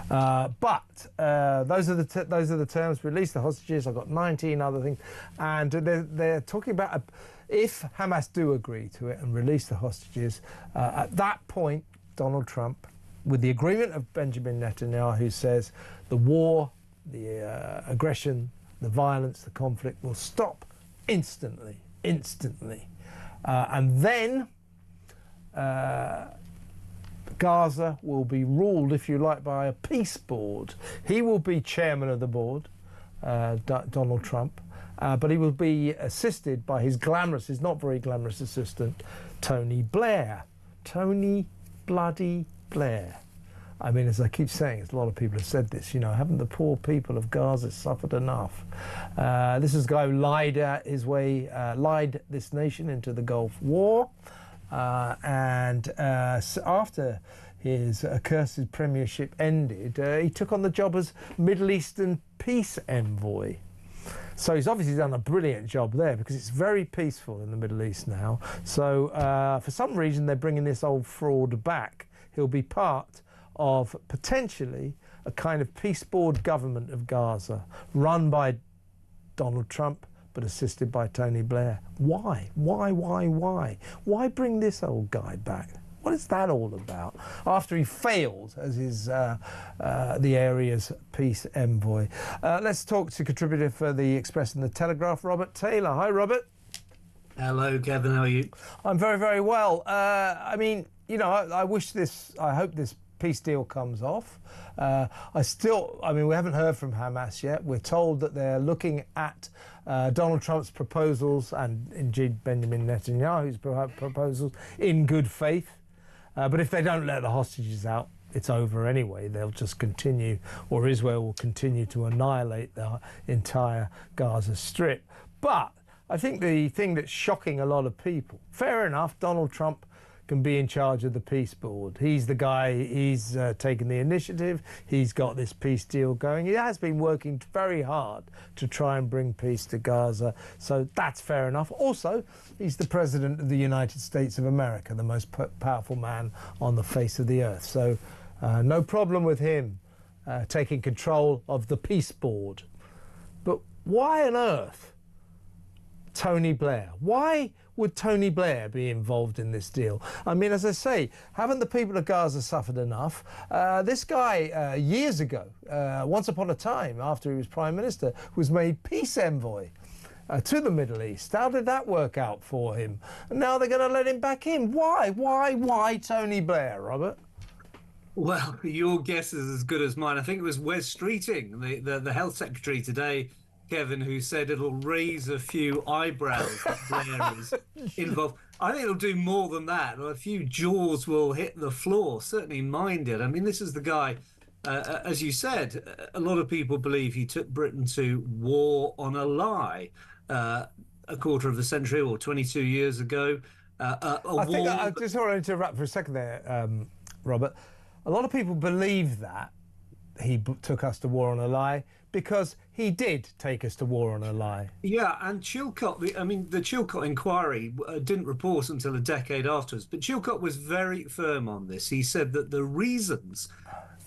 Speaker 6: But those are the terms. Release the hostages. I've got 19 other things, and they're talking about if Hamas do agree to it and release the hostages. At that point, Donald Trump, with the agreement of Benjamin Netanyahu, says the war, the aggression, the violence, the conflict will stop instantly. And then Gaza will be ruled, if you like, by a peace board. He will be chairman of the board, Donald Trump, but he will be assisted by his not very glamorous assistant, Tony Blair. Tony bloody Blair. I mean, as I keep saying, a lot of people have said this, you know, haven't the poor people of Gaza suffered enough? This is a guy who lied this nation into the Gulf War. After his accursed premiership ended, he took on the job as Middle Eastern peace envoy. So he's obviously done a brilliant job there, because it's very peaceful in the Middle East now. So for some reason, they're bringing this old fraud back. He'll be part of potentially a kind of peace board government of Gaza, run by Donald Trump, but assisted by Tony Blair. Why? Why bring this old guy back? What is that all about? After he failed as the area's peace envoy. Let's talk to contributor for The Express and The Telegraph, Robert Taylor. Hi, Robert.
Speaker 18: Hello, Kevin. How are you?
Speaker 6: I'm very, very well. I mean, you know, I hope this peace deal comes off. We haven't heard from Hamas yet. We're told that they're looking at Donald Trump's proposals and indeed Benjamin Netanyahu's proposals in good faith. But if they don't let the hostages out, it's over anyway. They'll just continue, or Israel will continue to annihilate the entire Gaza Strip. But I think the thing that's shocking a lot of people, fair enough, Donald Trump can be in charge of the peace board. He's the guy, he's taken the initiative, he's got this peace deal going. He has been working very hard to try and bring peace to Gaza, so that's fair enough. Also, he's the President of the United States of America, the most powerful man on the face of the earth. So no problem with him taking control of the peace board. But why on earth Tony Blair? Why would Tony Blair be involved in this deal? I mean, as I say, haven't the people of Gaza suffered enough? This guy, years ago, once upon a time, after he was Prime Minister, was made peace envoy to the Middle East. How did that work out for him? And now they're going to let him back in. Why Tony Blair, Robert?
Speaker 18: Well, your guess is as good as mine. I think it was Wes Streeting, the health secretary today, Kevin, who said it'll raise a few eyebrows that Blair is involved. I think it'll do more than that. A few jaws will hit the floor, certainly mine did. I mean, this is the guy, as you said, a lot of people believe he took Britain to war on a lie a quarter of a century or 22 years ago.
Speaker 6: I just want to interrupt for a second there, Robert. A lot of people believe that he took us to war on a lie because he did take us to war on a lie.
Speaker 18: Yeah, and Chilcot, the Chilcot inquiry didn't report until a decade afterwards, but Chilcot was very firm on this. He said that the reasons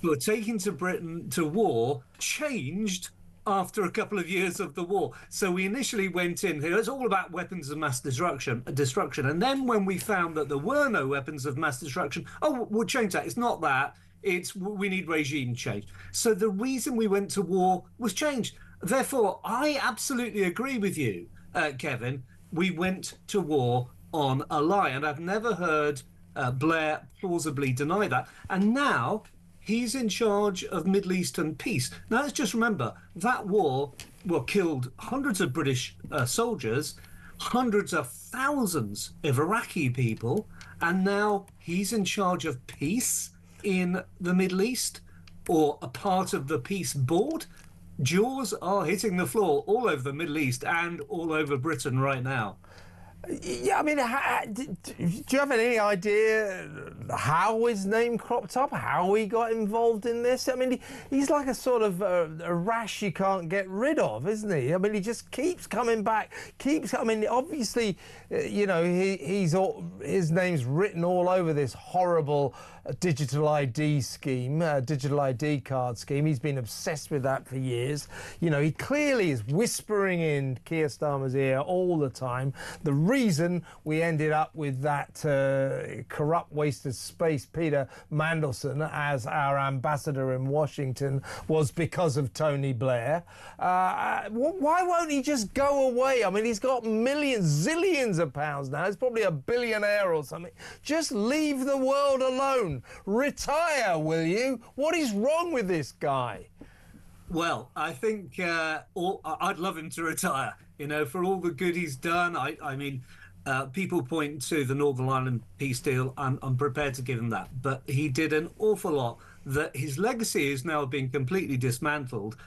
Speaker 18: for taking to Britain to war changed after a couple of years of the war. So we initially went in, it was all about weapons of mass destruction. And then when we found that there were no weapons of mass destruction, we'll change that. It's not that. We need regime change. So the reason we went to war was changed. Therefore, I absolutely agree with you, Kevin. We went to war on a lie. And I've never heard Blair plausibly deny that. And now he's in charge of Middle Eastern peace. Now, let's just remember, that war killed hundreds of British soldiers, hundreds of thousands of Iraqi people, and now he's in charge of peace in the Middle East, or a part of the peace board. Jaws are hitting the floor all over the Middle East and all over Britain right now.
Speaker 6: Yeah, I mean, do you have any idea how his name cropped up, how he got involved in this? I mean, he's like a sort of a rash you can't get rid of, isn't he? I mean, he just keeps coming back, I mean, obviously, his name's written all over this horrible digital ID scheme, digital ID card scheme. He's been obsessed with that for years. He clearly is whispering in Keir Starmer's ear all the time. The reason we ended up with that corrupt waste of space Peter Mandelson as our ambassador in Washington was because of Tony Blair. Why won't he just go away? I mean, he's got millions, zillions of pounds now. He's probably a billionaire or something. Just leave the world alone. Retire, will you? What is wrong with this guy?
Speaker 18: Well, I think I'd love him to retire, for all the good he's done. I mean, people point to the Northern Ireland peace deal. I'm prepared to give him that. But he did an awful lot. That his legacy is now being completely dismantled.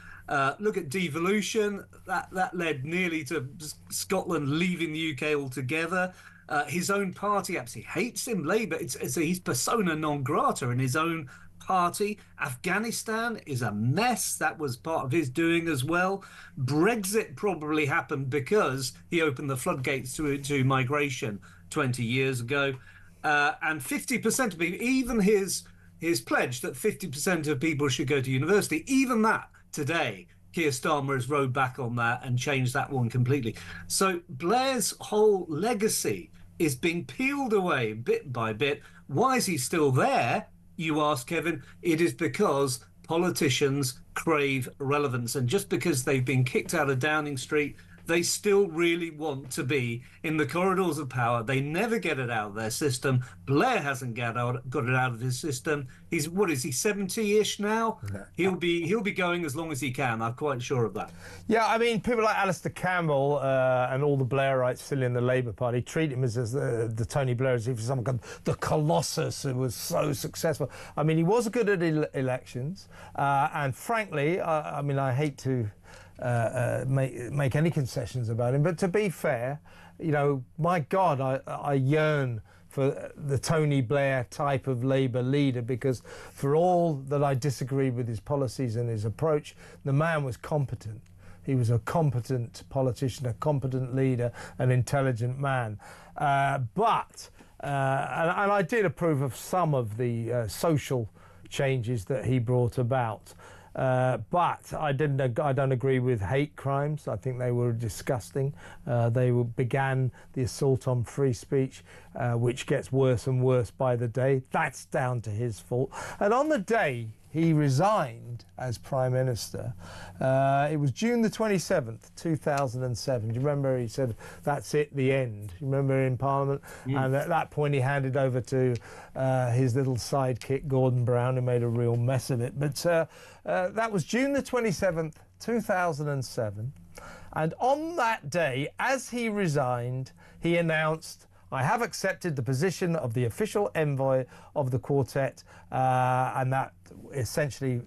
Speaker 18: Look at devolution. That led nearly to Scotland leaving the UK altogether. His own party absolutely hates him. Labour, he's persona non grata in his own party. Afghanistan is a mess. That was part of his doing as well. Brexit probably happened because he opened the floodgates to migration 20 years ago. And 50% of people, even his pledge that 50% of people should go to university, even that today, Keir Starmer has rowed back on that and changed that one completely. So Blair's whole legacy is being peeled away bit by bit. Why is he still there, you ask, Kevin? It is because politicians crave relevance. And just because they've been kicked out of Downing Street, they still really want to be in the corridors of power. They never get it out of their system. Blair hasn't got it out of his system. He's, what is he, 70-ish now? He'll be going as long as he can. I'm quite sure of that.
Speaker 6: Yeah, I mean, people like Alistair Campbell and all the Blairites still in the Labour Party treat him as the Tony Blair, as if he's some kind of the colossus who was so successful. I mean, he was good at elections, and frankly, I mean, I hate to make any concessions about him, but to be fair, you know, my God, I yearn for the Tony Blair type of Labour leader, because for all that I disagreed with his policies and his approach, the man was competent. He was a competent politician, a competent leader, an intelligent man. And I did approve of some of the social changes that he brought about. But I don't agree with hate crimes. I think they were disgusting. They began the assault on free speech, which gets worse and worse by the day. That's down to his fault. And on the day he resigned as Prime Minister, it was June the 27th, 2007. Do you remember he said, "That's it, the end"? You remember in Parliament? And at that point he handed over to his little sidekick, Gordon Brown, who made a real mess of it. But that was June the 27th, 2007. And on that day, as he resigned, he announced, "I have accepted the position of the official envoy of the quartet," and that essentially,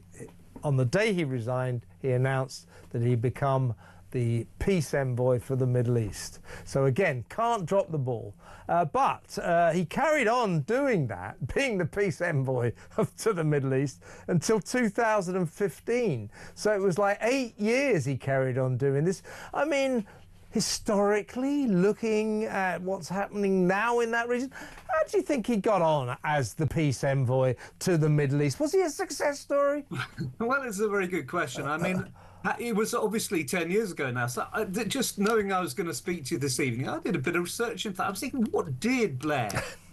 Speaker 6: on the day he resigned, he announced that he'd become the peace envoy for the Middle East. So again, can't drop the ball. But he carried on doing that, being the peace envoy to the Middle East, until 2015. So it was like 8 years he carried on doing this. I mean, historically, looking at what's happening now in that region, how do you think he got on as the peace envoy to the Middle East? Was he a success story?
Speaker 18: Well, it's a very good question. I mean, it was obviously 10 years ago now. So just knowing I was going to speak to you this evening, I did a bit of research into that. I was thinking, what did Blair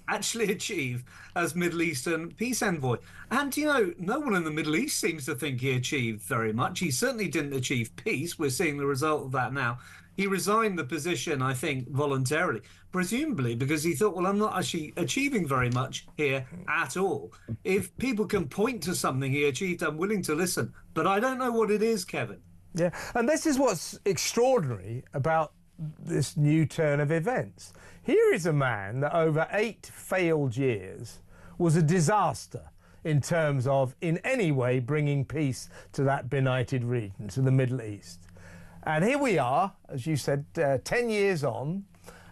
Speaker 18: actually achieve as Middle Eastern peace envoy? And, you know, no one in the Middle East seems to think he achieved very much. He certainly didn't achieve peace. We're seeing the result of that now. He resigned the position, I think, voluntarily, presumably because he thought, well, I'm not actually achieving very much here at all. If people can point to something he achieved, I'm willing to listen. But I don't know what it is, Kevin.
Speaker 6: Yeah, and this is what's extraordinary about this new turn of events. Here is a man that over 8 failed years was a disaster in terms of in any way bringing peace to that benighted region, to the Middle East. And here we are, as you said, 10 years on.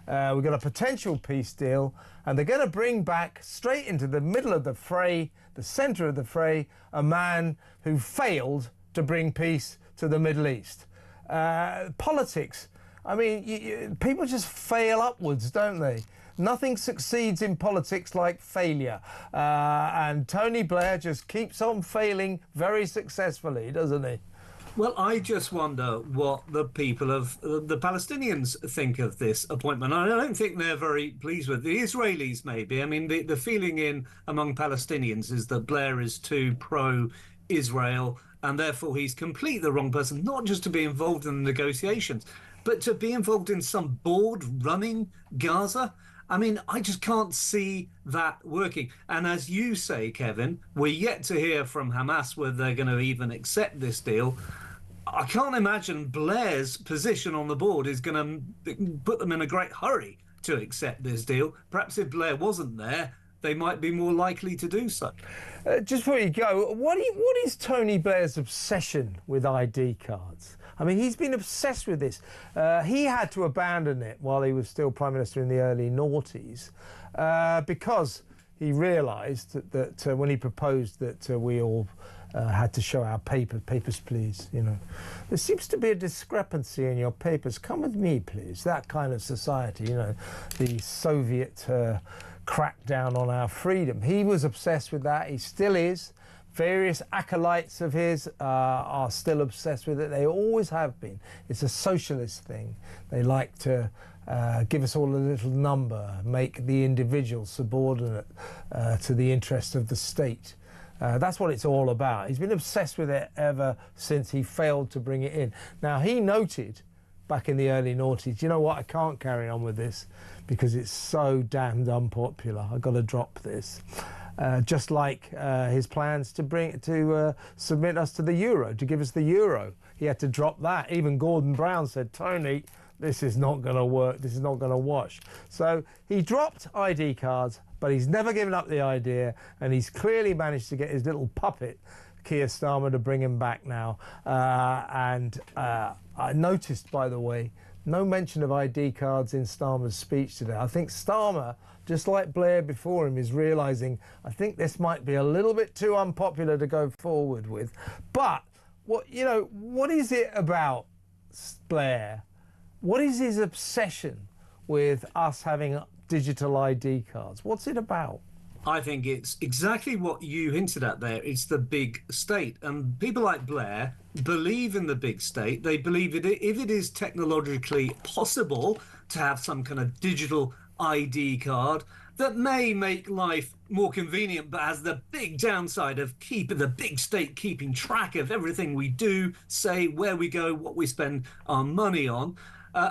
Speaker 6: We've got a potential peace deal, and they're going to bring back straight into the middle of the fray, the centre of the fray, a man who failed to bring peace to the Middle East. Politics, I mean, people just fail upwards, don't they? Nothing succeeds in politics like failure. And Tony Blair just keeps on failing very successfully, doesn't he?
Speaker 18: Well, I just wonder what the people of the Palestinians think of this appointment. I don't think they're very pleased with it. The Israelis, maybe. I mean, the feeling among Palestinians is that Blair is too pro-Israel, and therefore he's completely the wrong person, not just to be involved in the negotiations, but to be involved in some board running Gaza. I mean, I just can't see that working. And as you say, Kevin, we're yet to hear from Hamas whether they're going to even accept this deal. I can't imagine Blair's position on the board is going to put them in a great hurry to accept this deal. Perhaps if Blair wasn't there, they might be more likely to do so.
Speaker 6: Just before you go, what is Tony Blair's obsession with ID cards? I mean, he's been obsessed with this. He had to abandon it while he was still Prime Minister in the early noughties because he realised that when he proposed that we all had to show our papers, please, you know. There seems to be a discrepancy in your papers. Come with me, please. That kind of society, you know, the Soviet crackdown on our freedom. He was obsessed with that. He still is. Various acolytes of his are still obsessed with it. They always have been. It's a socialist thing. They like to give us all a little number, make the individual subordinate to the interests of the state. That's what it's all about. He's been obsessed with it ever since he failed to bring it in. Now, he noted back in the early noughties, you know what, I can't carry on with this because it's so damned unpopular. I've got to drop this. Just like his plans to submit us to the euro, to give us the euro. He had to drop that. Even Gordon Brown said, Tony, this is not going to work. This is not going to wash. So he dropped ID cards, but he's never given up the idea, and he's clearly managed to get his little puppet, Keir Starmer, to bring him back now. I noticed, by the way, no mention of ID cards in Starmer's speech today. I think Starmer, just like Blair before him, is realising, I think this might be a little bit too unpopular to go forward with. But, what is it about Blair? What is his obsession with us having digital ID cards? What's it about?
Speaker 18: I think it's exactly what you hinted at there. It's the big state. And people like Blair believe in the big state. They believe that if it is technologically possible to have some kind of digital ID card that may make life more convenient, but has the big downside of the big state keeping track of everything we do, say, where we go, what we spend our money on,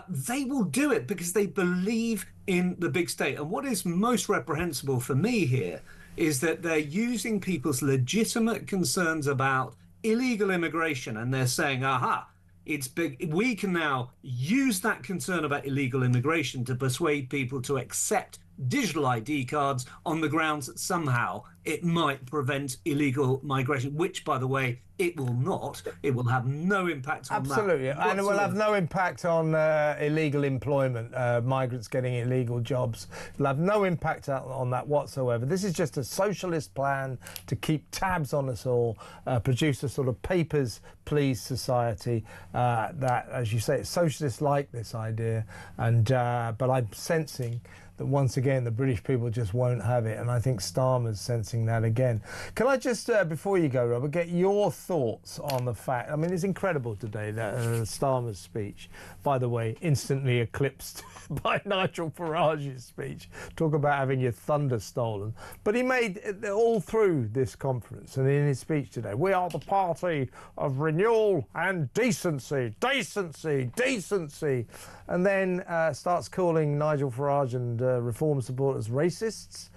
Speaker 18: they will do it because they believe in the big state. And what is most reprehensible for me here is that they're using people's legitimate concerns about illegal immigration, and they're saying, aha, it's big. We can now use that concern about illegal immigration to persuade people to accept digital ID cards on the grounds that somehow it might prevent illegal migration, which, by the way, it will not. It will have no impact on
Speaker 6: Absolutely.
Speaker 18: that.
Speaker 6: And it will have no impact on illegal employment, migrants getting illegal jobs. It'll have no impact on that whatsoever. This is just a socialist plan to keep tabs on us all, produce a sort of papers, please society that, as you say, it's socialists like this idea. And but I'm sensing that once again the British people just won't have it, and I think Starmer's sensing that again. Can I just, before you go, Robert, get your thoughts on the fact, I mean, it's incredible today, that Starmer's speech, by the way, instantly eclipsed by Nigel Farage's speech. Talk about having your thunder stolen. But he made all through this conference and in his speech today, we are the party of renewal and decency, decency, decency. And then starts calling Nigel Farage and Reform supporters racists,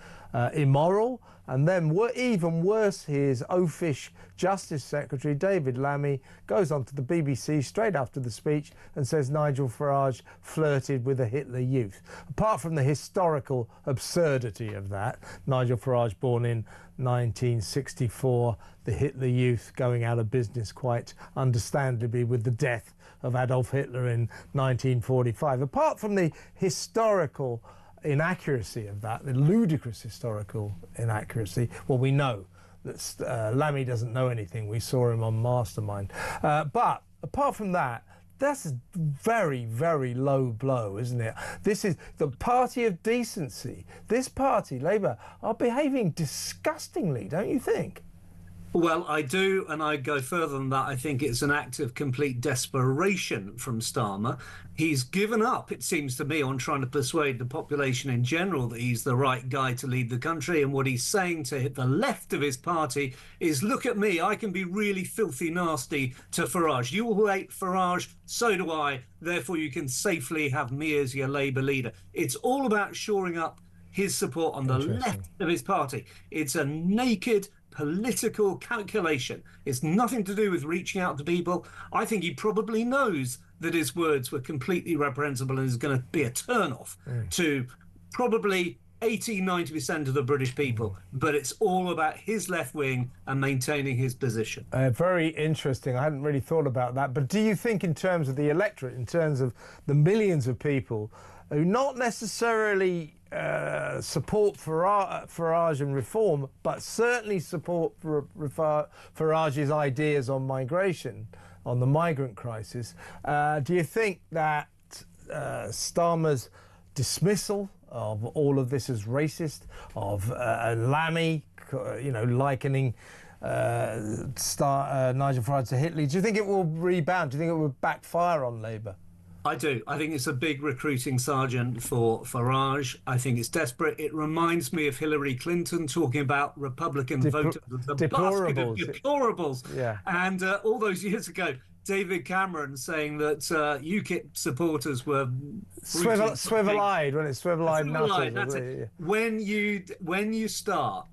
Speaker 6: immoral, and then even worse, his oafish Justice Secretary David Lammy goes on to the BBC straight after the speech and says Nigel Farage flirted with the Hitler Youth. Apart from the historical absurdity of that, Nigel Farage, born in 1964, the Hitler Youth going out of business quite understandably with the death of Adolf Hitler in 1945. Apart from the historical inaccuracy of that, the ludicrous historical inaccuracy, well, we know that Lammy doesn't know anything. We saw him on Mastermind. But apart from that, that's a very, very low blow, isn't it? This is the party of decency. This party, Labour, are behaving disgustingly, don't you think?
Speaker 18: Well, I do, and I'd go further than that. I think it's an act of complete desperation from Starmer. He's given up, it seems to me, on trying to persuade the population in general that he's the right guy to lead the country. And what he's saying to the left of his party is, look at me, I can be really filthy nasty to Farage. You will hate Farage, so do I. Therefore, you can safely have me as your Labour leader. It's all about shoring up his support on the left of his party. It's a naked political calculation. It's nothing to do with reaching out to people. I think he probably knows that his words were completely reprehensible and is going to be a turn-off to probably 80-90% of the British people, but it's all about his left wing and maintaining his position.
Speaker 6: Very interesting. I hadn't really thought about that. But do you think, in terms of the electorate, in terms of the millions of people who not necessarily support Farage and Reform, but certainly support Farage's ideas on migration, on the migrant crisis, do you think that Starmer's dismissal of all of this as racist, of Lammy, likening Nigel Farage to Hitler, do you think it will rebound? Do you think it will backfire on Labour?
Speaker 18: I do. I think it's a big recruiting sergeant for Farage. I think it's desperate. It reminds me of Hillary Clinton talking about Republican voters as a basket of deplorables.
Speaker 6: Yeah.
Speaker 18: And all those years ago, David Cameron saying that UKIP supporters were
Speaker 6: swivel-eyed when it's swivel-eyed nutters.
Speaker 18: That's it. When you start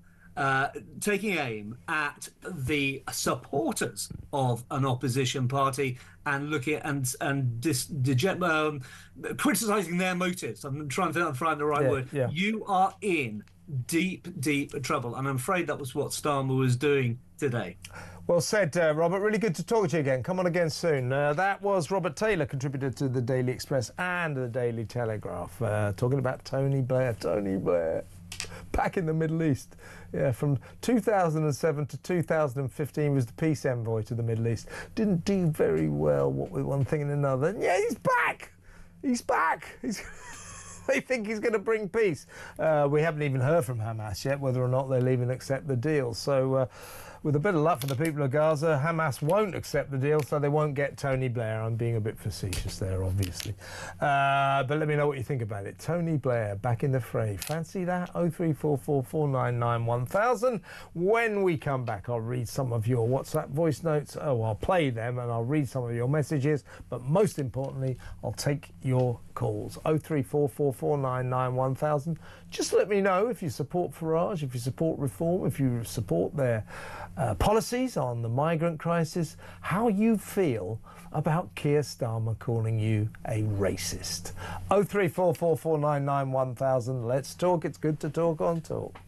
Speaker 18: taking aim at the supporters of an opposition party and looking criticising their motives, I'm trying to find the right word. Yeah. You are in deep trouble, and I'm afraid that was what Starmer was doing today.
Speaker 6: Well said, Robert. Really good to talk to you again. Come on again soon. That was Robert Taylor, contributor to the Daily Express and the Daily Telegraph, talking about Tony Blair. Tony Blair, back in the Middle East. Yeah, from 2007 to 2015 was the peace envoy to the Middle East. Didn't do very well, what with one thing and another. And yeah, he's back. He's back. They think he's going to bring peace. We haven't even heard from Hamas yet whether or not they'll even accept the deal. So with a bit of luck for the people of Gaza, Hamas won't accept the deal, so they won't get Tony Blair. I'm being a bit facetious there, obviously. But let me know what you think about it. Tony Blair back in the fray. Fancy that? 0344 499 1000. When we come back, I'll read some of your WhatsApp voice notes. I'll play them and I'll read some of your messages. But most importantly, I'll take your calls. 0344 499 1000. Just let me know if you support Farage, if you support reform, if you support their policies on the migrant crisis, how you feel about Keir Starmer calling you a racist. 0344 499 1000. Let's talk. It's good to talk on Talk.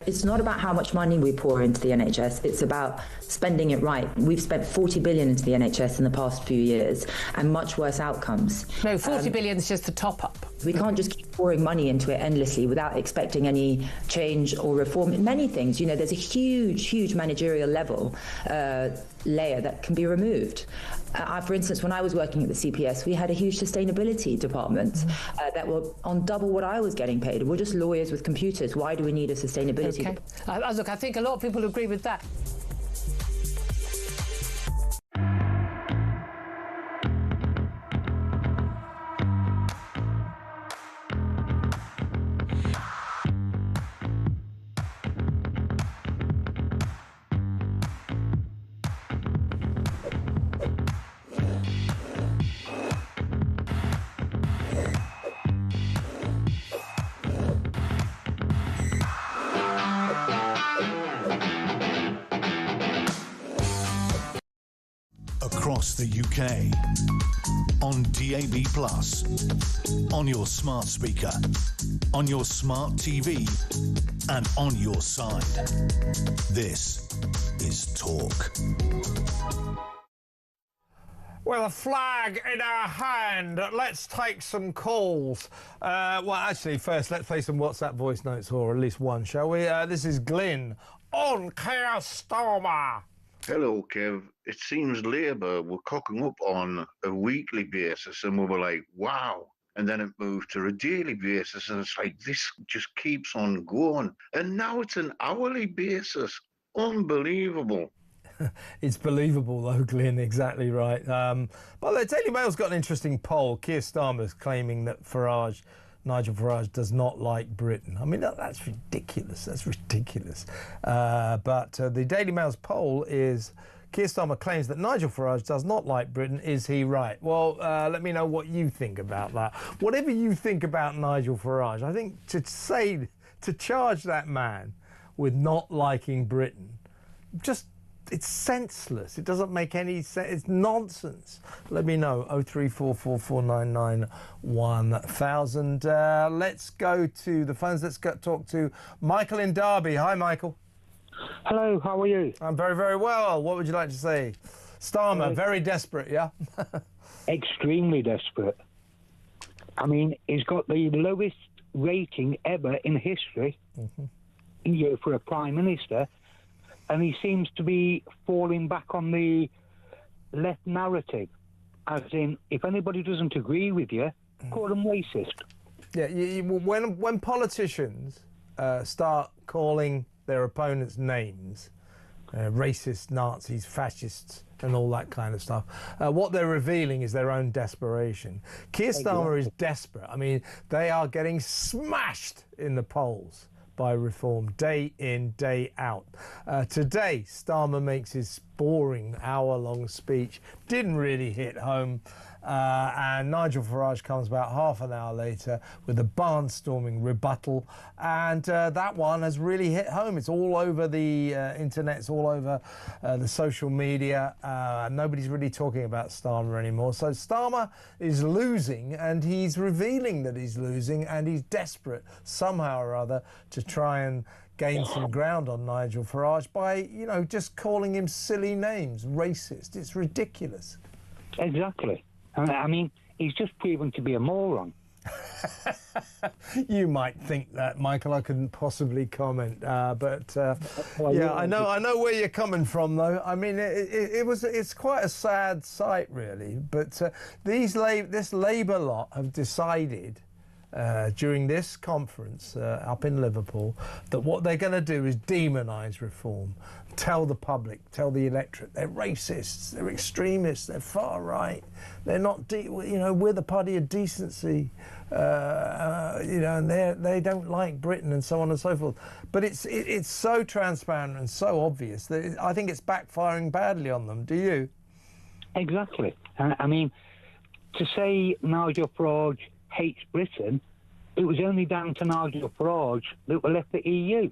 Speaker 19: It's not about how much money we pour into the NHS. It's about spending it right. We've spent 40 billion into the NHS in the past few years and much worse outcomes.
Speaker 20: No, 40 billion is just the top up.
Speaker 19: We can't just keep pouring money into it endlessly without expecting any change or reform in many things. You know, there's a huge managerial level layer that can be removed. For instance, when I was working at the CPS, we had a huge sustainability department that were on double what I was getting paid. We're just lawyers with computers. Why do we need a sustainability department?
Speaker 20: Look, I think a lot of people agree with that.
Speaker 5: Across the UK, on DAB+, on your smart speaker, on your smart TV, and on your side. This is Talk.
Speaker 6: With a flag in our hand, let's take some calls. Well, actually, first, let's play some WhatsApp voice notes, or at least one, shall we? This is Glyn on Keir Starmer.
Speaker 21: Hello, Kev. It seems Labour were cocking up on a weekly basis, and we were like, wow. And then it moved to a daily basis, and it's like, this just keeps on going. And now it's an hourly basis. Unbelievable.
Speaker 6: It's believable, though, Glyn, exactly right. But the Daily Mail's got an interesting poll. Keir Starmer's claiming that Nigel Farage does not like Britain. I mean, that's ridiculous. That's ridiculous. But the Daily Mail's poll is, Keir Starmer claims that Nigel Farage does not like Britain. Is he right? Well, let me know what you think about that. Whatever you think about Nigel Farage, I think to charge that man with not liking Britain, it's senseless. It doesn't make any sense. It's nonsense. Let me know. 03444991000. Let's go to the phones. Let's talk to Michael in Derby. Hi, Michael.
Speaker 22: Hello, how are you?
Speaker 6: I'm very, very well. What would you like to say? Starmer, very desperate, yeah?
Speaker 22: Extremely desperate. I mean, he's got the lowest rating ever in history, for a Prime Minister. And he seems to be falling back on the left narrative, as in, if anybody doesn't agree with you, call them racist.
Speaker 6: Yeah, when politicians start calling their opponents names, racist, Nazis, fascists, and all that kind of stuff, what they're revealing is their own desperation. Keir Starmer is desperate. I mean, they are getting smashed in the polls by Reform, day in, day out. Today, Starmer makes his boring hour-long speech. Didn't really hit home. And Nigel Farage comes about half an hour later with a barnstorming rebuttal. And that one has really hit home. It's all over the internet. It's all over the social media. Nobody's really talking about Starmer anymore. So Starmer is losing, and he's revealing that he's losing, and he's desperate somehow or other to try and gain some ground on Nigel Farage by, just calling him silly names, racist. It's ridiculous.
Speaker 22: Exactly. I mean, he's just proven to be a moron.
Speaker 6: You might think that, Michael. I couldn't possibly comment, but I know where you're coming from, though. I mean, it's quite a sad sight, really. But this Labour lot have decided during this conference up in Liverpool that what they're going to do is demonise Reform. Tell the public, tell the electorate, they're racists, they're extremists, they're far right, they're not, we're the party of decency, and they don't like Britain, and so on and so forth. But it's so transparent and so obvious that I think it's backfiring badly on them. Do you?
Speaker 22: Exactly. I mean, to say Nigel Farage hates Britain, it was only down to Nigel Farage that we left the EU.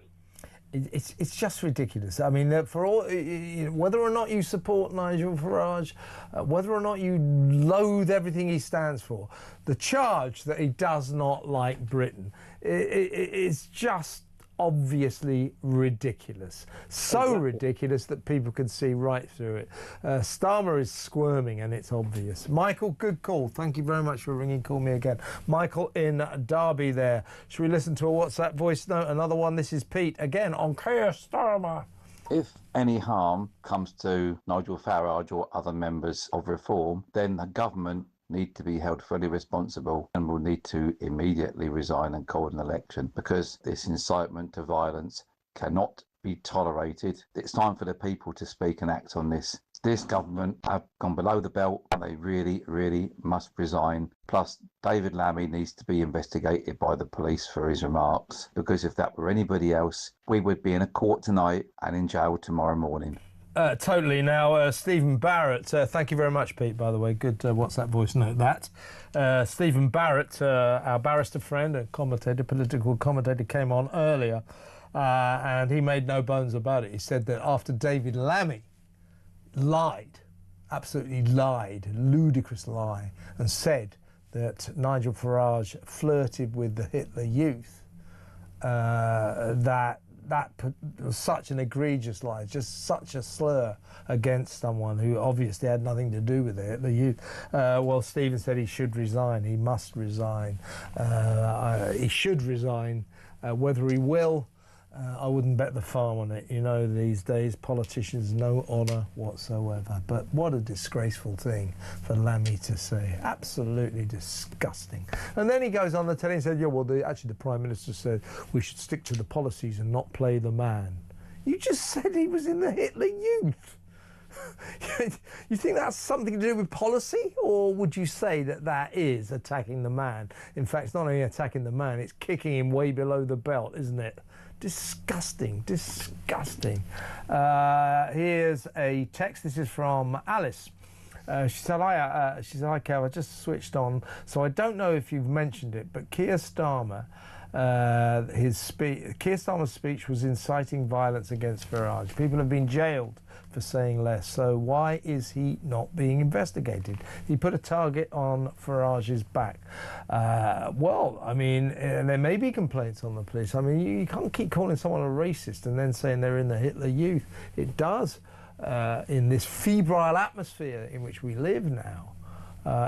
Speaker 6: It's just ridiculous. I mean, for all, whether or not you support Nigel Farage, whether or not you loathe everything he stands for, the charge that he does not like Britain is just obviously ridiculous. So ridiculous that people can see right through it. Starmer is squirming, and it's obvious. Michael, good call. Thank you very much for ringing. Call me again. Michael in Derby there. Should we listen to a WhatsApp voice note? Another one. This is Pete again on Keir Starmer.
Speaker 23: If any harm comes to Nigel Farage or other members of Reform, then the government need to be held fully responsible and will need to immediately resign and call an election, because this incitement to violence cannot be tolerated. It's time for the people to speak and act on this. This government have gone below the belt, and they really, really must resign. Plus, David Lammy needs to be investigated by the police for his remarks, because if that were anybody else, we would be in a court tonight and in jail tomorrow morning.
Speaker 6: Totally. Now, Stephen Barrett, thank you very much, Pete, by the way. Good WhatsApp voice note, that. Stephen Barrett, our barrister friend, a commentator, political commentator, came on earlier, and he made no bones about it. He said that after David Lammy lied, absolutely lied, ludicrous lie, and said that Nigel Farage flirted with the Hitler Youth, that was such an egregious lie, just such a slur against someone who obviously had nothing to do with it, the youth. Well, Stephen said he should resign. He must resign. He should resign. Whether he will, I wouldn't bet the farm on it. You know, these days, politicians, no honour whatsoever. But what a disgraceful thing for Lammy to say. Absolutely disgusting. And then he goes on the telly and said, yeah, well, actually the Prime Minister said we should stick to the policies and not play the man. You just said he was in the Hitler Youth. You think that's something to do with policy, or would you say that that is attacking the man? In fact, it's not only attacking the man, it's kicking him way below the belt, isn't it? Disgusting, disgusting. Here's a text. This is from Alice. She said, hi, Kev, I just switched on, so I don't know if you've mentioned it, but Keir Starmer, Keir Starmer's speech was inciting violence against Farage. People have been jailed for saying less, so why is he not being investigated? He put a target on Farage's back. Well, I mean, there may be complaints on the police. I mean, you can't keep calling someone a racist and then saying they're in the Hitler Youth. It does, in this febrile atmosphere in which we live now,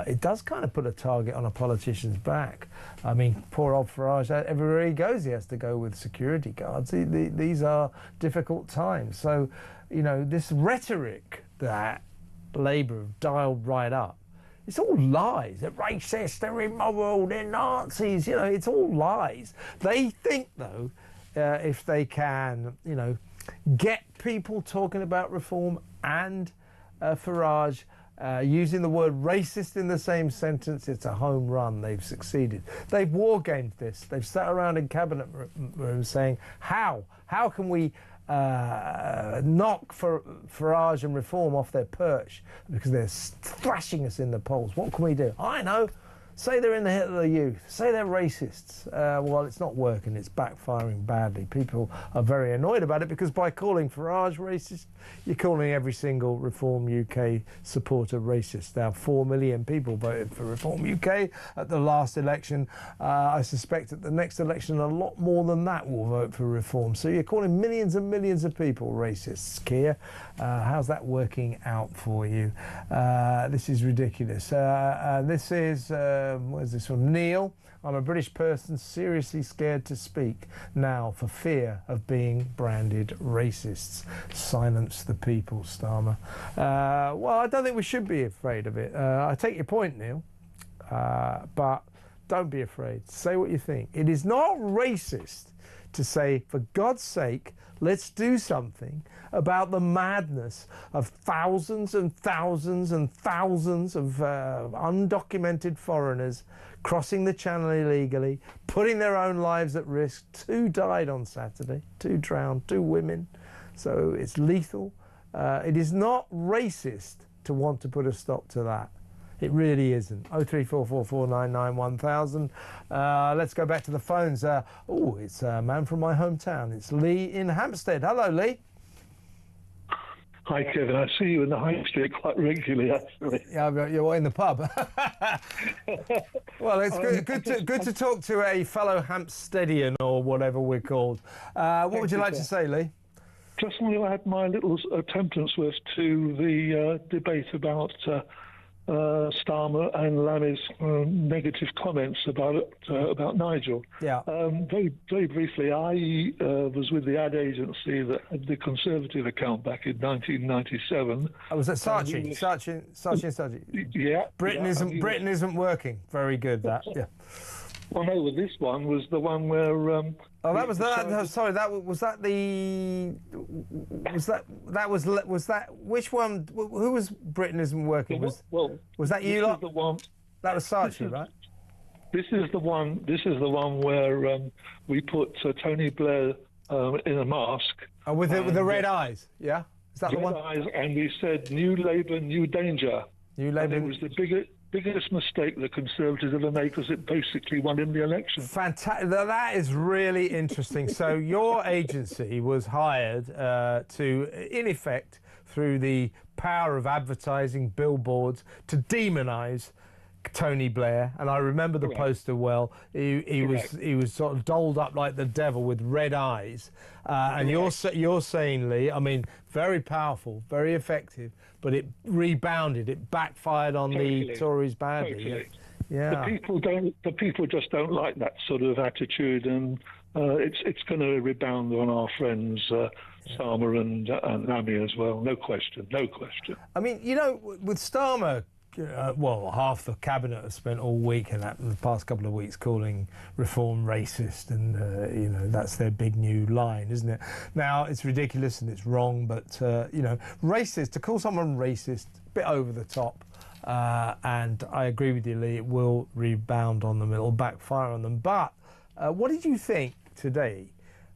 Speaker 6: it does kind of put a target on a politician's back. I mean, poor old Farage, everywhere he goes, he has to go with security guards. These are difficult times. So, you know, this rhetoric that Labour have dialed right up, it's all lies. They're racist, they're immoral, they're Nazis, you know, it's all lies. They think, though, if they can, you know, get people talking about reform and Farage using the word racist in the same sentence, it's a home run. They've succeeded. They've war-gamed this. They've sat around in cabinet rooms saying, how can we knock Farage and Reform off their perch because they're thrashing us in the polls? What can we do? I know. Say they're in the Hitler Youth. Say they're racists. Well, it's not working. It's backfiring badly. People are very annoyed about it because by calling Farage racist, you're calling every single Reform UK supporter racist. Now, 4 million people voted for Reform UK at the last election. I suspect at the next election, a lot more than that will vote for Reform. So you're calling millions and millions of people racists, Keir. How's that working out for you? This is ridiculous. This is... where's this from? Neil. I'm a British person seriously scared to speak now for fear of being branded racists. Silence the people, Starmer. Well, I don't think we should be afraid of it. I take your point, Neil, but don't be afraid. Say what you think. It is not racist to say, for God's sake, let's do something about the madness of thousands and thousands and thousands of undocumented foreigners crossing the channel illegally, putting their own lives at risk. 2 died on Saturday, 2 drowned, 2 women. So it's lethal. It is not racist to want to put a stop to that. It really isn't. 03444991000. Let's go back to the phones. It's a man from my hometown. It's Lee in Hampstead. Hello, Lee.
Speaker 7: Hi, Kevin. I see you in the High Street quite regularly, actually.
Speaker 6: Yeah, you're in the pub. Well, it's good to talk to a fellow Hampsteadian or whatever we're called. What would you like to say, Lee?
Speaker 7: Just want to add my little 10-pence worth to the debate about Starmer and Lammy's negative comments about Nigel.
Speaker 6: Yeah.
Speaker 7: Very, very briefly, I was with the ad agency that had the Conservative account back in 1997.
Speaker 6: Oh, was that Saatchi? Saatchi.
Speaker 7: Yeah.
Speaker 6: Britain isn't working. Very good. That. Yeah.
Speaker 7: Well, no, this one was the one where.
Speaker 6: That was that. No, sorry, was that which one? Who was Britain isn't working? Was that you lot?
Speaker 7: The one.
Speaker 6: That was Saatchi, right?
Speaker 7: This is the one. This is the one where we put Tony Blair in a mask.
Speaker 6: Oh, with the red eyes, yeah. Is that the one?
Speaker 7: Red eyes, and we said, "New Labour, new danger."
Speaker 6: New Labour.
Speaker 7: And it was the biggest mistake the Conservatives ever made because it basically won him the election.
Speaker 6: Fantastic. That is really interesting. So your agency was hired to, in effect, through the power of advertising, billboards, to demonise Tony Blair, and I remember the poster well. He was sort of dolled up like the devil with red eyes. And you're saying, Lee, I mean, very powerful, very effective, but it rebounded. It backfired on the Tories badly.
Speaker 7: Totally.
Speaker 6: Yeah.
Speaker 7: The people just don't like that sort of attitude, and it's going to rebound on our friends Starmer and Lammy as well. No question.
Speaker 6: I mean, you know, with Starmer, well, half the cabinet have spent all week and the past couple of weeks calling reform racist, and you know, that's their big new line, isn't it? Now, it's ridiculous and it's wrong, but you know, racist, to call someone racist, a bit over the top. And I agree with you, Lee, it will rebound on them, it'll backfire on them. But what did you think today?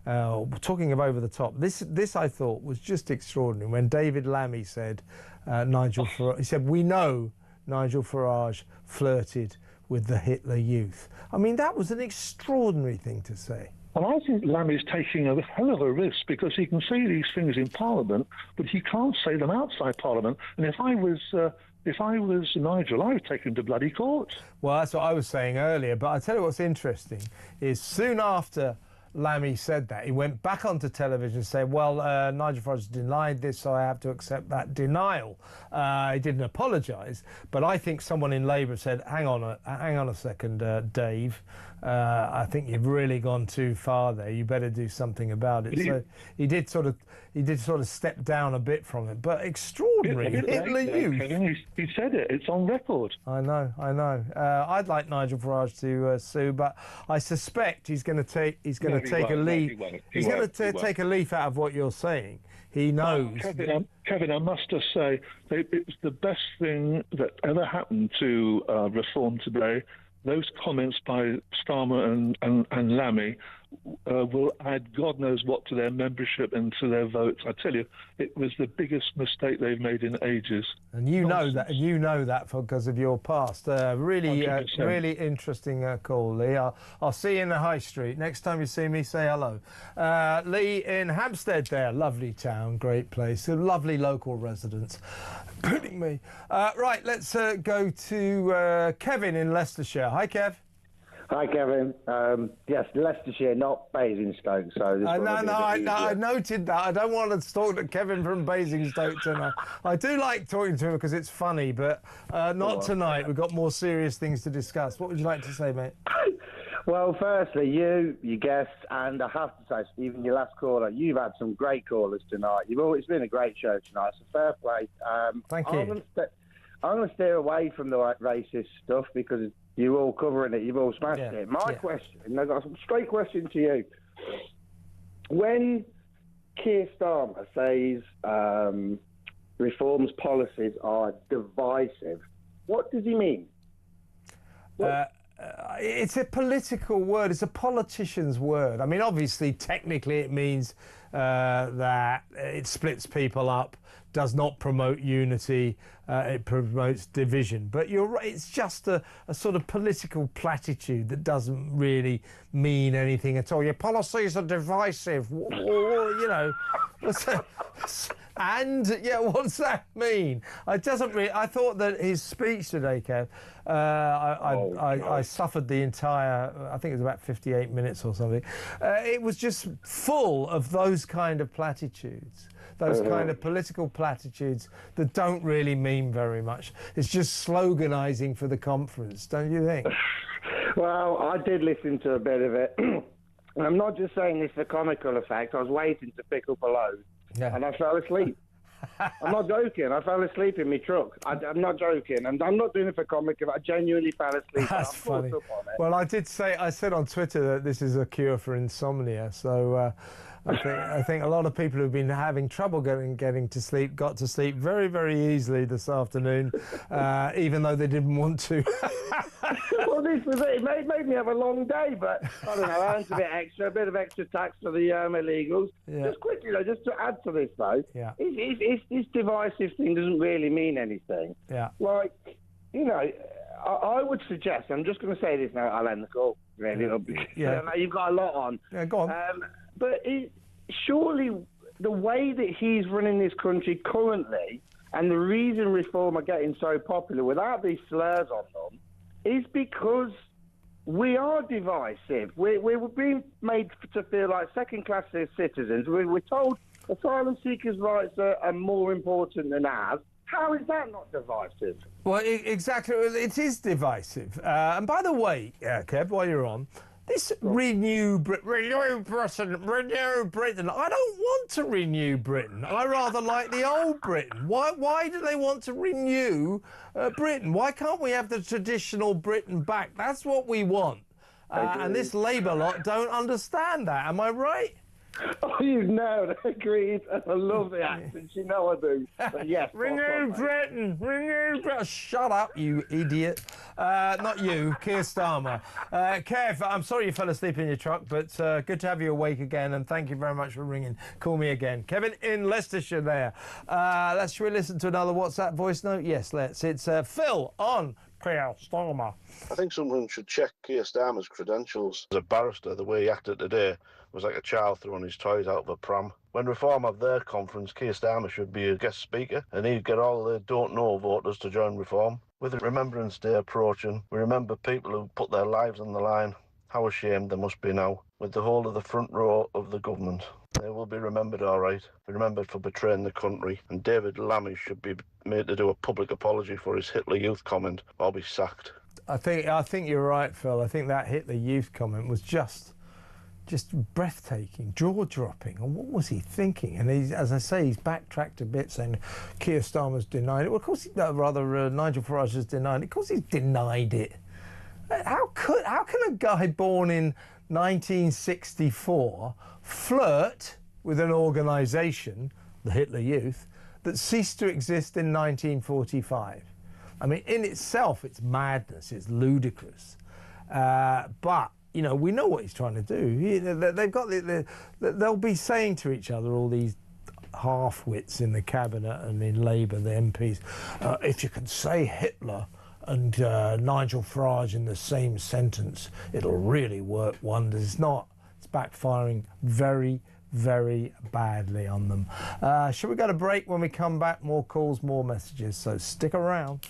Speaker 6: Talking of over the top, this I thought was just extraordinary when David Lammy said, Nigel Farage, he said, we know Nigel Farage flirted with the Hitler Youth. I mean, that was an extraordinary thing to say.
Speaker 7: Well, I think Lammy's taking a hell of a risk, because he can say these things in Parliament, but he can't say them outside Parliament. And if I was Nigel, I would take him to bloody court.
Speaker 6: Well, that's what I was saying earlier. But I tell you what's interesting is soon after Lammy said that, he went back onto television and said, well, Nigel Farage denied this, so I have to accept that denial. He didn't apologise, but I think someone in Labour said, hang on a second, Dave, I think you've really gone too far there. You better do something about it. So he did sort of step down a bit from it, but extraordinary. Hitler Youth.
Speaker 7: He said it. It's on record.
Speaker 6: I know. I'd like Nigel Farage to sue, but I suspect he's going to take a leaf. He's going to take a leaf out of what you're saying. He knows.
Speaker 7: Kevin, I must just say, it was the best thing that ever happened to Reform today. Those comments by Starmer and Lammy will add God knows what to their membership and to their votes. I tell you, it was the biggest mistake they've made in ages.
Speaker 6: And you know that because of your past. Really interesting call, Lee. I'll see you in the High Street. Next time you see me, say hello. Lee in Hampstead there. Lovely town, great place. Lovely local residents. Putting me. Right, let's go to Kevin in Leicestershire. Hi, Kev.
Speaker 8: Hi, Kevin. Yes, Leicestershire, not Basingstoke. So
Speaker 6: I noted that. I don't want to talk to Kevin from Basingstoke tonight. I do like talking to him because it's funny, but not tonight. We've got more serious things to discuss. What would you like to say, mate?
Speaker 8: Well, firstly, your guests, and I have to say, Stephen, your last caller, you've had some great callers tonight. It's been a great show tonight, so fair play.
Speaker 6: Thank you.
Speaker 8: I'm going to steer away from the racist stuff because you're all covering it, you've all smashed it. My question, and I've got a straight question to you. When Keir Starmer says reform's policies are divisive, what does he mean?
Speaker 6: It's a political word. It's a politician's word. I mean, obviously, technically, it means that it splits people up, does not promote unity, it promotes division. But you're right, it's just a sort of political platitude that doesn't really mean anything at all. Your policies are divisive, you know. And yeah, what's that mean? It doesn't really. I thought that his speech today, Kev, I suffered the entire. I think it was about 58 minutes or something. It was just full of those kind of platitudes, those kind of political platitudes that don't really mean very much. It's just sloganising for the conference, don't you think?
Speaker 8: Well, I did listen to a bit of it, and I'm not just saying this for comical effect. I was waiting to pick up a load. Yeah. And I fell asleep. I'm not joking. I fell asleep in my truck. I'm not joking. And I'm not doing it for comic. I genuinely fell asleep.
Speaker 6: That's funny. Well, I said on Twitter that this is a cure for insomnia. So I think a lot of people who've been having trouble getting to sleep got to sleep very, very easily this afternoon, even though they didn't want to.
Speaker 8: Well, this was it. It made me have a long day, but I don't know. I earned a bit of extra tax for the illegals. Yeah. Just quickly, just to add to this, though, this divisive thing doesn't really mean anything.
Speaker 6: Yeah.
Speaker 8: Like, you know, I would suggest, I'm just going to say this now, I'll end the call, really, because I know you've got a lot on.
Speaker 6: Yeah, go on.
Speaker 8: But surely the way that he's running this country currently, and the reason Reform are getting so popular without these slurs on them, is because we are divisive. We're being made to feel like second-class citizens. We're told asylum seekers' rights are more important than ours. How is that not divisive?
Speaker 6: Well, exactly. It is divisive. And by the way, Kev, while you're on, this renew Britain. I don't want to renew Britain. I rather like the old Britain. Why do they want to renew Britain? Why can't we have the traditional Britain back? That's what we want. And this Labour lot don't understand that. Am I right?
Speaker 8: Oh, you know, agreed. I love the accent. You know I do. But yes.
Speaker 6: Renew Britain. Renew Britain. Shut up, you idiot. Not you, Keir Starmer. Kev, I'm sorry you fell asleep in your truck, but good to have you awake again, and thank you very much for ringing. Call me again. Kevin in Leicestershire there. Should we listen to another WhatsApp voice note? Yes, let's. It's Phil on Keir Starmer.
Speaker 11: I think someone should check Keir Starmer's credentials. As a barrister, the way he acted today was like a child throwing his toys out of a pram. When Reform have their conference, Keir Starmer should be a guest speaker, and he'd get all the don't know voters to join Reform. With Remembrance Day approaching, we remember people who put their lives on the line. How ashamed they must be now, with the whole of the front row of the government. They will be remembered, all right. Remembered for betraying the country, and David Lammy should be made to do a public apology for his Hitler Youth comment, or be sacked.
Speaker 6: I think you're right, Phil. I think that Hitler Youth comment was just breathtaking, jaw-dropping. And what was he thinking? And as I say, he's backtracked a bit, saying Keir Starmer's denied it. Well, of course, Nigel Farage has denied it. Of course, he's denied it. How can a guy born in 1964 flirt with an organisation, the Hitler Youth, that ceased to exist in 1945? I mean, in itself, it's madness. It's ludicrous. But you know, we know what he's trying to do. They've got they'll be saying to each other, all these half-wits in the cabinet and in Labour, the MPs, if you can say Hitler and Nigel Farage in the same sentence, it'll really work wonders. It's not. It's backfiring very, very badly on them. Should we go to break? When we come back, more calls, more messages, so stick around.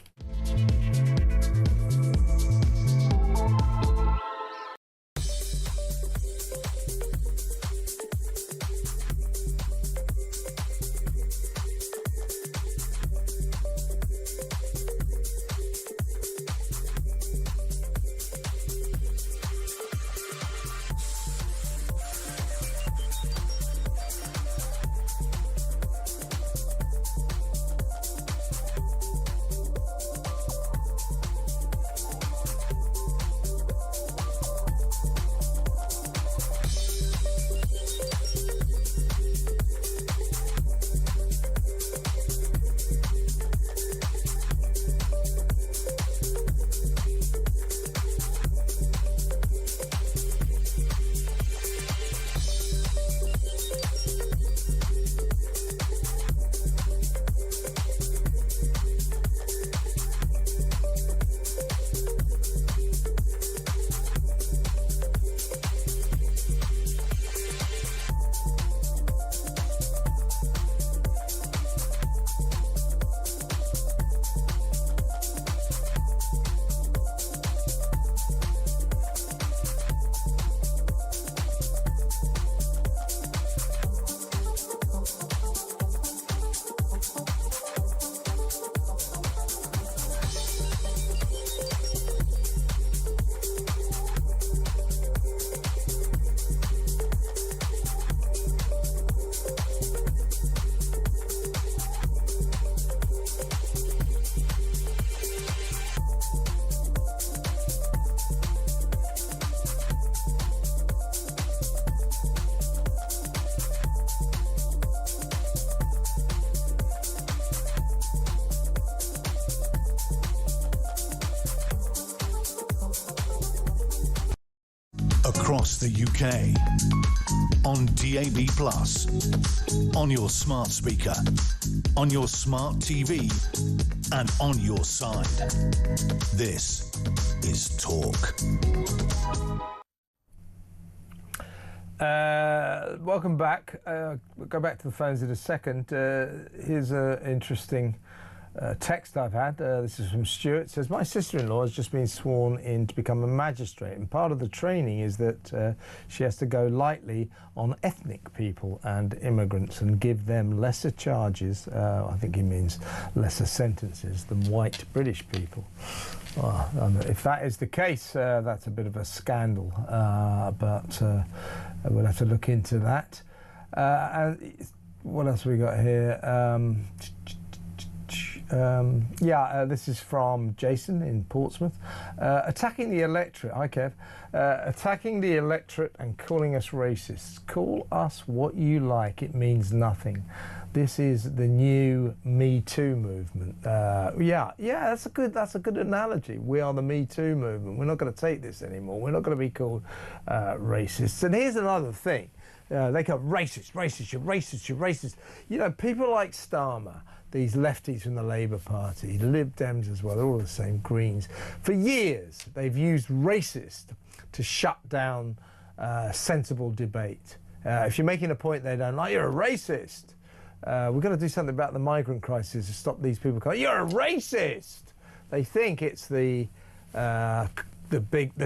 Speaker 5: Across the UK, on DAB+, on your smart speaker, on your smart TV, and on your side. This is Talk.
Speaker 6: Welcome back. We'll go back to the phones in a second. Here's an interesting text I've had. This is from Stuart. It says, my sister-in-law has just been sworn in to become a magistrate, and part of the training is that she has to go lightly on ethnic people and immigrants and give them lesser charges, I think he means lesser sentences, than white British people. If that is the case, that's a bit of a scandal, but we'll have to look into that. And what else have we got here? This is from Jason in Portsmouth. Attacking the electorate. Hi, Kev. Attacking the electorate and calling us racists. Call us what you like. It means nothing. This is the new Me Too movement. That's a good analogy. We are the Me Too movement. We're not going to take this anymore. We're not going to be called racists. And here's another thing. They go, racist, you're racist. You know, people like Starmer, these lefties from the Labour Party, Lib Dems as well, they're all the same, Greens. For years, they've used racist to shut down sensible debate. If you're making a point they don't like, you're a racist. We've got to do something about the migrant crisis to stop these people going, you're a racist. They think it's the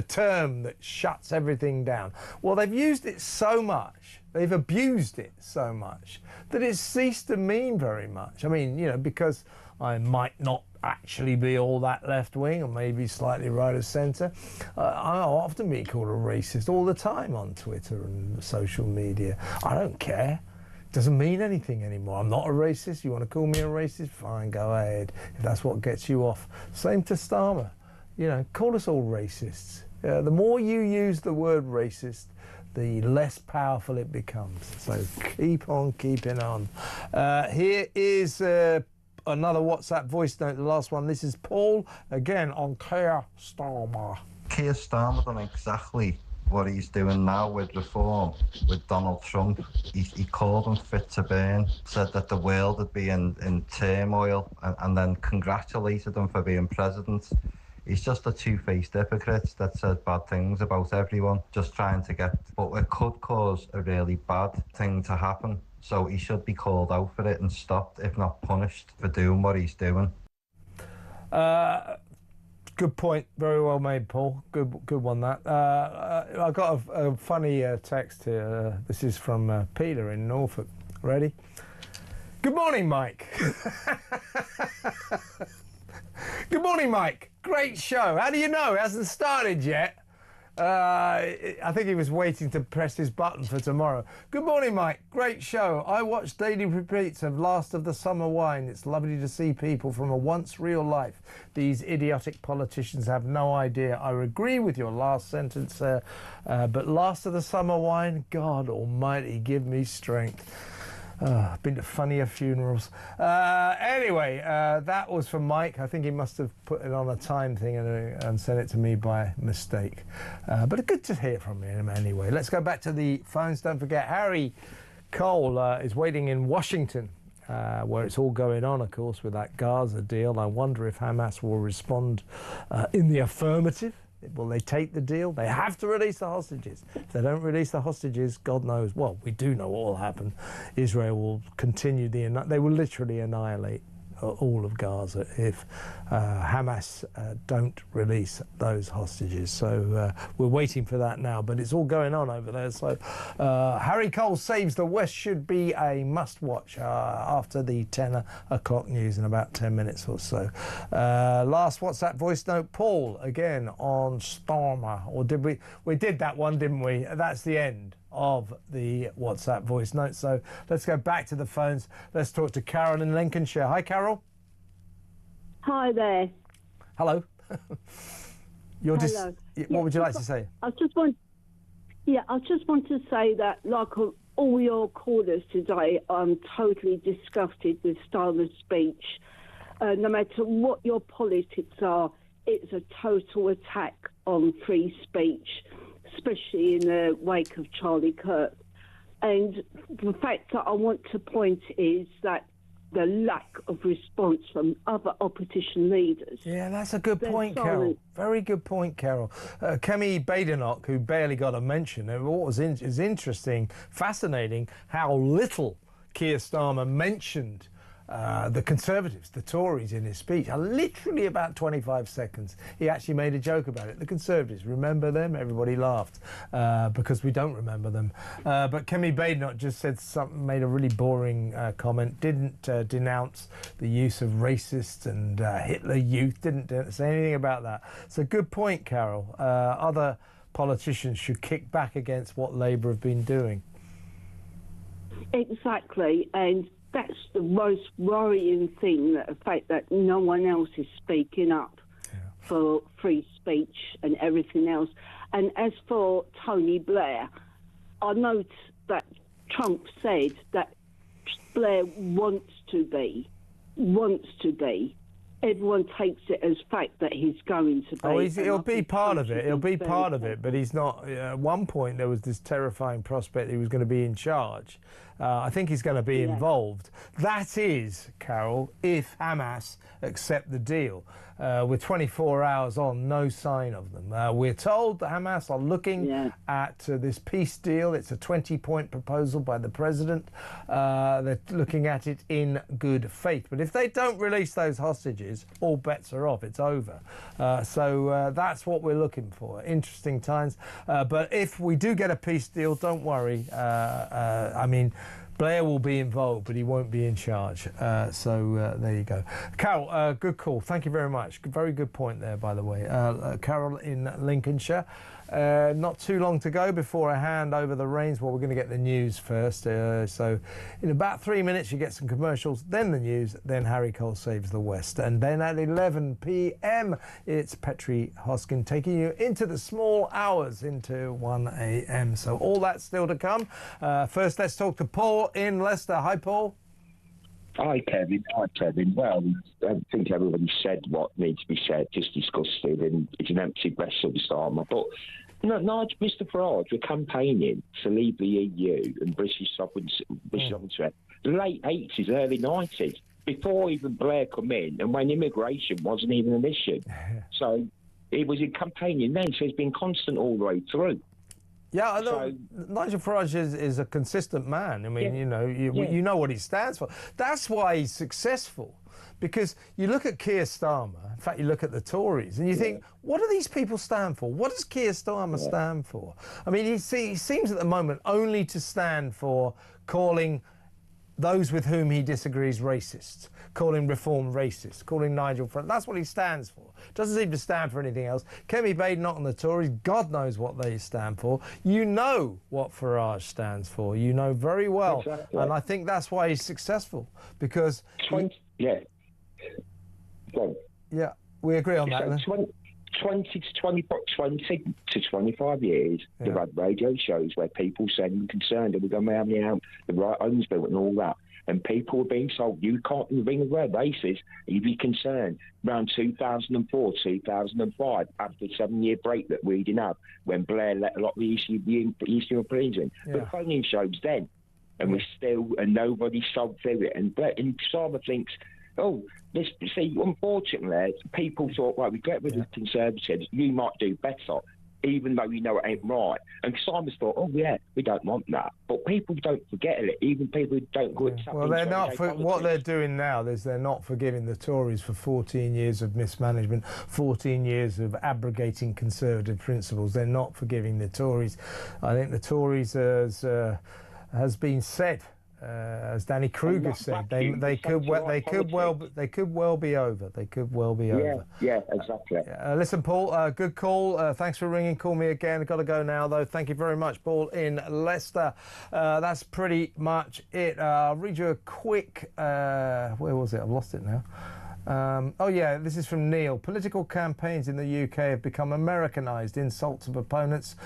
Speaker 6: term that shuts everything down. Well, they've used it so much, they've abused it so much, that it's ceased to mean very much. I mean, you know, because I might not actually be all that left-wing or maybe slightly right of centre, I'll often be called a racist all the time on Twitter and social media. I don't care. It doesn't mean anything anymore. I'm not a racist. You want to call me a racist? Fine, go ahead, if that's what gets you off. Same to Starmer. You know, call us all racists. The more you use the word racist, the less powerful it becomes. So keep on keeping on. Here is another WhatsApp voice note, the last one. This is Paul, again, on Keir Starmer.
Speaker 13: Keir Starmer done exactly what he's doing now with reform, with Donald Trump. He called him fit to burn, said that the world would be in turmoil, and then congratulated him for being president. He's just a two-faced hypocrite that says bad things about everyone, just trying to get... But it could cause a really bad thing to happen. So he should be called out for it and stopped, if not punished, for doing what he's doing.
Speaker 6: Good point. Very well made, Paul. Good one, that. I got a funny text here. This is from Peter in Norfolk. Ready? Good morning, Mike. Good morning, Mike. Great show. How do you know? It hasn't started yet. I think he was waiting to press his button for tomorrow. Good morning, Mike. Great show. I watched daily repeats of Last of the Summer Wine. It's lovely to see people from a once real life. These idiotic politicians have no idea. I agree with your last sentence, but Last of the Summer Wine, God almighty, give me strength. I've been to funnier funerals. Anyway, that was from Mike. I think he must have put it on a time thing and sent it to me by mistake. But good to hear from him anyway. Let's go back to the phones. Don't forget, Harry Cole is waiting in Washington, where it's all going on, of course, with that Gaza deal. I wonder if Hamas will respond in the affirmative. Will they take the deal? They have to release the hostages. If they don't release the hostages, God knows. Well, we do know what will happen. Israel will continue they will literally annihilate all of Gaza if Hamas don't release those hostages. So we're waiting for that now, but it's all going on over there. So Harry Cole saves the West should be a must-watch after the 10 o'clock news in about 10 minutes or so. Last WhatsApp voice note, Paul, again on Starmer. Or did we did that one, didn't we? That's the end of the WhatsApp voice note. So let's go back to the phones. Let's talk to Carol in Lincolnshire. Hi, Carol.
Speaker 14: Hi there.
Speaker 6: Hello.
Speaker 14: Hello.
Speaker 6: What would you like to say?
Speaker 14: I just want to say that, like all your callers today, I'm totally disgusted with Starmer's speech. No matter what your politics are, it's a total attack on free speech, especially in the wake of Charlie Kirk. And the fact that I want to point is that the lack of response from other opposition leaders.
Speaker 6: Yeah, that's a good point, Carol. Very good point, Carol. Kemi Badenoch, who barely got a mention, what was is interesting, fascinating, how little Keir Starmer mentioned the Conservatives, the Tories in his speech. Literally about 25 seconds, he actually made a joke about it. The Conservatives, remember them? Everybody laughed because we don't remember them. But Kemi Badenoch just said something, made a really boring comment, didn't denounce the use of racist and Hitler Youth, didn't say anything about that. It's a good point, Carol. Other politicians should kick back against what Labour have been doing.
Speaker 14: Exactly, and that's the most worrying thing, the fact that no one else is speaking up for free speech and everything else. And as for Tony Blair, I note that Trump said that Blair wants to be. Everyone takes it as fact that he's going to be.
Speaker 6: Oh, he'll be part of it. He'll be part of it, but he's not. At one point, there was this terrifying prospect that he was going to be in charge. I think he's going to be involved. That is, Carol, if Hamas accept the deal. With 24 hours on, no sign of them. We're told that Hamas are looking at this peace deal. It's a 20-point proposal by the president. They're looking at it in good faith. But if they don't release those hostages, all bets are off. It's over. So that's what we're looking for. Interesting times. But if we do get a peace deal, don't worry. I mean, Blair will be involved, but he won't be in charge. So there you go. Carol, good call. Thank you very much. Very good point there, by the way. Carol in Lincolnshire. Not too long to go before I hand over the reins. Well, we're going to get the news first. So in about 3 minutes, you get some commercials, then the news, then Harry Cole Saves the West. And then at 11 p.m, it's Petri Hoskin taking you into the small hours into 1 a.m. So all that's still to come. First, let's talk to Paul in Leicester. Hi, Paul.
Speaker 9: Hi, Kevin. Well, I think everybody said what needs to be said, just disgusted, and it's an empty breath of the Starmer. But no, Mr. Farage were campaigning to leave the EU and British sovereignty, the late 80s, early 90s, before even Blair come in, and when immigration wasn't even an issue. So it was in campaigning then, so it's been constant all the way through.
Speaker 6: Yeah, I know. Nigel Farage is a consistent man. I mean, you know what he stands for. That's why he's successful. Because you look at Keir Starmer, in fact, you look at the Tories, and you think, what do these people stand for? What does Keir Starmer stand for? I mean, he seems at the moment only to stand for calling those with whom he disagrees racists, calling Reform racist, calling Nigel Farage. That's what he stands for. Doesn't seem to stand for anything else. Kemi Badenoch and the Tories, God knows what they stand for. You know what Farage stands for. You know very well. Exactly. And I think that's why he's successful, because...
Speaker 9: Yeah,
Speaker 6: we agree on that.
Speaker 9: 20 to 25 years, they've had radio shows where people said we're concerned and we're going to have any out, the right homes built and all that. And people were being told, you can't ring a word racist, you'd be concerned. Around 2004, 2005, after the 7-year break that we didn't have, when Blair let a lot of the Eastern Europeans in. But phone-in shows then, and we still, and nobody solved through it. And Starmer thinks, unfortunately, people thought, right, we get rid of the Conservatives, you might do better, even though you know it ain't right. And Simon thought, we don't want that. But people don't forget it, even people who don't go accept.
Speaker 6: Well, they're not. What they're doing now is they're not forgiving the Tories for 14 years of mismanagement, 14 years of abrogating Conservative principles. They're not forgiving the Tories. I think the Tories has been said. As Danny Kruger said, they could well be over. They could well be over.
Speaker 9: Yeah, exactly.
Speaker 6: Listen, Paul, good call. Thanks for ringing. Call me again. I've got to go now, though. Thank you very much, Paul in Leicester. That's pretty much it. I'll read you a quick. Where was it? I've lost it now. This is from Neil. Political campaigns in the UK have become Americanised. Insults of opponents,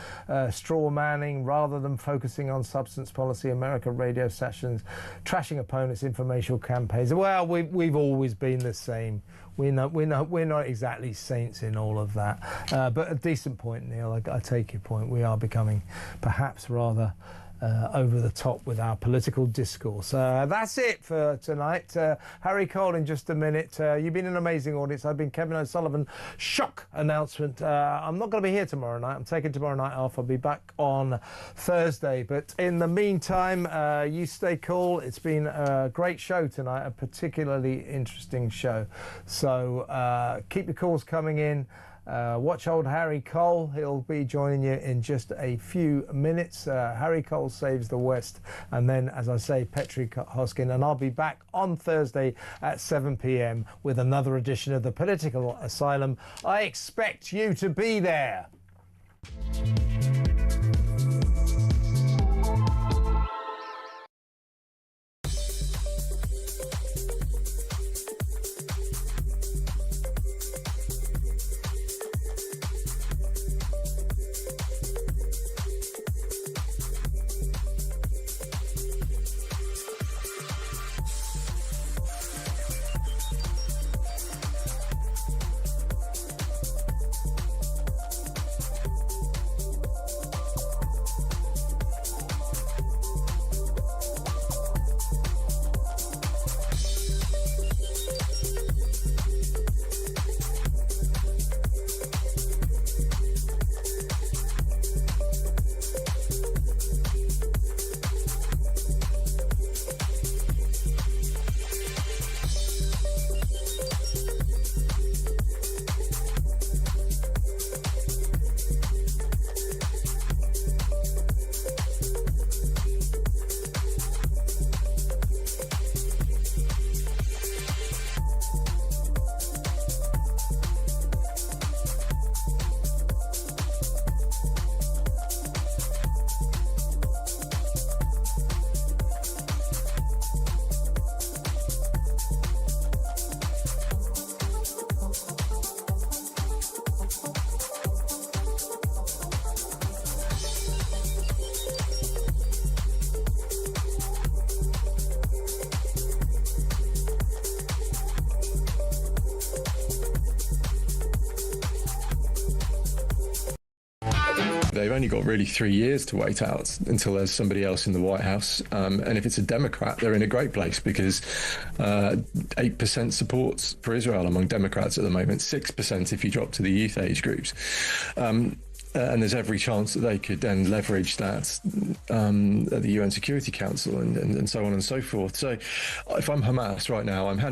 Speaker 6: straw manning, rather than focusing on substance policy. American radio sessions, trashing opponents, informational campaigns. Well, we've always been the same. We're not exactly saints in all of that. But a decent point, Neil. I take your point. We are becoming perhaps rather over the top with our political discourse. That's it for tonight. Harry Cole in just a minute. You've been an amazing audience. I've been Kevin O'Sullivan. Shock announcement. I'm not going to be here tomorrow night. I'm taking tomorrow night off. I'll be back on Thursday. But in the meantime, you stay cool. It's been a great show tonight, a particularly interesting show. So keep your calls coming in. Watch old Harry Cole. He'll be joining you in just a few minutes. Harry Cole Saves the West, and then, as I say, Petri Hoskin. And I'll be back on Thursday at 7 p.m. with another edition of the Political Asylum. I expect you to be there.
Speaker 10: They've only got really 3 years to wait out until there's somebody else in the White House. And if it's a Democrat, they're in a great place because 8% support for Israel among Democrats at the moment, 6% if you drop to the youth age groups. And there's every chance that they could then leverage that at the UN Security Council and so on and so forth. So if I'm Hamas right now, I'm